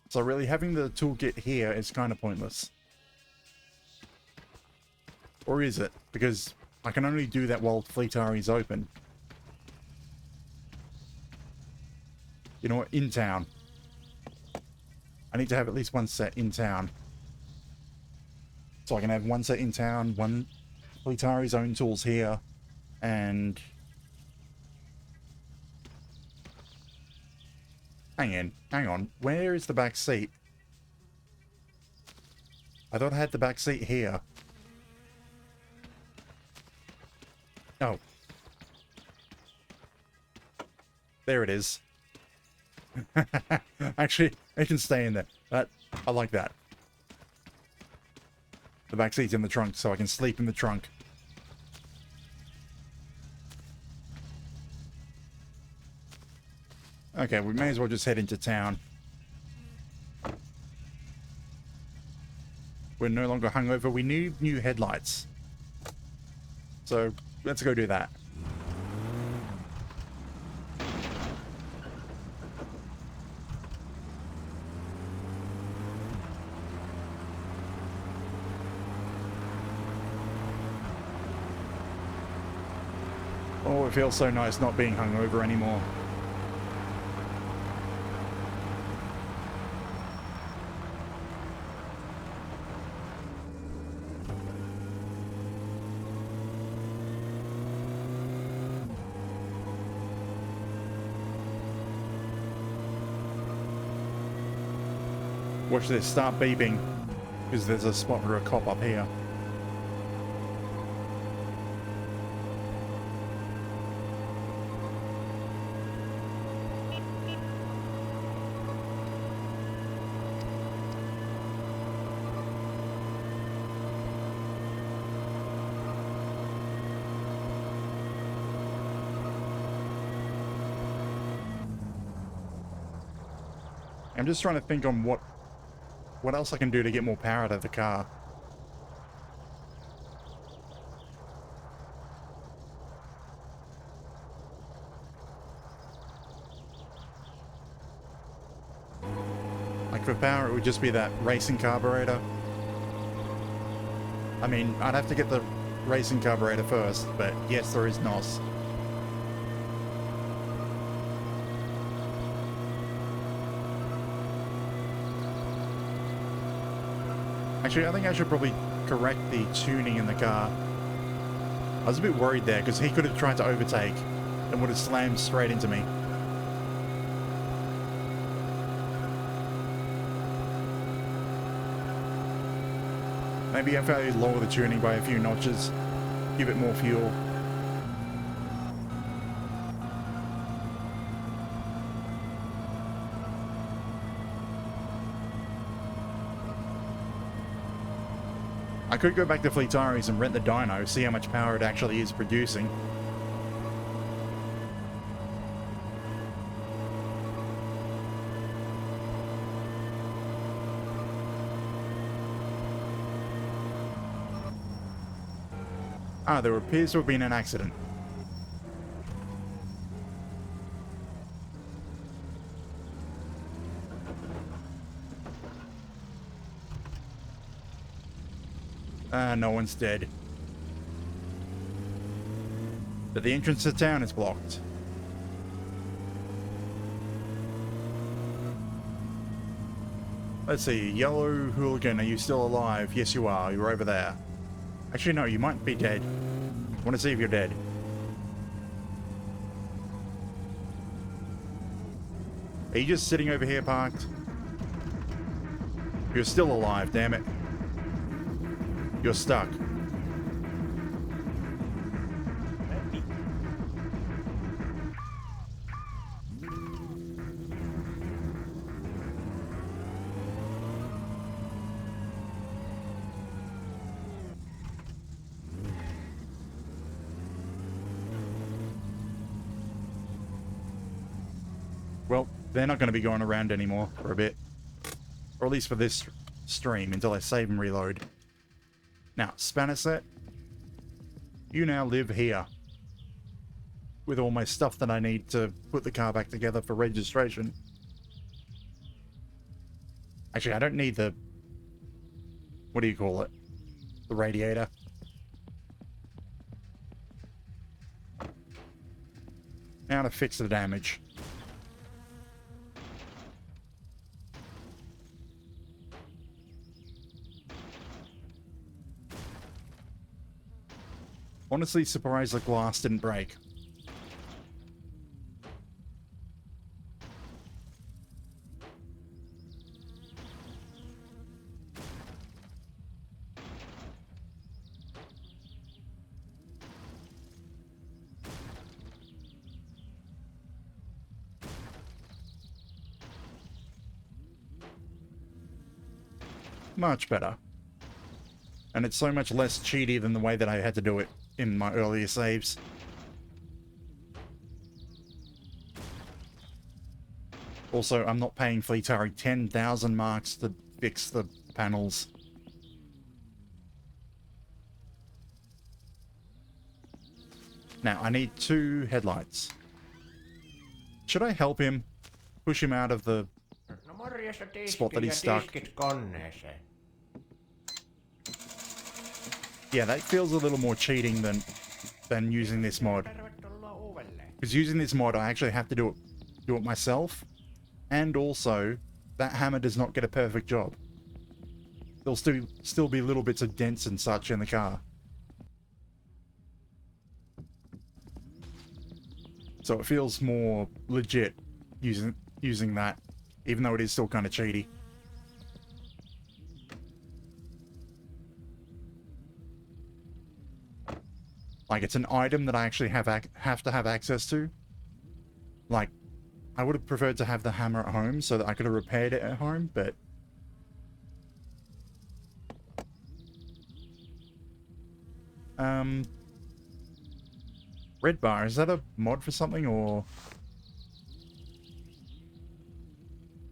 So really, having the toolkit here is kind of pointless. Or is it? Because I can only do that while Fleetari's open. You know what? In town. I need to have at least one set in town. So I can have one set in town, one Fleetari's own tools here, and... hang on. Where is the back seat? I thought I had the back seat here. Oh. There it is. Actually, it can stay in there. I like that. The back seat's in the trunk, so I can sleep in the trunk. Okay, we may as well just head into town. We're no longer hungover. We need new headlights. So, let's go do that. Oh, it feels so nice not being hungover anymore. Watch this, start beeping, because there's a spot for a cop up here. I'm just trying to think on what else I can do to get more power out of the car. Like for power, it would just be that racing carburetor. I mean, I'd have to get the racing carburetor first, but yes, there is NOS. Actually, I think I should probably correct the tuning in the car. I was a bit worried there, because he could have tried to overtake and would have slammed straight into me. Maybe if I lower the tuning by a few notches, give it more fuel. I could go back to Fleetari's and rent the dyno, see how much power it actually is producing. Ah, there appears to have been an accident. Ah, no one's dead. But the entrance to town is blocked. Let's see, Yellow Hooligan, are you still alive? Yes, you are. You're over there. Actually, no, you might be dead. I want to see if you're dead. Are you just sitting over here parked? You're still alive, damn it. You're stuck. Well, they're not going to be going around anymore for a bit. Or at least for this stream, until I save and reload. Now, Spaniset, you now live here. With all my stuff that I need to put the car back together for registration. Actually, I don't need the... What do you call it? The radiator. Now to fix the damage. Honestly surprised the glass didn't break. Much better. And it's so much less cheaty than the way that I had to do it in my earlier saves. Also, I'm not paying Fleetari 10,000 marks to fix the panels. Now, I need 2 headlights. Should I help him? Push him out of the spot that he's stuck? Yeah, that feels a little more cheating than using this mod. Because using this mod, I actually have to do it myself. And also, that hammer does not get a perfect job. There'll still be little bits of dents and such in the car. So it feels more legit using that, even though it is still kind of cheaty. Like, it's an item that I actually have to have access to. Like, I would have preferred to have the hammer at home so that I could have repaired it at home, but... Red bar, is that a mod for something, or...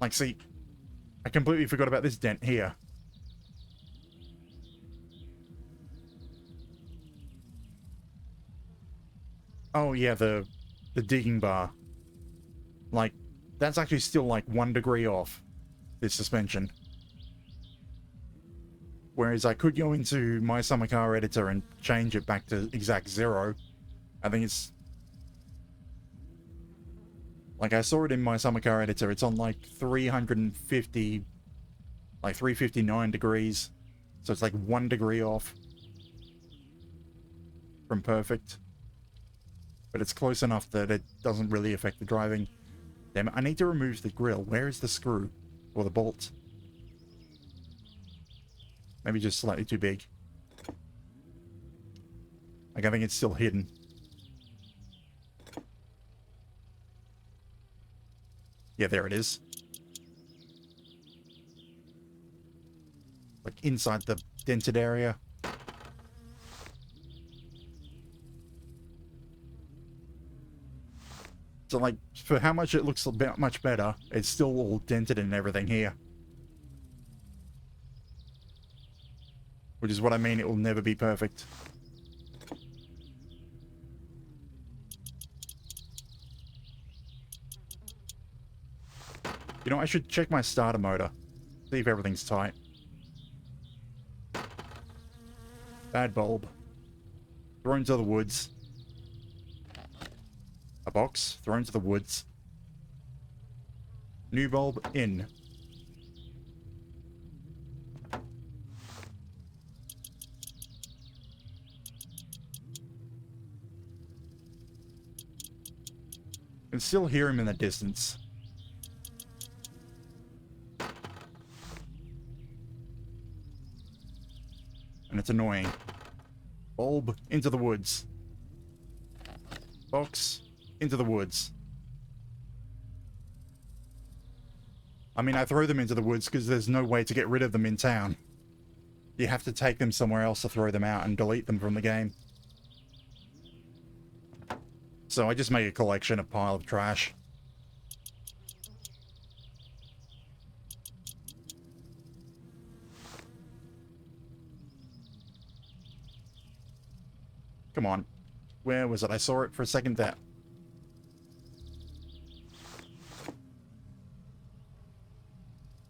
Like, see, I completely forgot about this dent here. Oh yeah, the digging bar. Like, that's actually still like 1 degree off this suspension. Whereas I could go into my Summer Car editor and change it back to exact 0. I think it's... Like, I saw it in my Summer Car editor, it's on like 350... Like 359 degrees. So it's like 1 degree off from perfect. But it's close enough that it doesn't really affect the driving. Damn it, I need to remove the grill. Where is the screw? Or the bolt? Maybe just slightly too big. Like, I think it's still hidden. Yeah, there it is. Like, inside the dented area. So, like, for how much it looks much better, it's still all dented and everything here. Which is what I mean, it will never be perfect. You know, I should check my starter motor. See if everything's tight. Bad bulb. Thrown to the woods. A box. Thrown to the woods. New bulb in. I can still hear him in the distance. And it's annoying. Bulb into the woods. Box into the woods. I mean, I throw them into the woods because there's no way to get rid of them in town. You have to take them somewhere else to throw them out and delete them from the game. So I just make a collection, a pile of trash. Come on. Where was it? I saw it for a second there.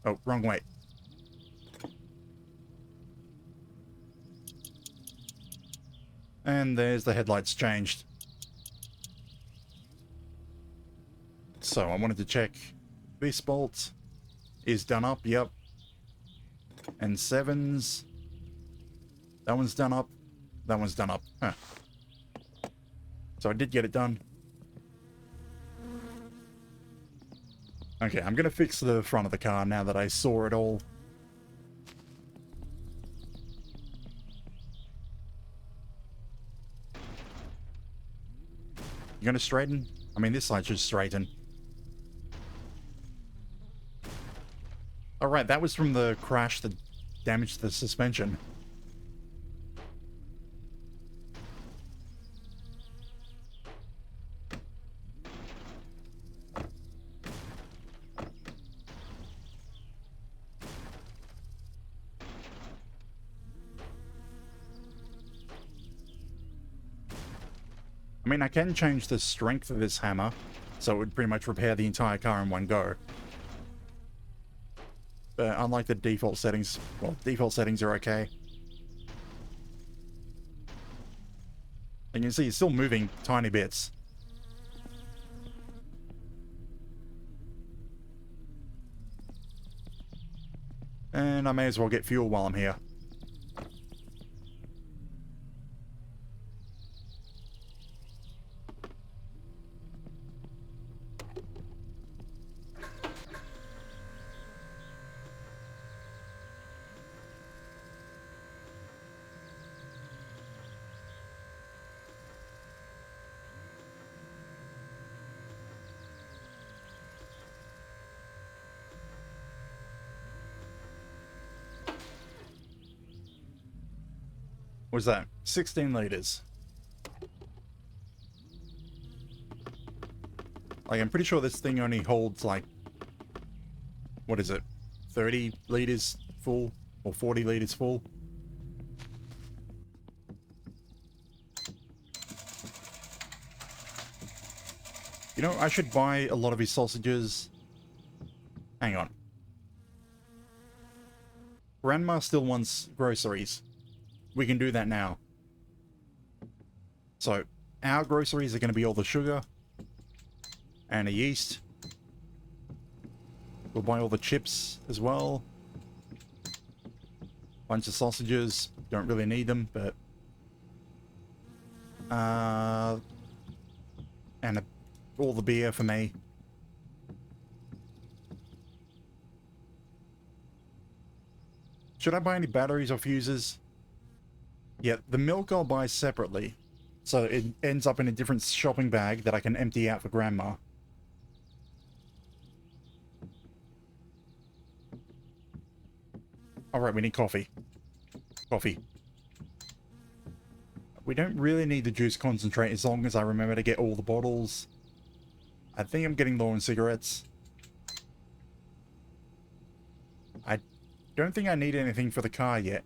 Oh, wrong way. And there's the headlights changed. So I wanted to check. This bolt is done up, yep. And 7s. That one's done up. That one's done up. Huh. So I did get it done. Okay, I'm gonna fix the front of the car now that I saw it all. You gonna straighten? I mean, this side should straighten. Alright, that was from the crash that damaged the suspension. I mean, I can change the strength of this hammer, so it would pretty much repair the entire car in one go. But unlike the default settings, well, default settings are okay. And you can see it's still moving tiny bits. And I may as well get fuel while I'm here. What was that? 16 liters. Like, I'm pretty sure this thing only holds, like, what is it? 30 liters full? Or 40 liters full? You know, I should buy a lot of his sausages. Hang on. Grandma still wants groceries. We can do that now. So, our groceries are going to be all the sugar and the yeast. We'll buy all the chips as well. Bunch of sausages. Don't really need them, but... and all the beer for me. Should I buy any batteries or fuses? Yeah, the milk I'll buy separately. So it ends up in a different shopping bag that I can empty out for Grandma. Alright, we need coffee. Coffee. We don't really need the juice concentrate as long as I remember to get all the bottles. I think I'm getting low on cigarettes. I don't think I need anything for the car yet.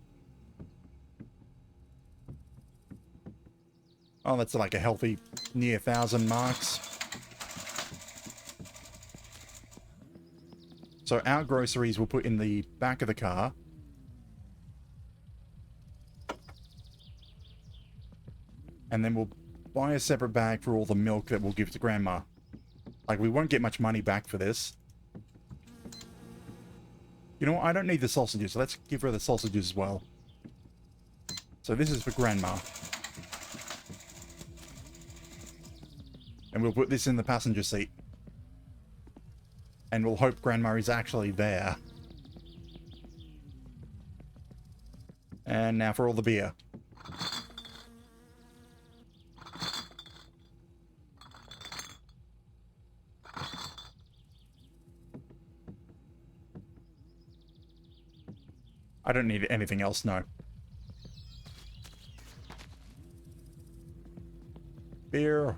Oh, that's like a healthy near 1,000 marks. So our groceries we'll put in the back of the car. And then we'll buy a separate bag for all the milk that we'll give to Grandma. Like, we won't get much money back for this. You know what? I don't need the sausages, so let's give her the sausages as well. So this is for Grandma. And we'll put this in the passenger seat. And we'll hope Grandma is actually there. And now for all the beer. I don't need anything else, no. Beer.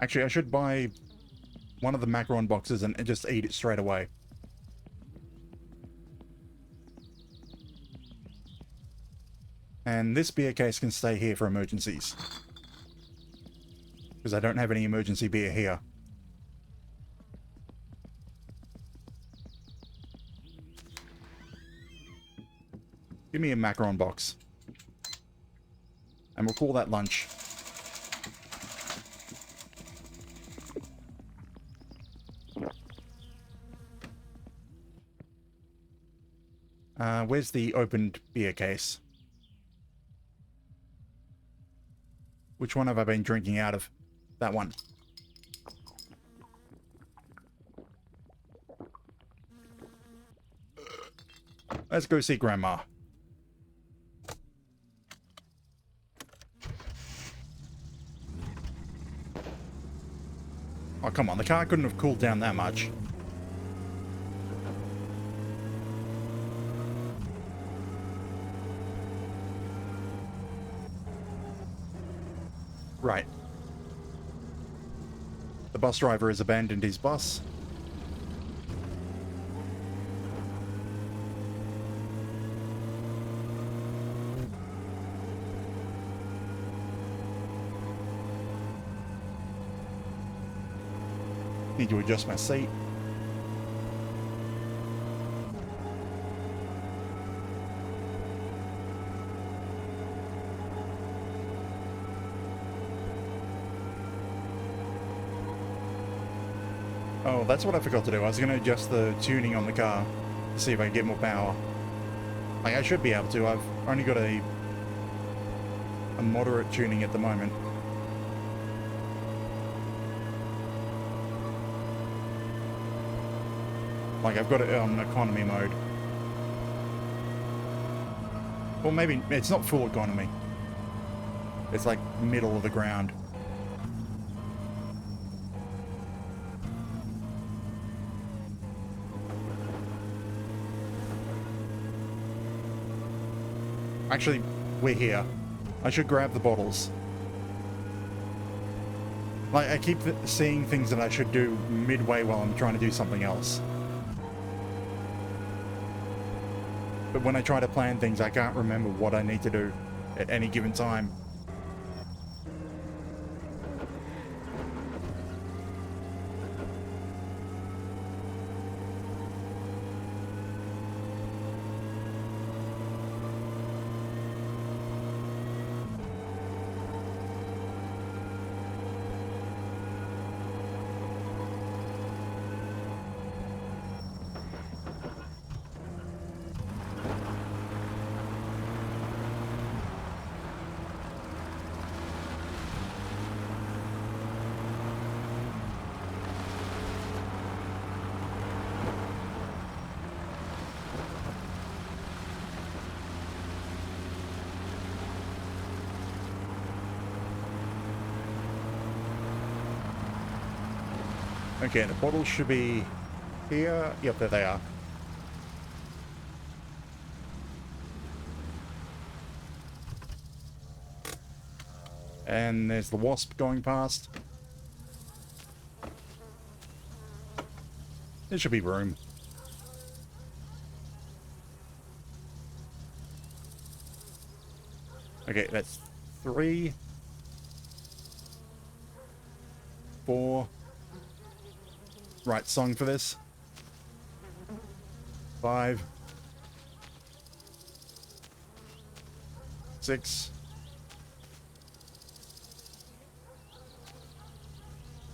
Actually, I should buy one of the macaron boxes and just eat it straight away. And this beer case can stay here for emergencies. Because I don't have any emergency beer here. Give me a macaron box. And we'll call that lunch. Where's the opened beer case? Which one have I been drinking out of? That one. Let's go see Grandma. Oh, come on. The car couldn't have cooled down that much. Right. The bus driver has abandoned his bus. Need to adjust my seat. Oh, that's what I forgot to do. I was going to adjust the tuning on the car to see if I can get more power. Like, I should be able to. I've only got a moderate tuning at the moment. Like, I've got it on economy mode. Or maybe it's not full economy. It's like middle of the ground. Actually, we're here. I should grab the bottles. Like, I keep seeing things that I should do midway while I'm trying to do something else. But when I try to plan things, I can't remember what I need to do at any given time. Okay, the bottles should be here. Yep, there they are. And there's the wasp going past. There should be room. Okay, that's 3. 4. Right song for this. 5. 6.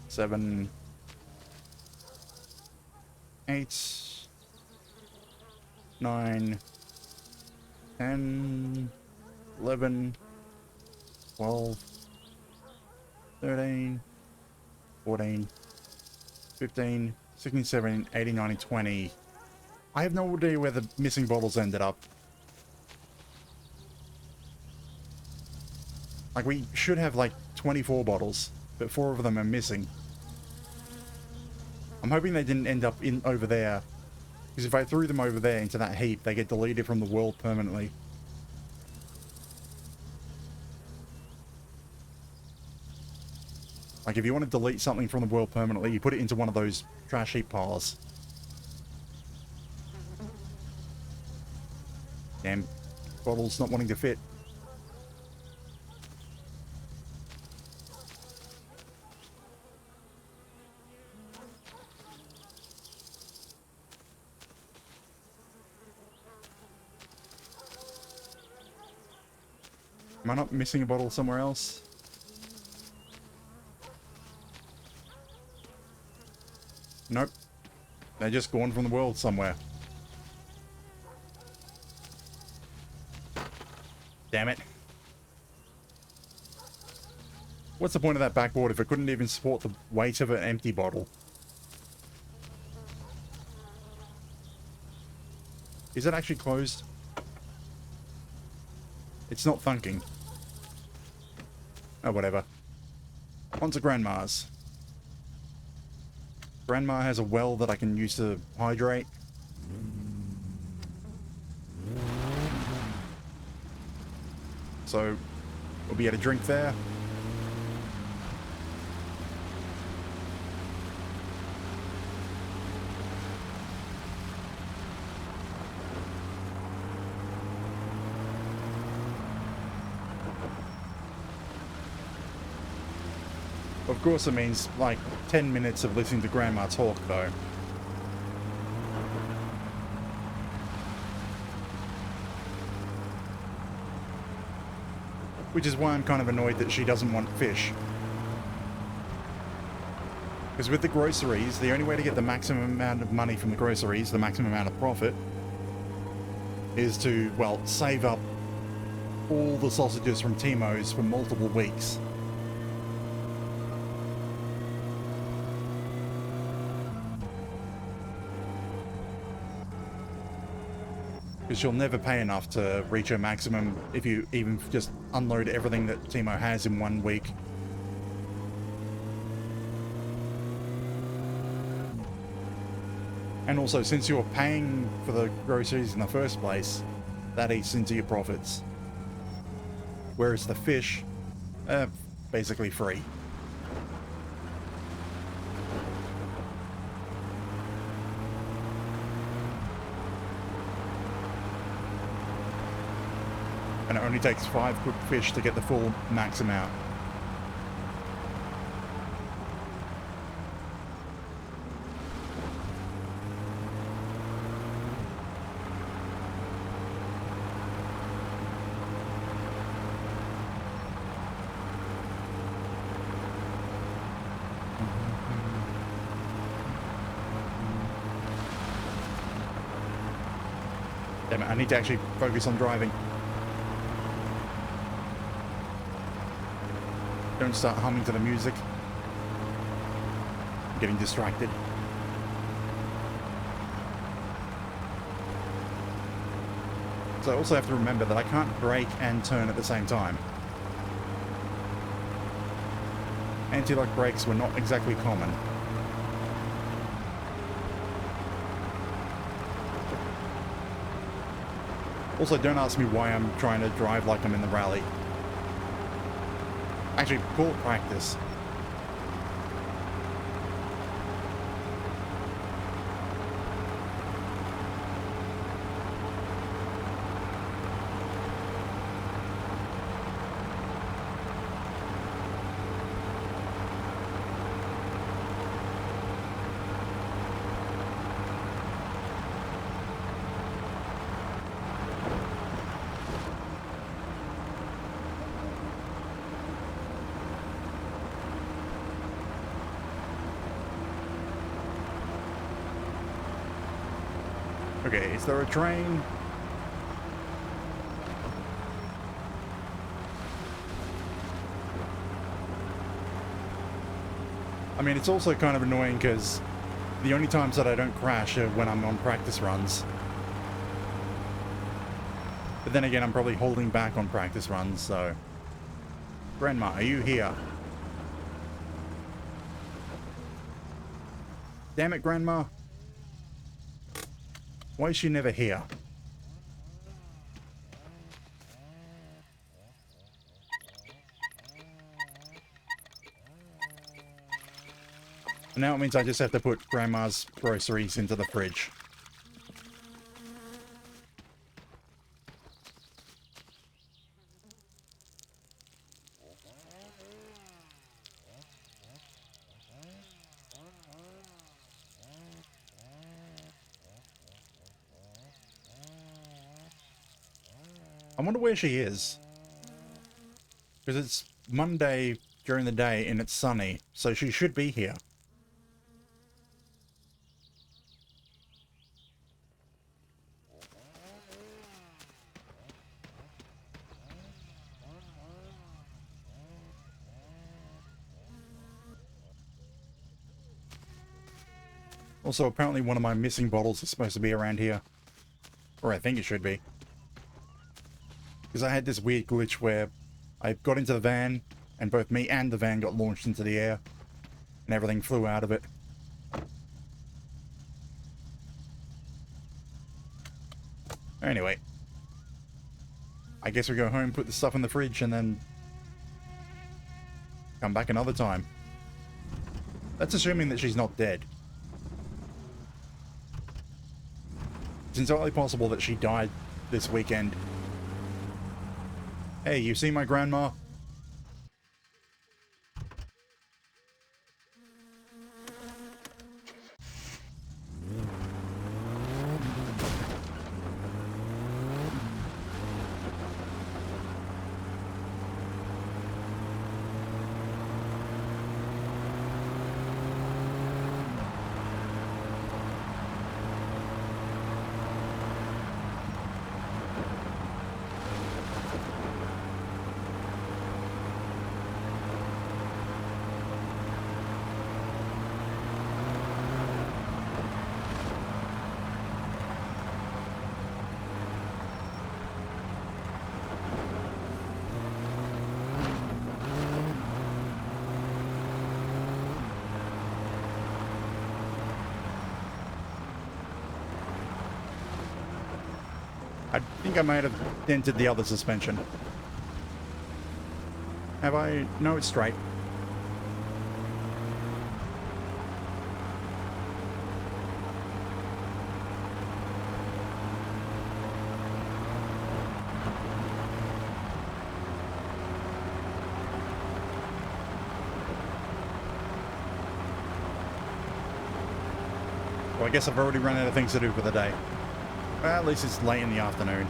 7. 8. 9. 10. 11. 12. 13. 14. 15. 16, 17, 18, 19, 20. I have no idea where the missing bottles ended up. Like, we should have like 24 bottles, but 4 of them are missing. I'm hoping they didn't end up in over there, because if I threw them over there into that heap, they get deleted from the world permanently. Like, if you want to delete something from the world permanently, you put it into one of those trash heap piles. Damn, bottles not wanting to fit. Am I not missing a bottle somewhere else? Nope. They're just gone from the world somewhere. Damn it. What's the point of that backboard if it couldn't even support the weight of an empty bottle? Is it actually closed? It's not thunking. Oh, whatever. On to Grandma's. Grandma has a well that I can use to hydrate. So, we'll be able to drink there. Of course, it means like 10 minutes of listening to Grandma talk, though. Which is why I'm kind of annoyed that she doesn't want fish. Because with the groceries, the only way to get the maximum amount of money from the groceries, the maximum amount of profit, is to, well, save up all the sausages from Timo's for multiple weeks. Because she'll never pay enough to reach her maximum if you even just unload everything that Timo has in 1 week. And also, since you're paying for the groceries in the first place, that eats into your profits. Whereas the fish, basically free. And it only takes 5 cooked fish to get the full max amount. Damn it, I need to actually focus on driving. Don't start humming to the music. I'm getting distracted. So I also have to remember that I can't brake and turn at the same time. Anti-lock brakes were not exactly common. Also, don't ask me why I'm trying to drive like I'm in the rally. Actually, poor practice. Okay, is there a train? I mean, it's also kind of annoying because the only times that I don't crash are when I'm on practice runs. But then again, I'm probably holding back on practice runs, so... Grandma, are you here? Damn it, Grandma. Why is she never here? And now it means I just have to put Grandma's groceries into the fridge. I wonder where she is. Because it's Monday during the day and it's sunny, so she should be here. Also, apparently one of my missing bottles is supposed to be around here. Or I think it should be. Because I had this weird glitch where I got into the van, and both me and the van got launched into the air, and everything flew out of it. Anyway. I guess we go home, put the stuff in the fridge, and then come back another time. That's assuming that she's not dead. It's entirely possible that she died this weekend. Hey, you see my grandma? I think I might have dented the other suspension. Have I? No, it's straight. Well, I guess I've already run out of things to do for the day. Well, at least it's late in the afternoon.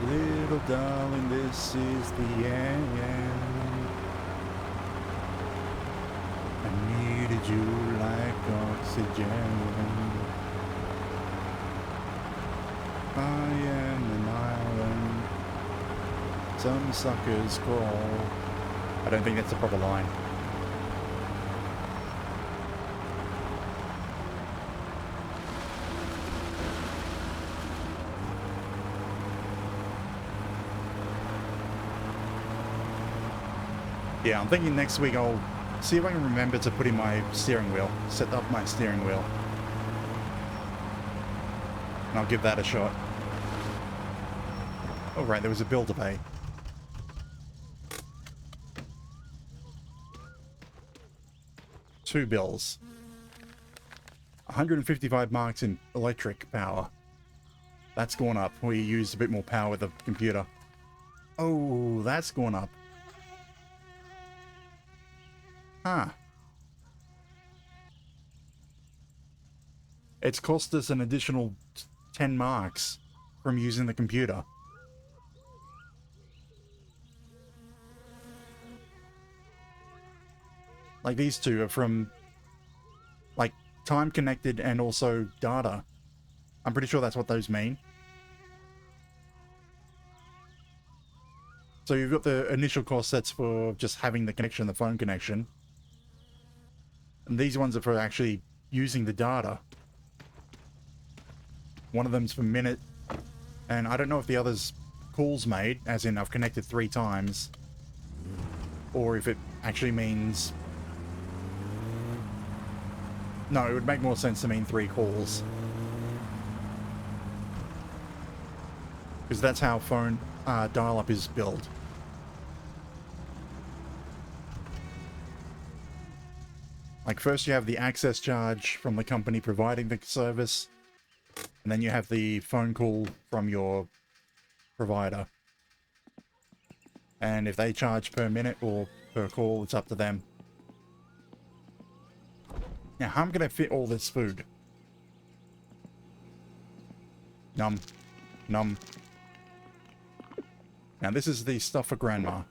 Little darling, this is the end. I needed you like oxygen. I am an island. Some suckers crawl. I don't think that's the proper line. Yeah, I'm thinking next week I'll see if I can remember to put in my steering wheel, set up my steering wheel. And I'll give that a shot. Oh right, there was a bill to pay. Two bills. 155 marks in electric power. That's gone up. We used a bit more power with the computer. Oh, that's gone up. Huh. It's cost us an additional 10 marks from using the computer. Like these two are from like time connected and also data. I'm pretty sure that's what those mean. So you've got the initial cost sets for just having the connection, the phone connection. And these ones are for actually using the data. One of them's per minute. And I don't know if the other's calls made, as in I've connected 3 times. Or if it actually means... No, it would make more sense to mean 3 calls. Because that's how phone dial-up is billed. Like, first you have the access charge from the company providing the service, and then you have the phone call from your provider. And if they charge per minute or per call, it's up to them. Now, how am I going to fit all this food? Num. Num. Now, this is the stuff for Grandma,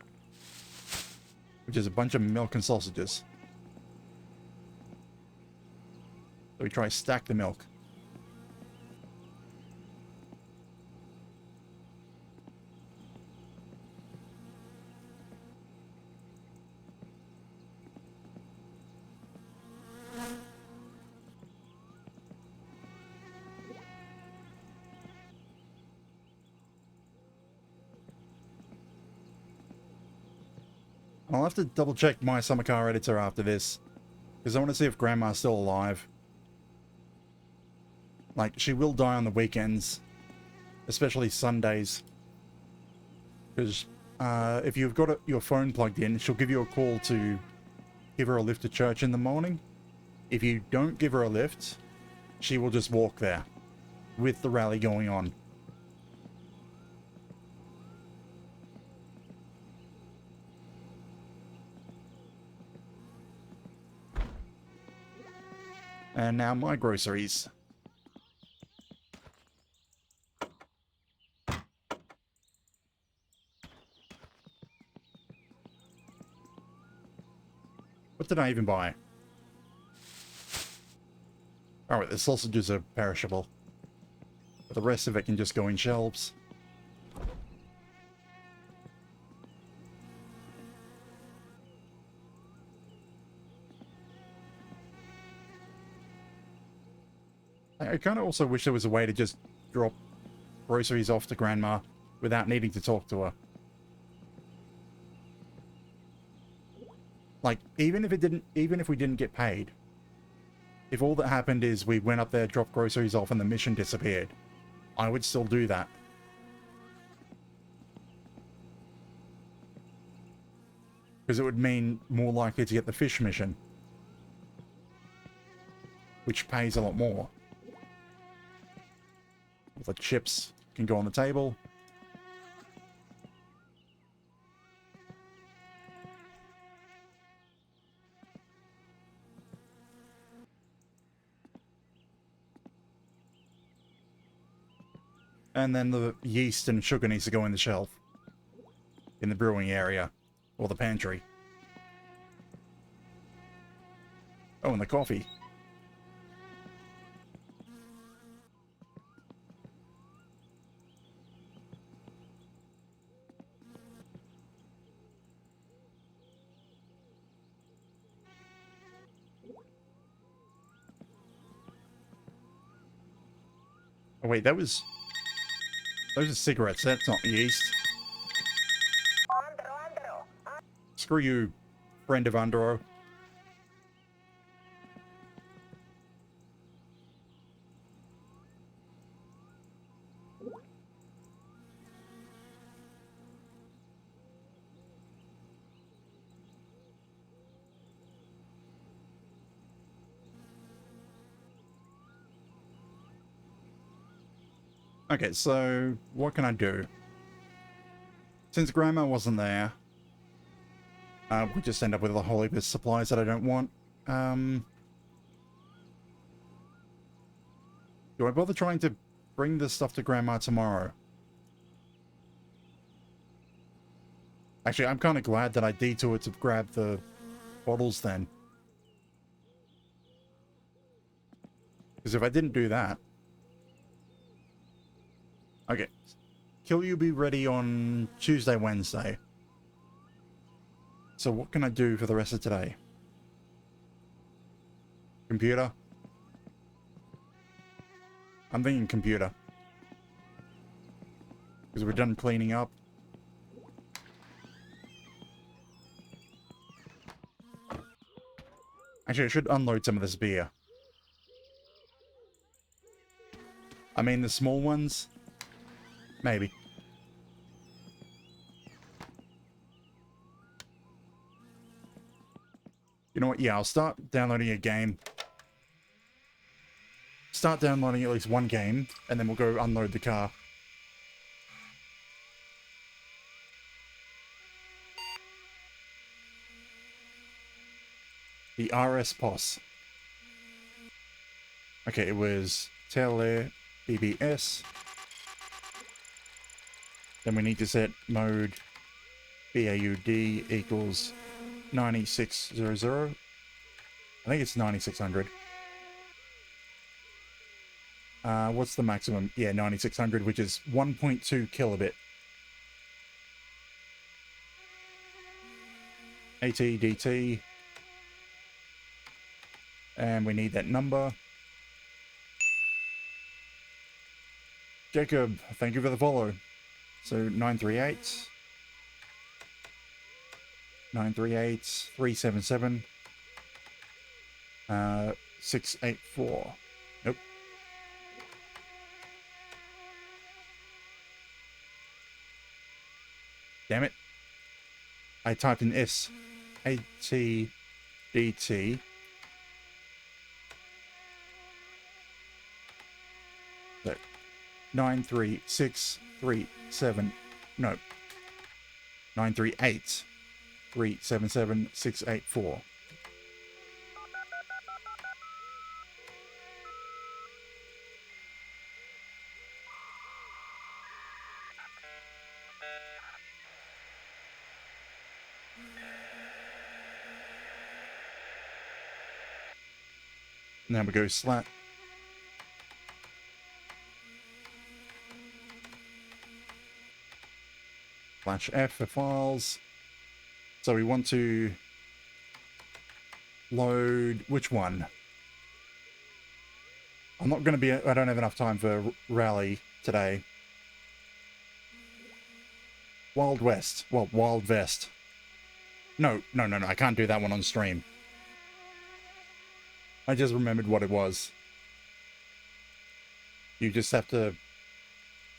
which is a bunch of milk and sausages. So we try to stack the milk. I'll have to double check my Summer Car editor after this, because I want to see if Grandma's still alive. Like, she will die on the weekends, especially Sundays. Because if you've got your phone plugged in, she'll give you a call to give her a lift to church in the morning. If you don't give her a lift, she will just walk there with the rally going on. And now my groceries. What did I even buy? Alright, the sausages are perishable. But the rest of it can just go in shelves. I kind of also wish there was a way to just drop groceries off to Grandma without needing to talk to her. Like, even if we didn't get paid, if all that happened is we went up there, dropped groceries off, and the mission disappeared, I would still do that. Because it would mean more likely to get the fish mission, which pays a lot more. The chips can go on the table. And then the yeast and sugar needs to go in the shelf. In the brewing area. Or the pantry. Oh, and the coffee. Oh wait, those are cigarettes, that's not yeast. Screw you, friend of Andro. Okay, so what can I do? Since Grandma wasn't there, we just end up with a whole heap of supplies that I don't want. Do I bother trying to bring this stuff to Grandma tomorrow? Actually, I'm kind of glad that I detoured to grab the bottles then. Because if I didn't do that... Okay. Kill you be ready on Tuesday, Wednesday. So what can I do for the rest of today? Computer? I'm thinking computer. Because we're done cleaning up. Actually, I should unload some of this beer. I mean, the small ones? Maybe. You know what? Yeah, I'll start downloading a game. Start downloading at least one game, and then we'll go unload the car. The RS POS. Okay, it was Tele BBS. Then we need to set mode BAUD equals 9600. I think it's 9600. What's the maximum? Yeah, 9600, which is 1.2 kilobit. ATDT. And we need that number. Jacob, thank you for the follow. So 938. 377. 684. Nope. Damn it. I typed in S. ATDT. So 93637. No. 938 377 684. Now we go slash F for files. So we want to load which one? I'm not going to be, I don't have enough time for rally today. Wild West. Well, Wild Vest. No, I can't do that one on stream. I just remembered what it was. You just have to...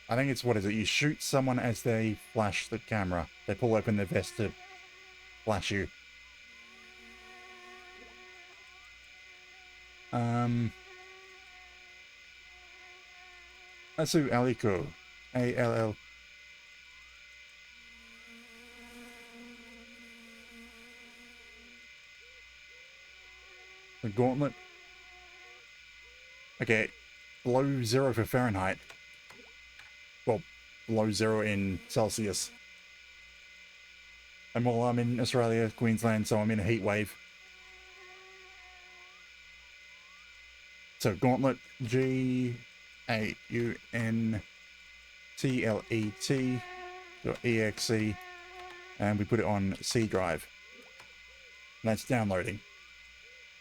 I think it's, what is it? You shoot someone as they flash the camera. They pull open their vest to flash you. Asu Aliko. A-L-L. The gauntlet. Okay. Below 0 for Fahrenheit. Well, below 0 in Celsius. And while I'm in Australia, Queensland, so I'm in a heat wave. So gauntlet, GAUNTLET.exe, and we put it on C drive. And that's downloading.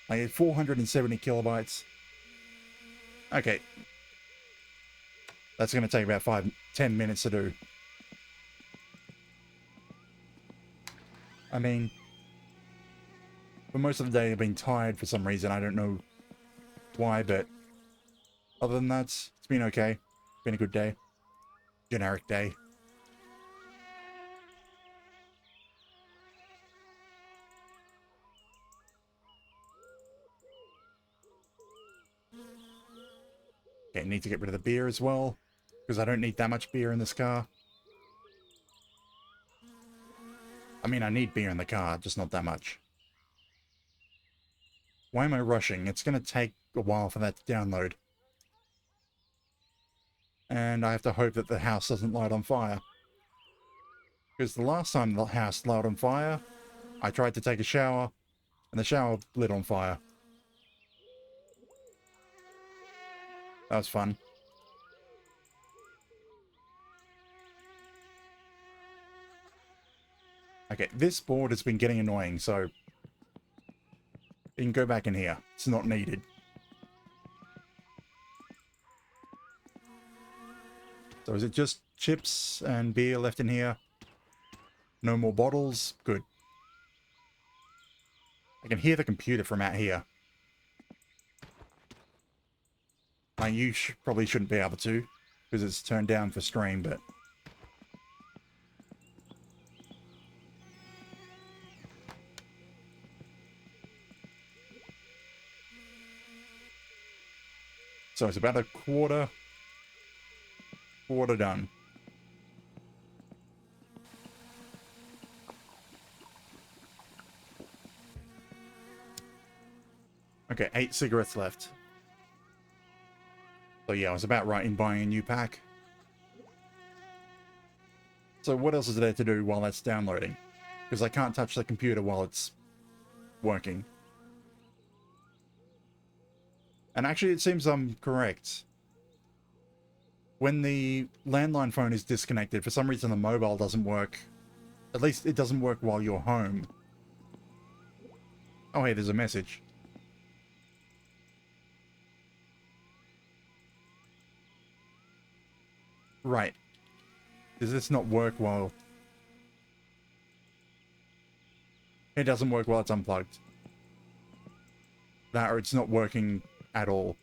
I get 470 kilobytes. Okay. That's going to take about 5-10 minutes to do. I mean, for most of the day I've been tired for some reason. I don't know why, but other than that, it's been okay. Been a good day. Generic day. Okay, need to get rid of the beer as well, because I don't need that much beer in this car. I mean, I need beer in the car, just not that much. Why am I rushing? It's going to take a while for that to download. And I have to hope that the house doesn't light on fire. Because the last time the house lit on fire, I tried to take a shower, and the shower lit on fire. That was fun. Okay, this board has been getting annoying, so you can go back in here. It's not needed. So is it just chips and beer left in here? No more bottles? Good. I can hear the computer from out here. You probably shouldn't be able to, because it's turned down for stream, but... So it's about a quarter done. Okay, 8 cigarettes left. So yeah, I was about right in buying a new pack. So what else is there to do while that's downloading? Because I can't touch the computer while it's working. And actually it seems I'm correct. When the landline phone is disconnected, for some reason the mobile doesn't work. At least it doesn't work while you're home. Oh hey, there's a message. Right. Does this not work while... It doesn't work while it's unplugged. That or it's not working at all.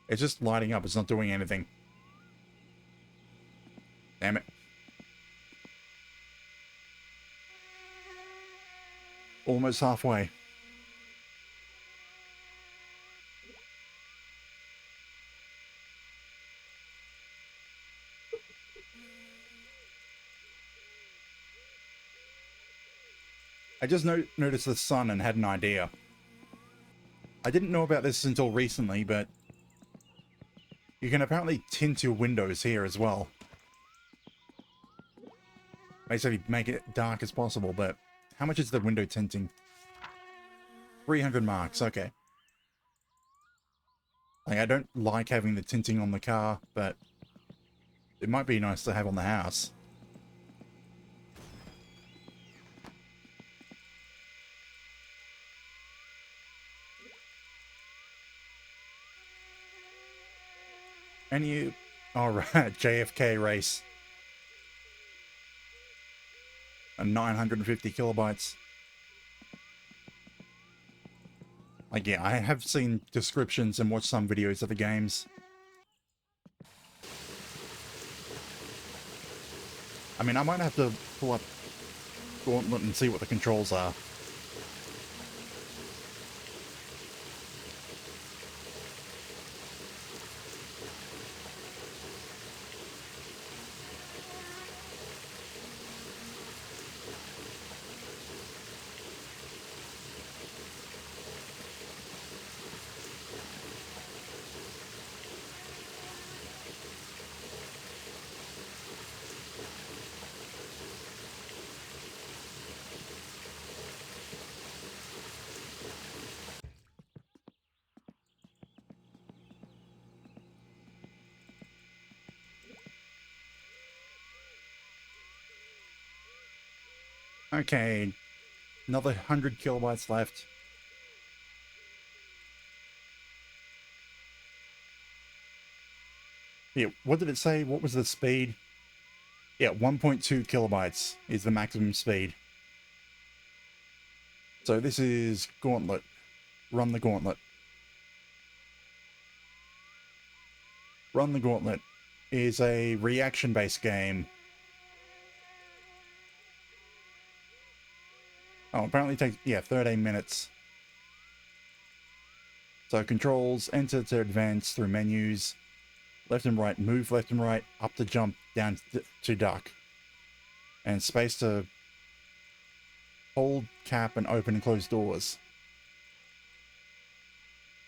It's just lighting up, it's not doing anything. Damn it. Almost halfway. I just noticed the sun and had an idea. I didn't know about this until recently, but you can apparently tint your windows here as well. Basically make it dark as possible, but how much is the window tinting? 300 marks, okay. Like, I don't like having the tinting on the car, but it might be nice to have on the house. And you... Alright, JFK race. And 950 kilobytes. Like, yeah, I have seen descriptions and watched some videos of the games. I mean, I might have to pull up Gauntlet and see what the controls are. Okay, another 100 kilobytes left. Yeah, what did it say? What was the speed? Yeah, 1.2 kilobytes is the maximum speed. So this is Gauntlet. Run the Gauntlet. Run the Gauntlet is a reaction-based game. Oh, apparently it takes, yeah, 13 minutes. So controls, enter to advance through menus, left and right, move left and right, up to jump, down to duck. And space to hold, cap, and open and close doors.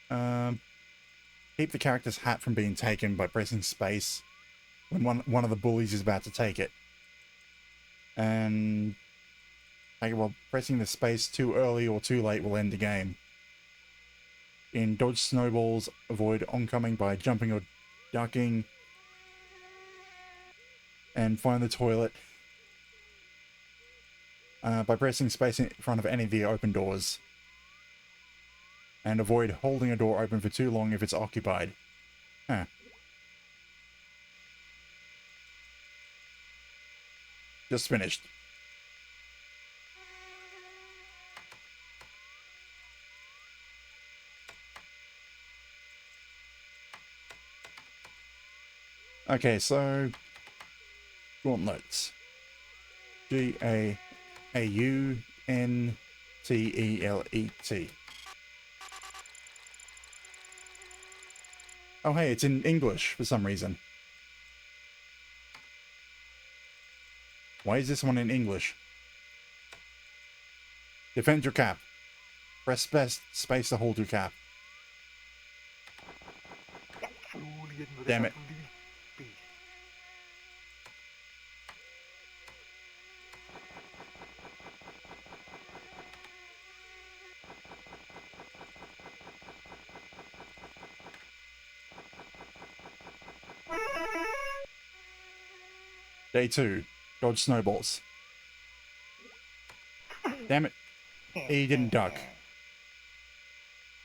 Keep the character's hat from being taken by pressing space when one of the bullies is about to take it. And okay, well, pressing the space too early or too late will end the game. In dodge snowballs, avoid oncoming by jumping or ducking. And find the toilet by pressing space in front of any of the open doors. And avoid holding a door open for too long if it's occupied. Huh. Just finished. Okay, so gauntlets. Gauntlet. Oh hey, it's in English for some reason. Why is this one in English? Defend your cap. Press space to hold your cap. Damn it. Day 2. Dodge snowballs. Damn it. He didn't duck.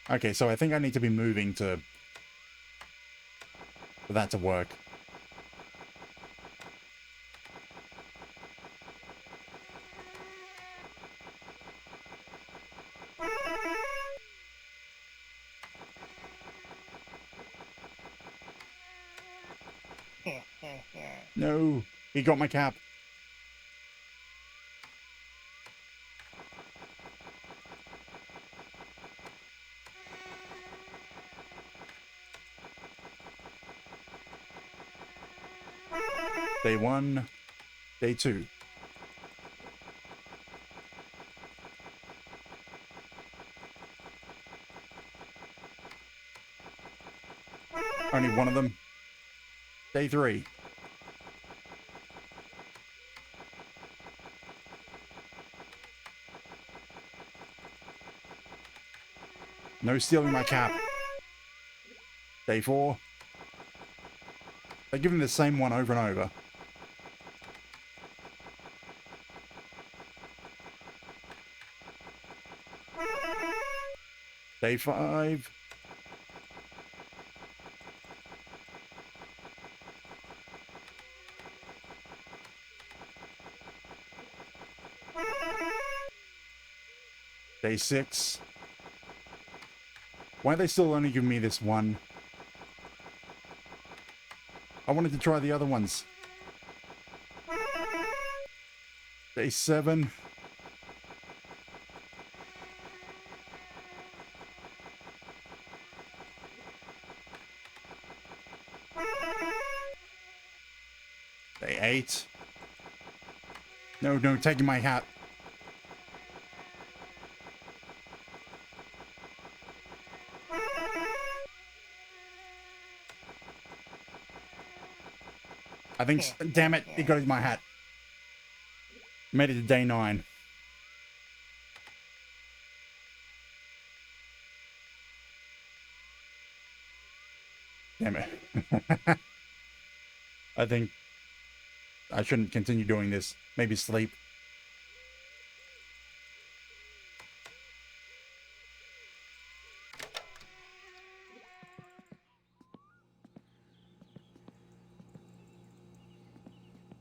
Okay, so I think I need to be moving for that to work. No, he got my cap. Day 1, day 2. Only one of them. Day 3. No stealing my cap. Day 4. They're giving the same one over and over. Day 5. Day 6. Why are they still only giving me this one? I wanted to try the other ones. Day 7. Day 8. No, taking my hat. I think, damn it, he got my hat. Made it to day 9. Damn it. I think I shouldn't continue doing this. Maybe sleep.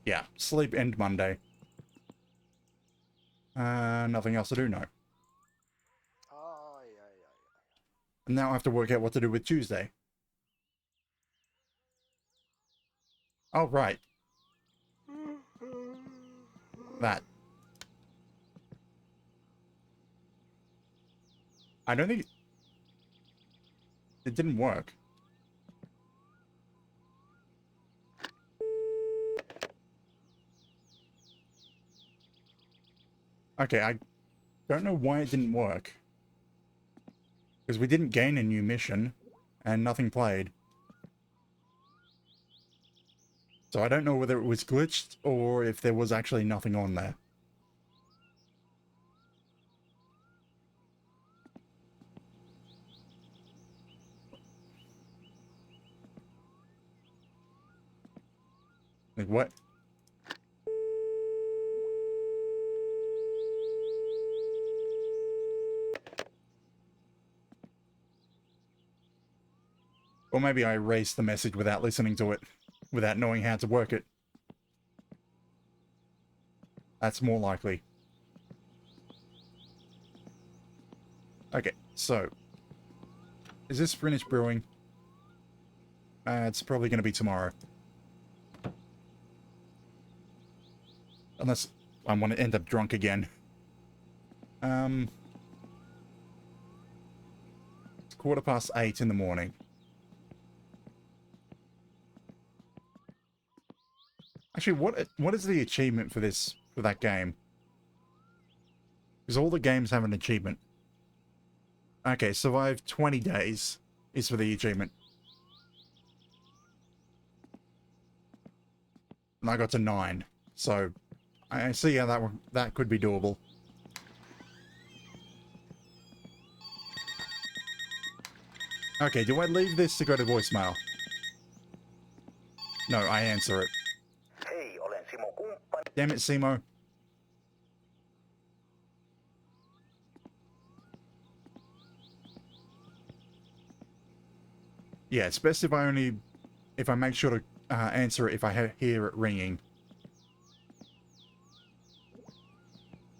Yeah, sleep end Monday. Nothing else to do, no. And now I have to work out what to do with Tuesday. Oh, right. That. I don't think it didn't work. Okay, I don't know why it didn't work. Because we didn't gain a new mission, and nothing played. So I don't know whether it was glitched or if there was actually nothing on there. Like, what? Or maybe I erased the message without listening to it, without knowing how to work it. That's more likely. Okay, so. Is this finished brewing? It's probably going to be tomorrow. Unless I want to end up drunk again. It's 8:15 in the morning. Actually, what is the achievement for that game? Because all the games have an achievement. Okay, survive 20 days is for the achievement. And I got to 9, so I see how that could be doable. Okay, do I leave this to go to voicemail? No, I answer it. Hei, olen Simo kumppani. Damn it, Simo. Yeah, it's best if I make sure to answer it if I hear it ringing.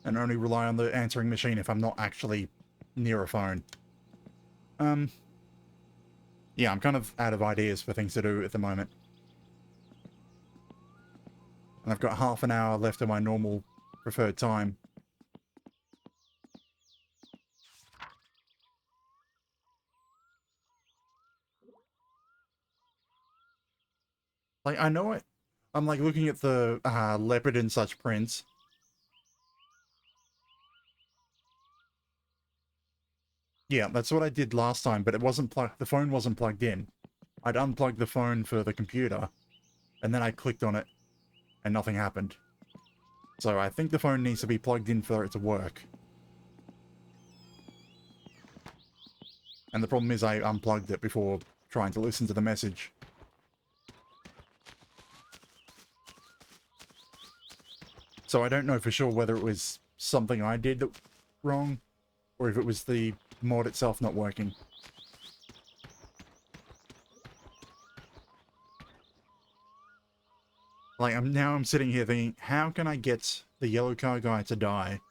And only rely on the answering machine if I'm not actually near a phone. Yeah, I'm kind of out of ideas for things to do at the moment. And I've got half an hour left of my normal preferred time. Like, I know it. I'm like looking at the leopard and such prints. Yeah, that's what I did last time, but it wasn't plugged. The phone wasn't plugged in. I'd unplugged the phone for the computer, and then I clicked on it, and nothing happened. So I think the phone needs to be plugged in for it to work. And the problem is I unplugged it before trying to listen to the message. So I don't know for sure whether it was something I did wrong, or if it was the mod itself not working. Like, I'm sitting here thinking, how can I get the yellow car guy to die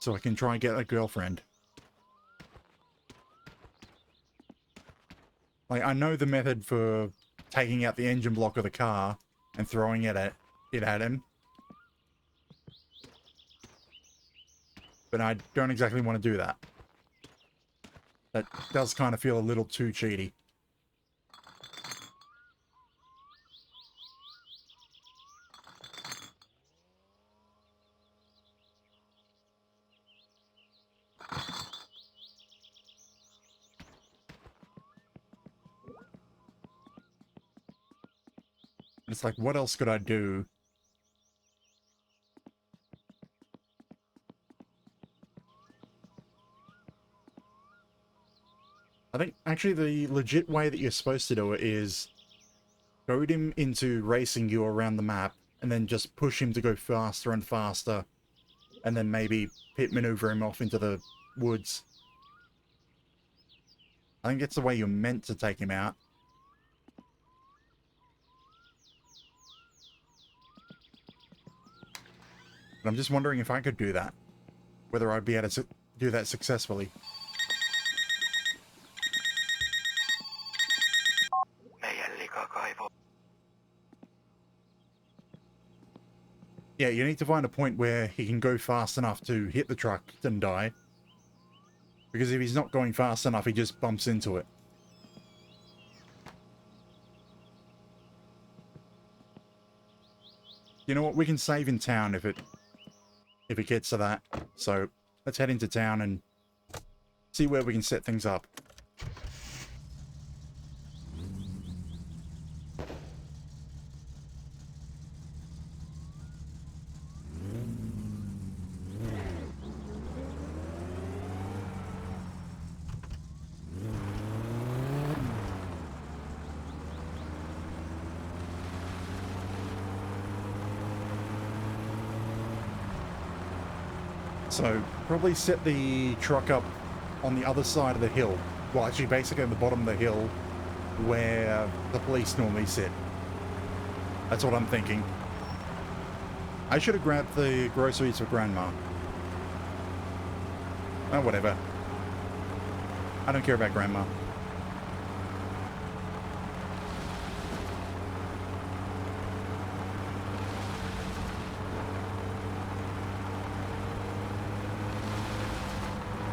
so I can try and get a girlfriend? Like, I know the method for taking out the engine block of the car and throwing it at him. But I don't exactly want to do that. That does kind of feel a little too cheaty. It's like, what else could I do? I think, actually, the legit way that you're supposed to do it is goad him into racing you around the map, and then just push him to go faster and faster, and then maybe pit maneuver him off into the woods. I think that's the way you're meant to take him out. But I'm just wondering if I could do that. Whether I'd be able to do that successfully. Yeah, you need to find a point where he can go fast enough to hit the truck and die. Because if he's not going fast enough, he just bumps into it. You know what? We can save in town if it gets to that. So let's head into town and see where we can set things up. So probably set the truck up on the other side of the hill. Well, actually basically on the bottom of the hill where the police normally sit. That's what I'm thinking. I should have grabbed the groceries for Grandma. Oh, whatever. I don't care about Grandma.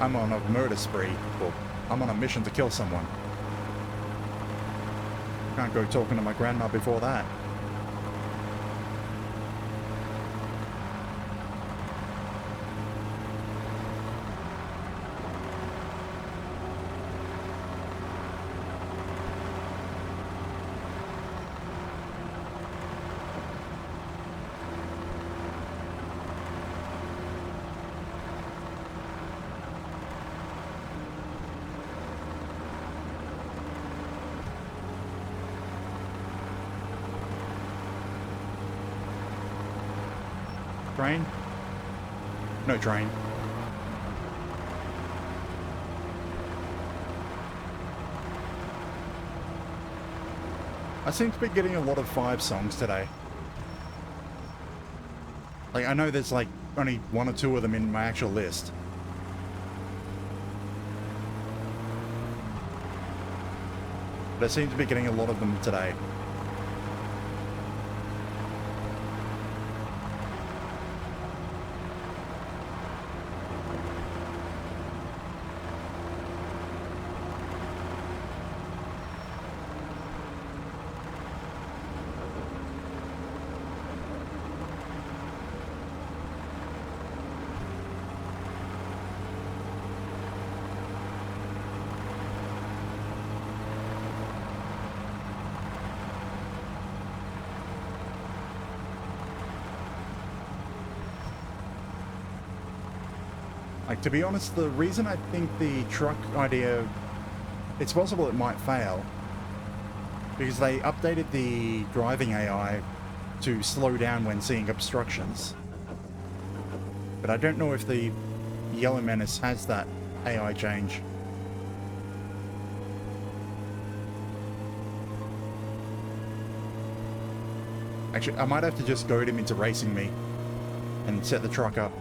I'm on a murder spree. Well, I'm on a mission to kill someone. Can't go talking to my grandma before that. Train? No train. I seem to be getting a lot of 5 songs today. Like, I know there's like only 1 or 2 of them in my actual list. But I seem to be getting a lot of them today. Like, to be honest, the reason I think the truck idea, it's possible it might fail, because they updated the driving AI to slow down when seeing obstructions. But I don't know if the Yellow Menace has that AI change. Actually, I might have to just goad him into racing me and set the truck up.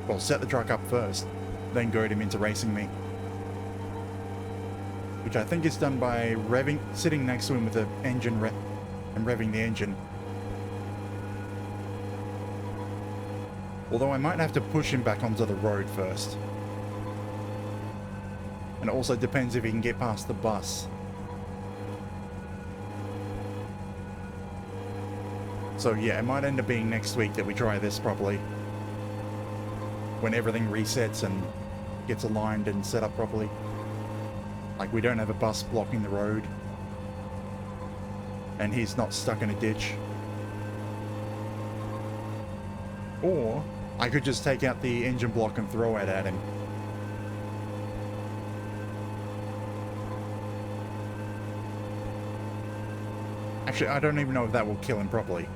Well, set the truck up first, then goad him into racing me. Which I think is done by sitting next to him with the engine and revving the engine. Although I might have to push him back onto the road first. And it also depends if he can get past the bus. So yeah, it might end up being next week that we try this properly. When everything resets and gets aligned and set up properly. Like, we don't have a bus blocking the road. And he's not stuck in a ditch. Or I could just take out the engine block and throw it at him. Actually, I don't even know if that will kill him properly.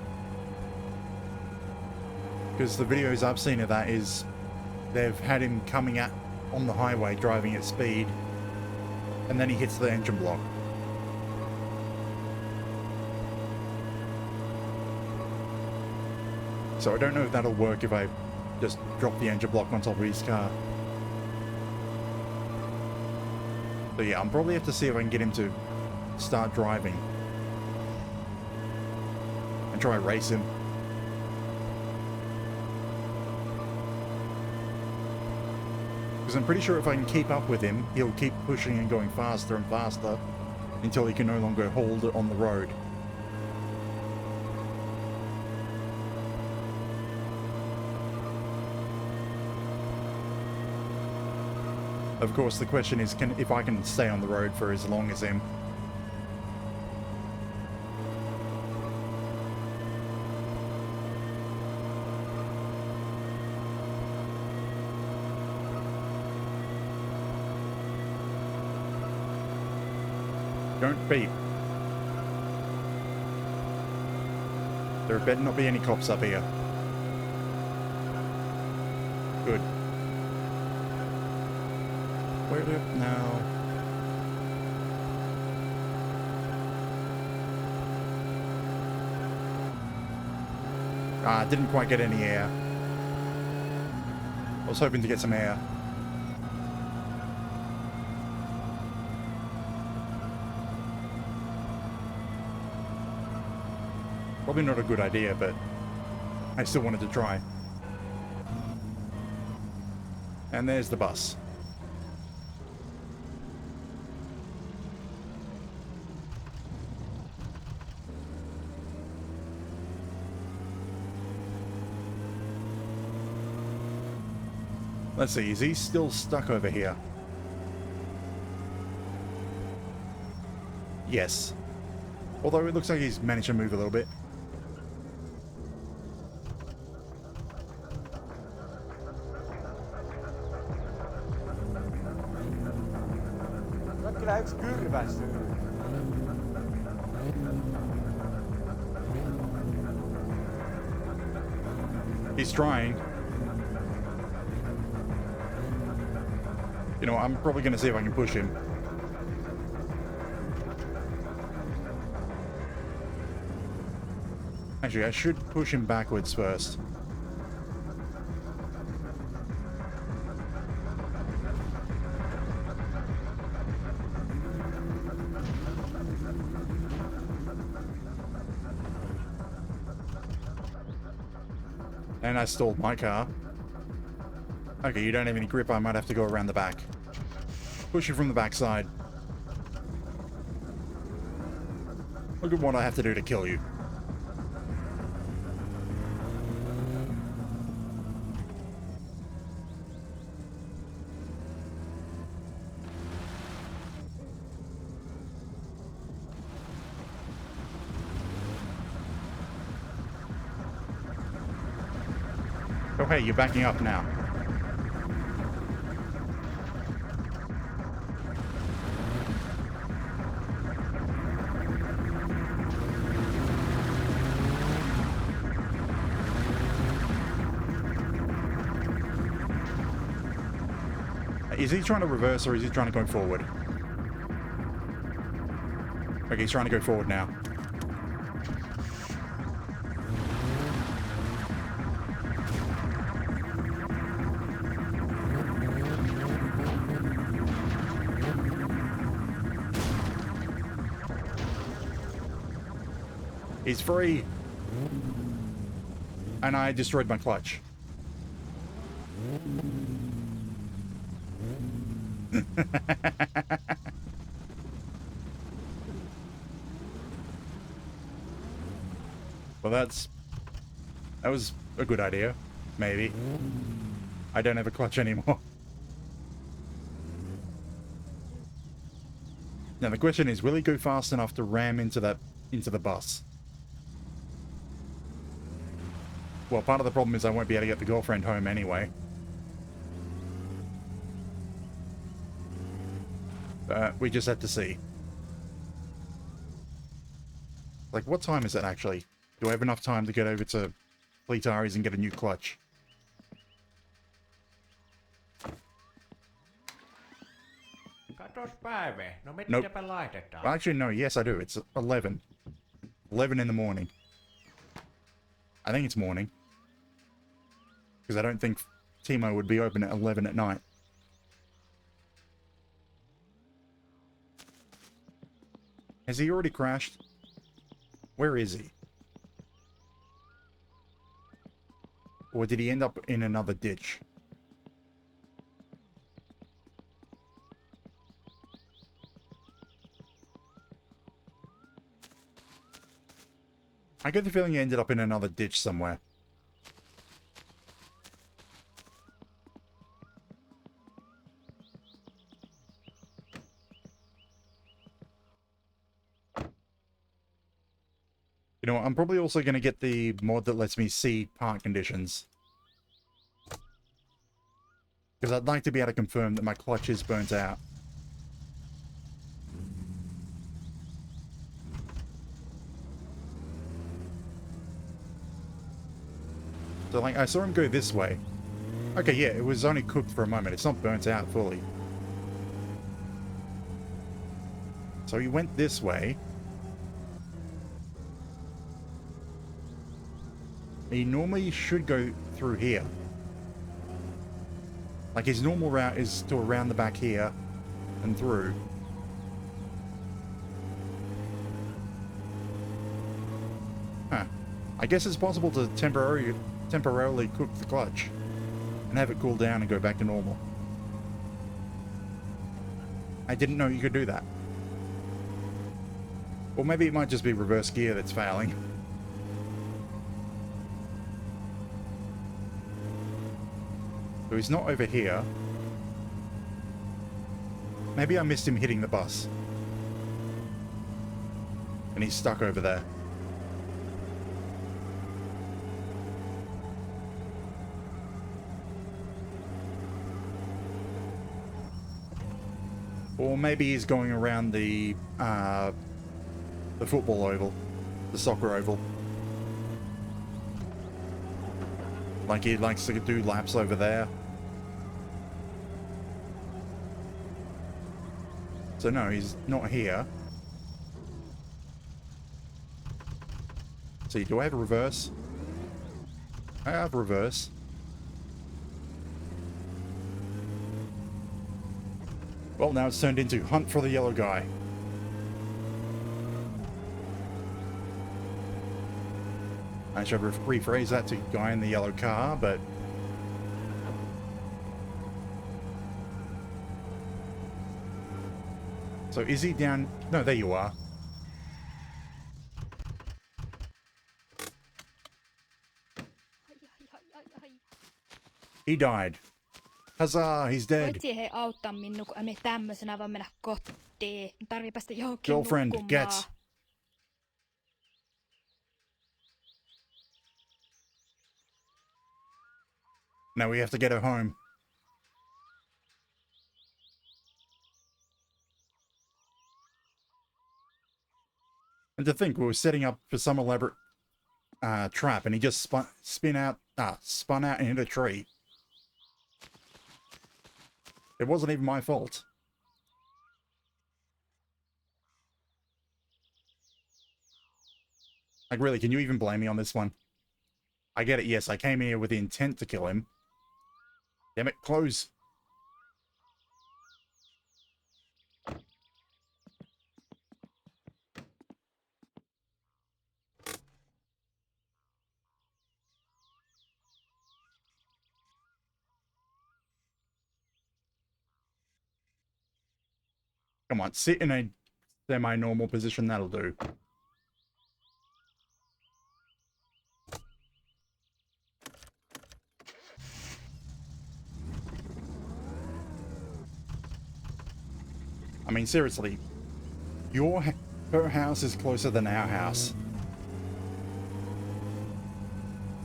Because the videos I've seen of that is they've had him coming on the highway driving at speed, and then he hits the engine block. So I don't know if that'll work if I just drop the engine block on top of his car. So yeah, I'll probably have to see if I can get him to start driving. And try and race him. Because I'm pretty sure if I can keep up with him, he'll keep pushing and going faster and faster until he can no longer hold it on the road. Of course, the question is if I can stay on the road for as long as him. Don't beep. There better not be any cops up here. Good. Where do... No. Ah, didn't quite get any air. I was hoping to get some air. Probably not a good idea, but I still wanted to try. And there's the bus. Let's see, is he still stuck over here? Yes. Although it looks like he's managed to move a little bit. Se on kyllä yks kyrväsyy. He's trying. You know, I'm probably going to see if I can push him. Actually, I should push him backwards first. And I stalled my car. Okay, you don't have any grip. I might have to go around the back. Push you from the backside. Look at what I have to do to kill you. Oh, hey, you're backing up now. Is he trying to reverse or is he trying to go forward? Okay, he's trying to go forward now. He's free. And I destroyed my clutch. Well, that was a good idea. Maybe. I don't have a clutch anymore. Now the question is, will he go fast enough to ram into the bus? Well, part of the problem is I won't be able to get the girlfriend home anyway. We just have to see. Like, what time is it actually? Do I have enough time to get over to Fleetari's and get a new clutch? Katos päivä. No Nope. mitäpä laitetaan? Well, actually, no. Yes, I do. It's 11. 11 in the morning. I think it's morning. Because I don't think Timo would be open at 11 at night. Has he already crashed? Where is he? Or did he end up in another ditch? I get the feeling he ended up in another ditch somewhere. You know what, I'm probably also going to get the mod that lets me see park conditions. Because I'd like to be able to confirm that my clutch is burnt out. So, like, I saw him go this way. Okay, yeah, it was only cooked for a moment. It's not burnt out fully. So he went this way. He normally should go through here. Like, his normal route is to around the back here and through. Huh. I guess it's possible to temporarily cook the clutch and have it cool down and go back to normal. I didn't know you could do that. Or maybe it might just be reverse gear that's failing. So he's not over here. Maybe I missed him hitting the bus. And he's stuck over there. Or maybe he's going around the football oval, the soccer oval. Like he likes to do laps over there. So no, he's not here. See, do I have a reverse? I have reverse. Well, now it's turned into hunt for the yellow guy. I should rephrase that to guy in the yellow car, but... So is he down? No, there you are. He died. Huzzah, he's dead. Voit siihen auttaa minua, kun me tämmöisenä vaan mennä kotiin. Tarvii päästä johonkin Girlfriend, nukkumaan. get. Now we have to get her home. And to think, we were setting up for some elaborate trap, and he just spun out and hit a tree. It wasn't even my fault. Like, really, can you even blame me on this one? I get it, yes, I came here with the intent to kill him. Damn it, close. Come on, sit in a semi-normal position, that'll do. I mean, seriously, her house is closer than our house.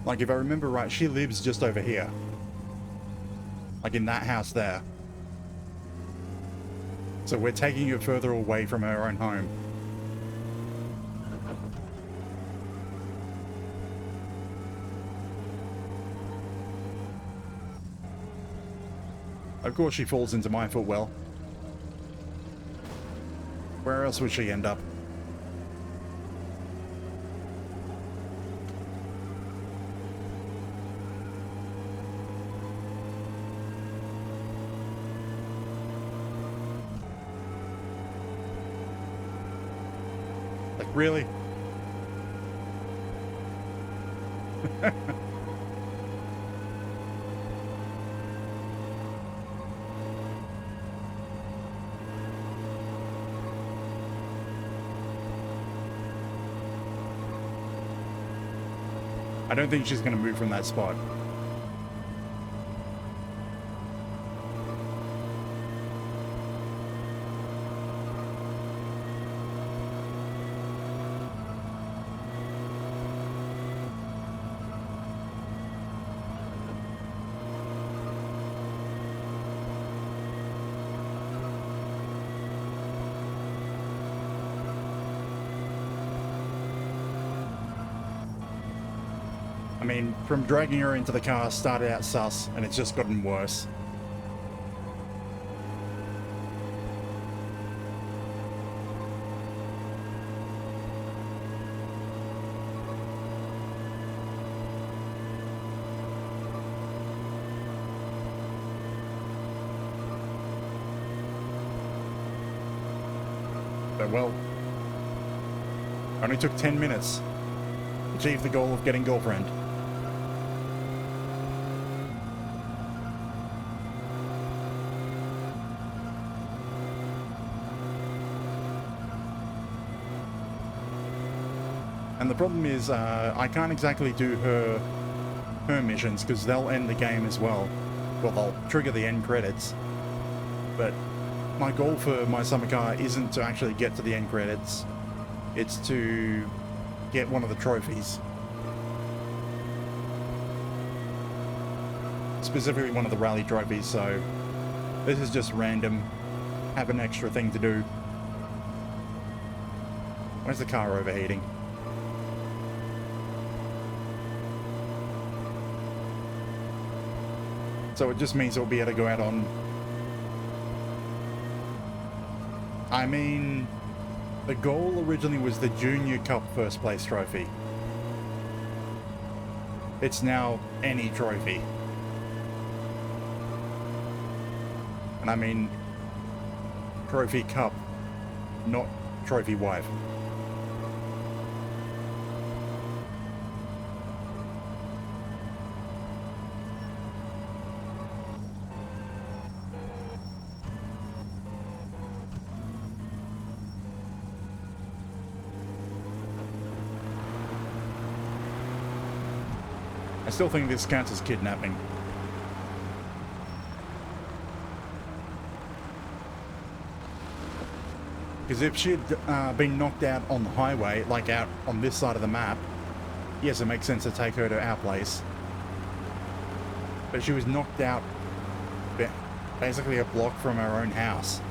Like, if I remember right, she lives just over here. Like, in that house there. So we're taking her further away from her own home. Of course she falls into my footwell. Where else would she end up? Like, really? I don't think she's going to move from that spot. I mean, from dragging her into the car started out sus, and it's just gotten worse. But well, only took 10 minutes. Achieved the goal of getting girlfriend. And the problem is, I can't exactly do her missions because they'll end the game as well. Well, they'll trigger the end credits. But my goal for my summer car isn't to actually get to the end credits. It's to get one of the trophies. Specifically one of the rally trophies, so this is just random. Have an extra thing to do. Where's the car overheating? So it just means it'll be able to go out on... I mean, the goal originally was the Junior Cup First Place trophy. It's now any trophy. And I mean, Trophy Cup, not Trophy Wife. I still think this counts as kidnapping. Because if she'd been knocked out on the highway, like out on this side of the map, yes, it makes sense to take her to our place. But she was knocked out basically a block from her own house.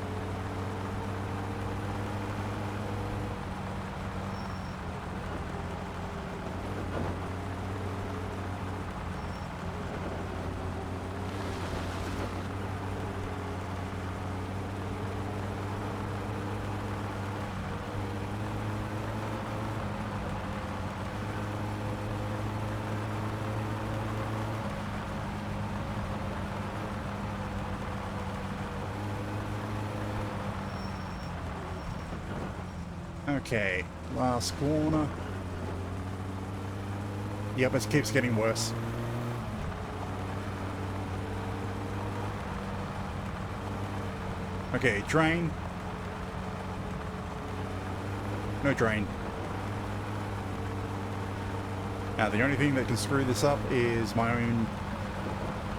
Okay, last corner. Yep, it keeps getting worse. Okay, train. No train. Now, the only thing that can screw this up is my own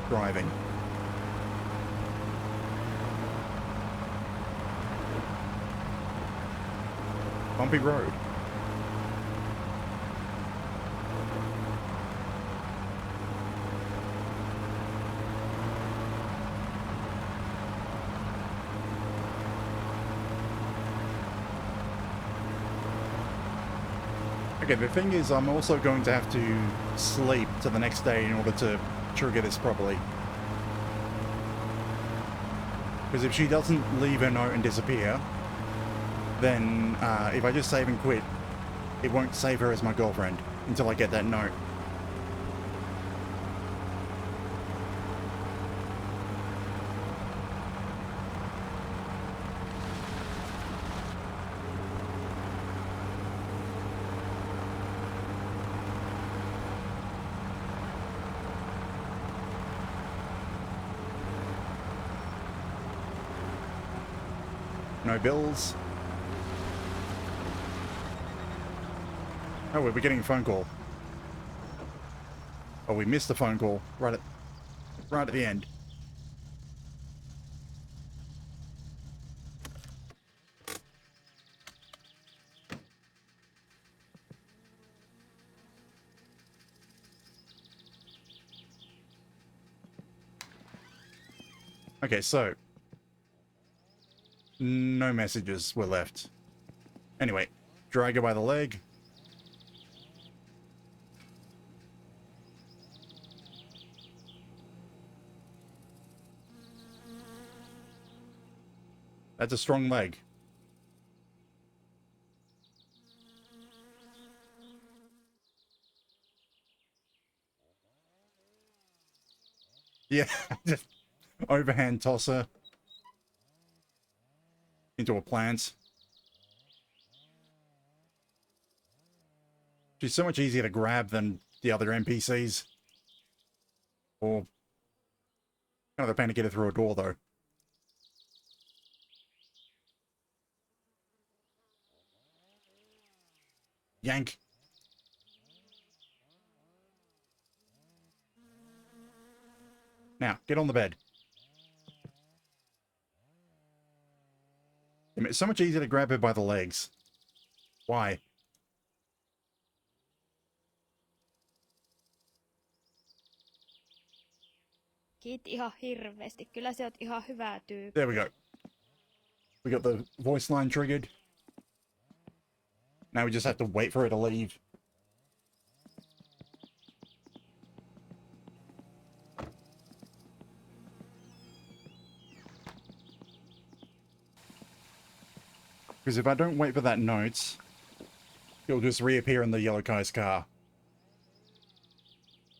driving. Bumpy road. Okay, the thing is, I'm also going to have to sleep to the next day in order to trigger this properly. Because if she doesn't leave her note and disappear, then if I just save and quit, it won't save her as my girlfriend until I get that note. No bills. Oh, we're getting a phone call. Oh, we missed the phone call right at the end. Okay, so no messages were left. Anyway, drag her by the leg. That's a strong leg. Yeah, just overhand tosser into a plant. She's so much easier to grab than the other NPCs. Or kind of a pain to get her through a door, though. Yank. Now, get on the bed. It's so much easier to grab her by the legs. Why? Kiitti ihan hirveästi. Kyllä sä oot ihan hyvä tyyppi. There we go. We got the voice line triggered. Now we just have to wait for her to leave. Because if I don't wait for that note, he'll just reappear in the yellow guy's car.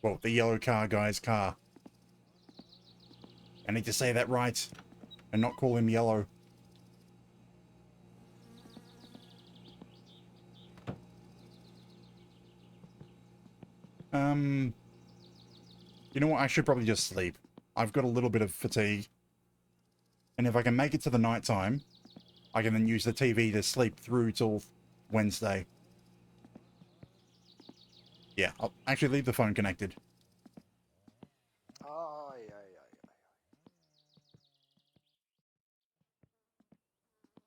Well, the yellow car guy's car. I need to say that right and not call him yellow. You know what? I should probably just sleep. I've got a little bit of fatigue. And if I can make it to the night time, I can then use the TV to sleep through till Wednesday. Yeah, I'll actually leave the phone connected.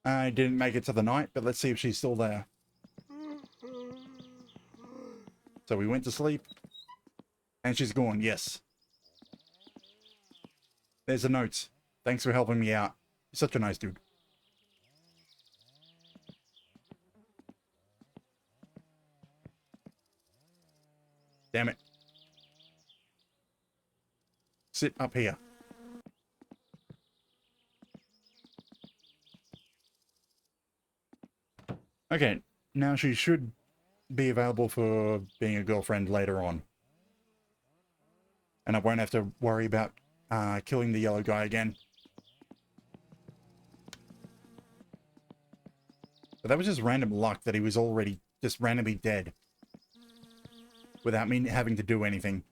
I didn't make it to the night, but let's see if she's still there. So we went to sleep. And she's gone, yes. There's a note. Thanks for helping me out. You're such a nice dude. Damn it. Sit up here. Okay, now she should be available for being a girlfriend later on. And I won't have to worry about killing the yellow guy again. But that was just random luck that he was already just randomly dead. Without me having to do anything.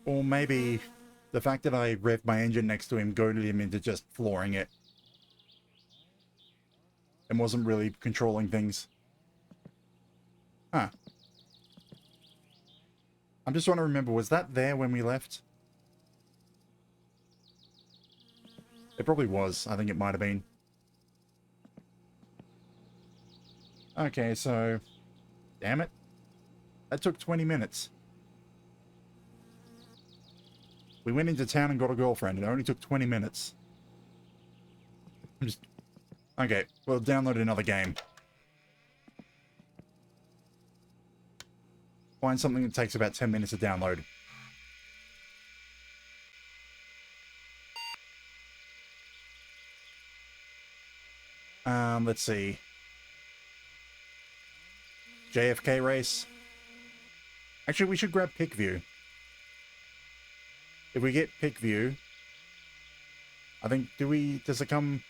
Or maybe the fact that I revved my engine next to him goaded him into just flooring it. And wasn't really controlling things. Huh. I'm just trying to remember, was that there when we left? It probably was. I think it might have been. Okay, so... Damn it. That took 20 minutes. We went into town and got a girlfriend. It only took 20 minutes. I'm just... Okay, we'll download another game. Find something that takes about 10 minutes to download. Let's see. JFK race. Actually, we should grab pick view. If we get pick view, I think, does it come?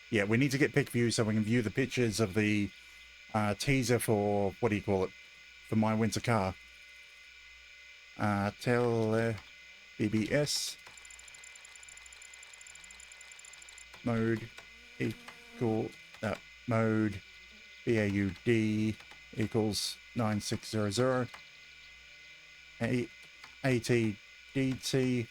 Yeah, we need to get pick view so we can view the pictures of the teaser for, what do you call it? For My Winter Car. Tell BBS. Mode equal, mode BAUD equals 9600. ATDT.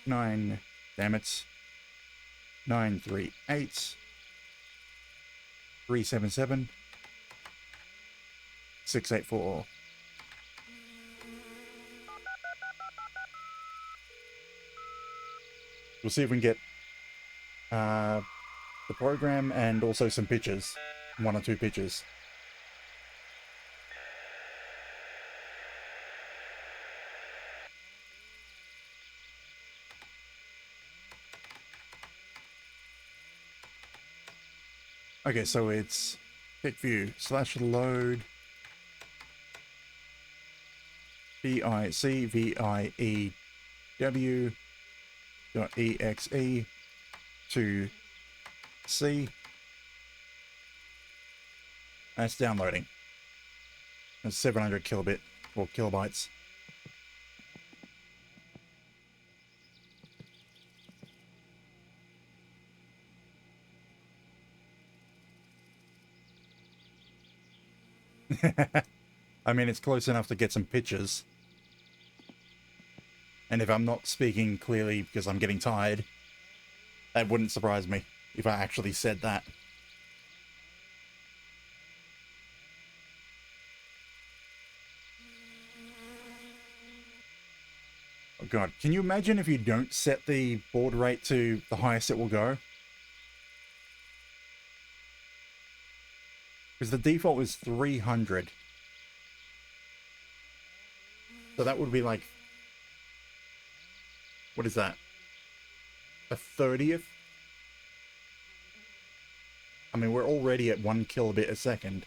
Damn it. 938 377 684. We'll see if we can get the program and also some pictures. 1 or 2 pictures. Okay, so it's pick view slash load VICVIEW .exe to C. That's downloading. That's 700 kilobit or kilobytes. I mean, it's close enough to get some pictures. And if I'm not speaking clearly because I'm getting tired, that wouldn't surprise me if I actually said that. Oh god, can you imagine if you don't set the baud rate to the highest it will go? Because the default is 300. So that would be like... What is that? A 30th? I mean, we're already at 1 kilobit a second.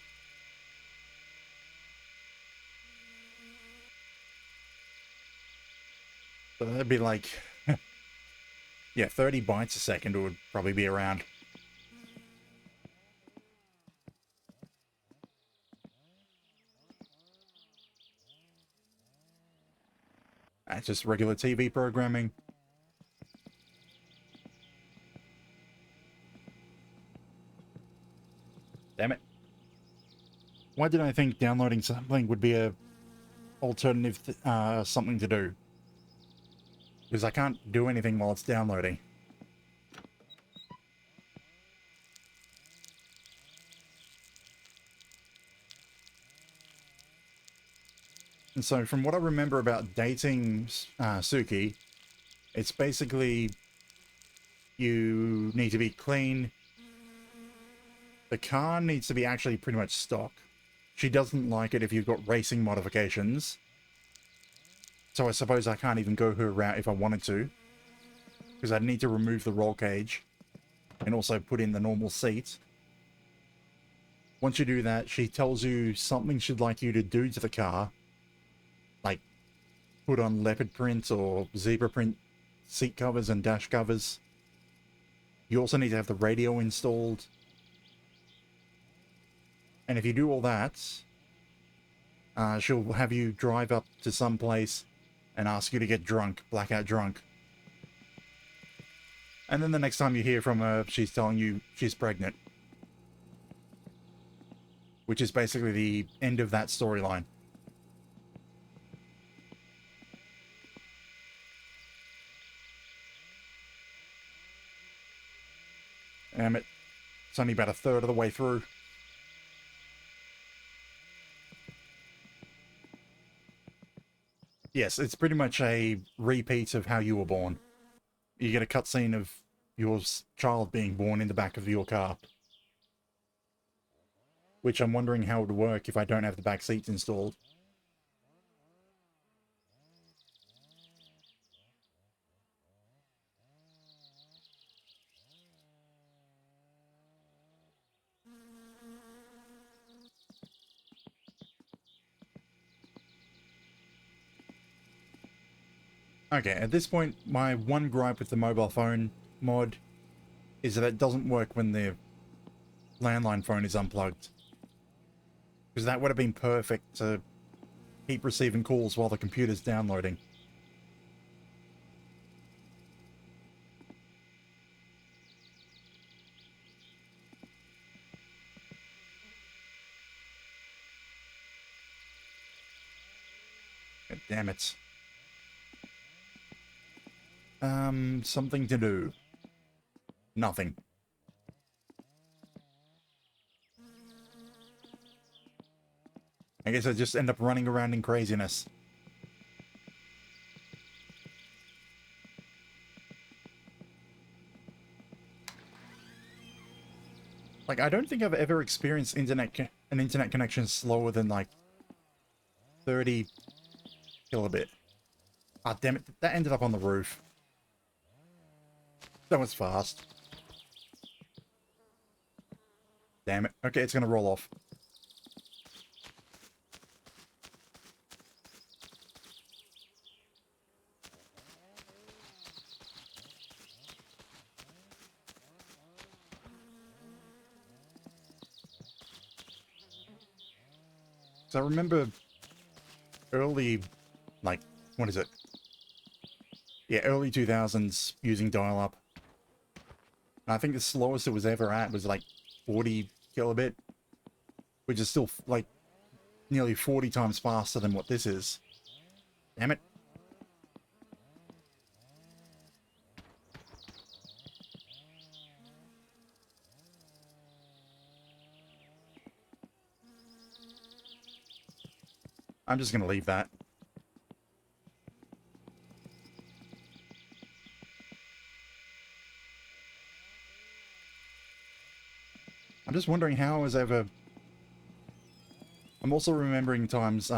So that'd be like... yeah, 30 bytes a second would probably be around. That's just regular TV programming. Damn it. Why did I think downloading something would be a alternative something to do? Because I can't do anything while it's downloading. And so from what I remember about dating Suki, it's basically you need to be clean. The car needs to be actually pretty much stock. She doesn't like it if you've got racing modifications. So I suppose I can't even go her route if I wanted to. Because I'd need to remove the roll cage. And also put in the normal seat. Once you do that, she tells you something she'd like you to do to the car. Like, put on leopard print or zebra print seat covers and dash covers. You also need to have the radio installed. And if you do all that, she'll have you drive up to some place and ask you to get drunk, blackout drunk. And then the next time you hear from her, she's telling you she's pregnant. Which is basically the end of that storyline. Damn it. It's only about a third of the way through. Yes, it's pretty much a repeat of how you were born. You get a cutscene of your child being born in the back of your car. Which I'm wondering how it would work if I don't have the back seats installed. Okay, at this point, my one gripe with the mobile phone mod is that it doesn't work when the landline phone is unplugged. Because that would have been perfect to keep receiving calls while the computer's downloading. God damn it. Something to do. Nothing. I guess I just end up running around in craziness. Like, I don't think I've ever experienced an internet connection slower than, like, 30 kilobit. Ah, damn it. That ended up on the roof. That was fast. Damn it. Okay, it's gonna roll off. So I remember early, like, what is it? Yeah, early 2000s using dial-up. I think the slowest it was ever at was like 40 kilobit, which is still like nearly 40 times faster than what this is. Damn it. I'm just going to leave that. I'm just wondering how I was ever... I'm also remembering times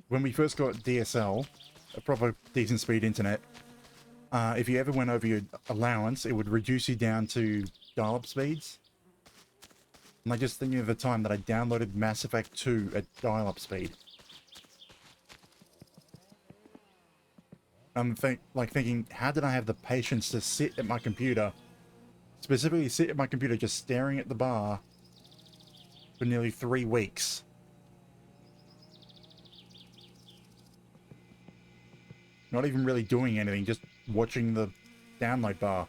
when we first got DSL, a proper decent speed internet. If you ever went over your allowance, it would reduce you down to dial-up speeds. And I just thinking of the time that I downloaded Mass Effect 2 at dial-up speed. I'm thinking, how did I have the patience to sit at my computer, specifically sit at my computer just staring at the bar for nearly 3 weeks? Not even really doing anything, just watching the download bar.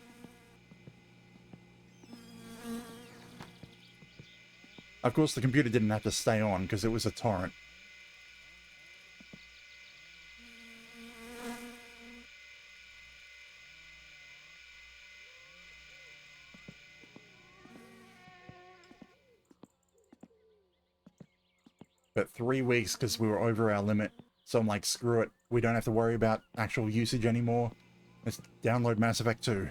Of course, the computer didn't have to stay on because it was a torrent. But 3 weeks because we were over our limit. So I'm like, screw it. We don't have to worry about actual usage anymore. Let's download Mass Effect 2.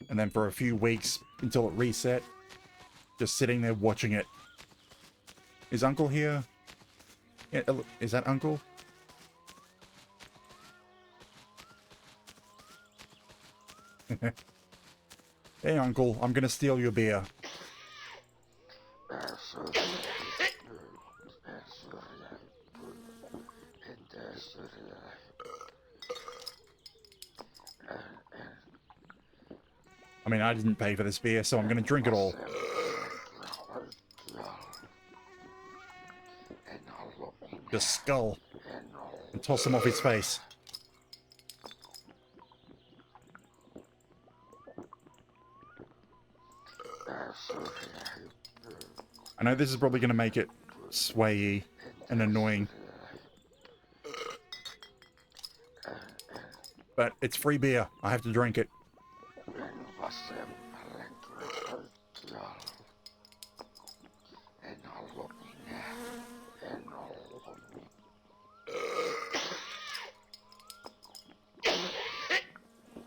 And then for a few weeks until it reset, just sitting there watching it. Is Uncle here? Yeah, is that Uncle? Hey, Uncle, I'm gonna steal your beer. I mean, I didn't pay for this beer, so I'm gonna drink it all. The skull. And toss him off his face. I know this is probably going to make it swayy and annoying. But it's free beer. I have to drink it.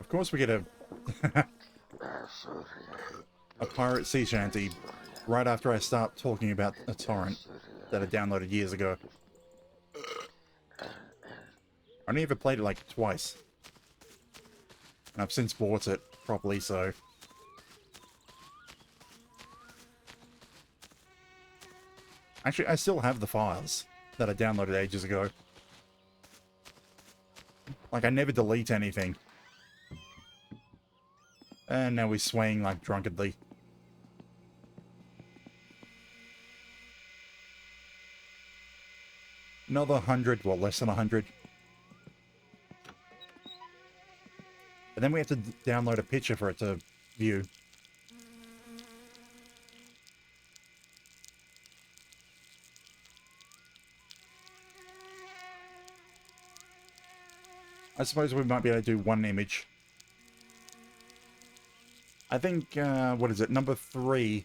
Of course we get a pirate sea shanty right after I start talking about a torrent that I downloaded years ago. I only ever played it like twice. And I've since bought it properly, so... Actually, I still have the files that I downloaded ages ago. Like, I never delete anything. And now we're swaying like drunkenly. Another 100, well, less than 100. And then we have to download a picture for it to view. I suppose we might be able to do one image. I think, what is it, number 3.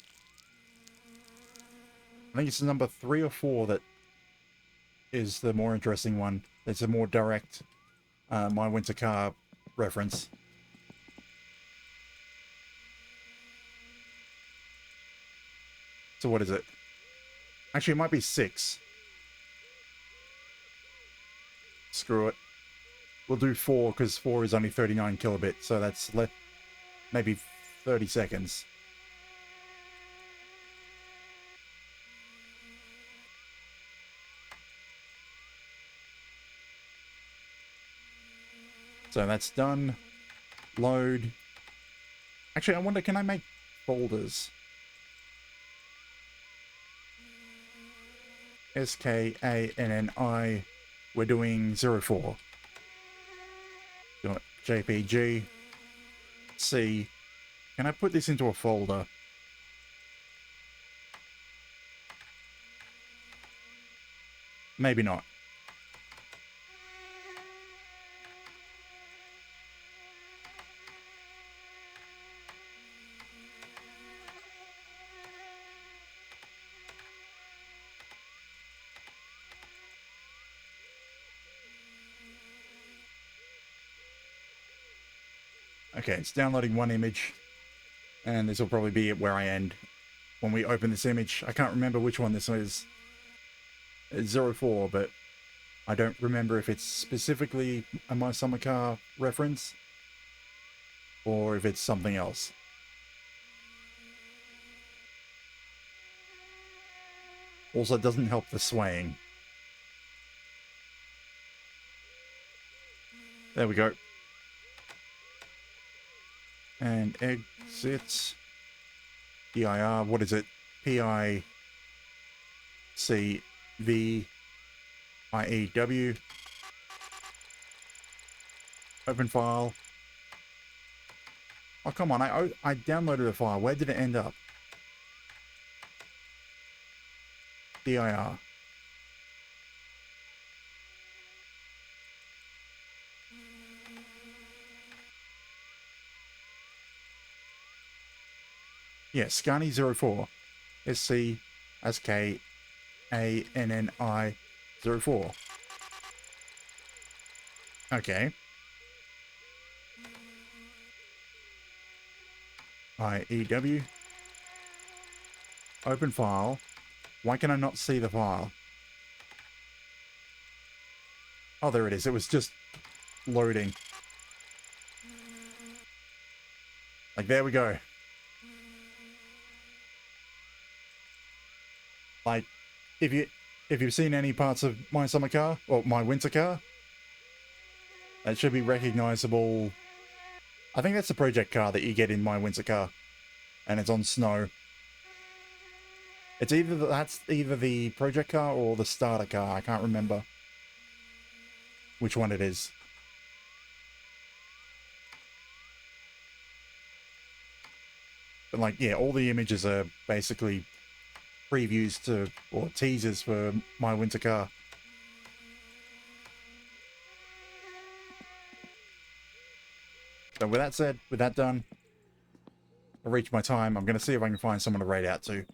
I think it's number 3 or 4 that is the more interesting one. It's a more direct My Winter Car reference. So what is it? Actually, it might be 6. Screw it. we'll do 4 because 4 is only 39 kilobits, so that's maybe 30 seconds. So that's done. Load. Actually, I wonder, can I make folders? SKANNI. We're doing 04. Got JPG. C. Can I put this into a folder? Maybe not. Okay, it's downloading one image, and this will probably be where I end when we open this image. I can't remember which one this is. It's 04, but I don't remember if it's specifically a My Summer Car reference or if it's something else. Also, it doesn't help the swaying. There we go. And exit. PIR, what is it? PICVIEW. Open file. Oh, come on, I downloaded a file. Where did it end up? DIR. Yeah, Scani04. SCSKANNI 04. Okay. IEW. Open file. Why can I not see the file? Oh, there it is. It was just loading. Like, there we go. Like, if you've seen any parts of My Summer Car, or My Winter Car, that should be recognizable. I think that's the project car that you get in My Winter Car, and it's on snow. It's that's either the project car or the starter car. I can't remember which one it is. But like, yeah, all the images are basically previews to, or teasers for My Winter Car. So with that said, with that done, I reached my time. I'm going to see if I can find someone to raid out to.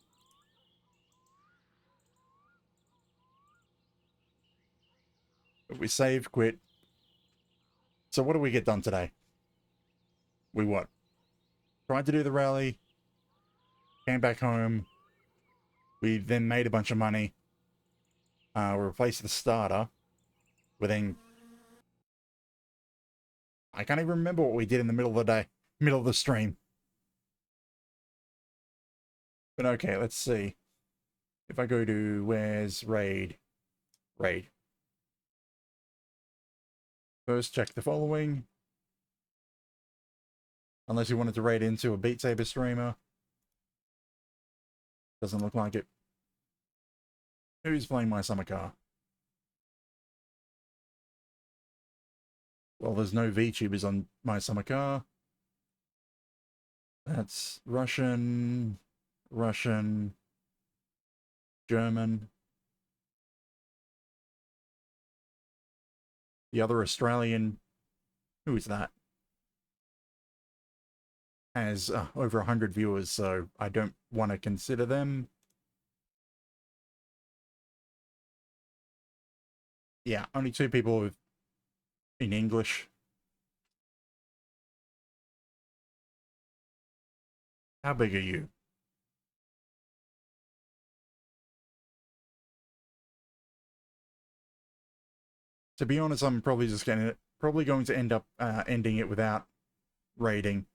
We save, quit. So what do we get done today? We what? Tried to do the rally, came back home. We then made a bunch of money. We replaced the starter. We then... I can't even remember what we did in the middle of the day. Middle of the stream. But okay, let's see. If I go to... Where's raid? Raid. First, check the following. Unless you wanted to raid into a Beat Saber streamer. Doesn't look like it. Who's playing My Summer Car? Well, there's no VTubers on My Summer Car. That's Russian, German. The other Australian, who is that? Has over 100 viewers, so I don't want to consider them. Yeah, only 2 people in English. How big are you? To be honest, I'm probably just going to probably going to end up ending it without raiding.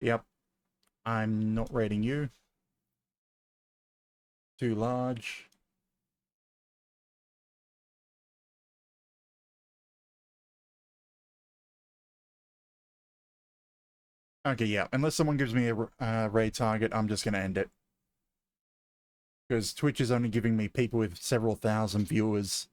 Yep. I'm not raiding you. Too large. Okay, yeah. Unless someone gives me a raid target, I'm just going to end it. Because Twitch is only giving me people with several thousand viewers.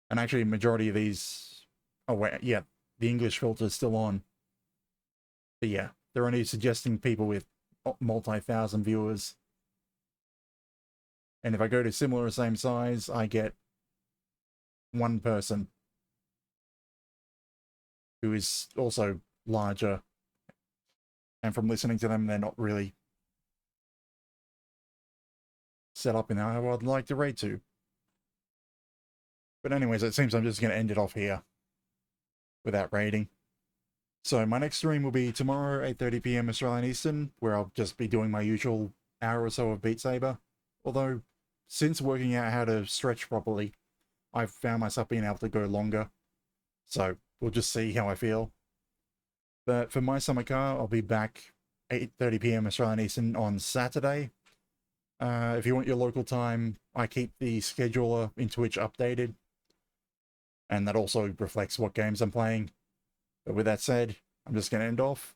And actually, majority of these... Oh, wait, yeah. The English filter is still on. But yeah, they're only suggesting people with multi-thousand viewers. And if I go to similar same size, I get one person who is also larger. And from listening to them, they're not really set up in how I'd like to raid to. But anyways, it seems I'm just going to end it off here without raiding. So my next stream will be tomorrow, 8:30 PM Australian Eastern, where I'll just be doing my usual hour or so of Beat Saber. Although, since working out how to stretch properly, I've found myself being able to go longer. So we'll just see how I feel. But for my Summer Car, I'll be back 8:30 PM Australian Eastern on Saturday. If you want your local time, I keep the scheduler in Twitch updated. And that also reflects what games I'm playing. But with that said, I'm just going to end off.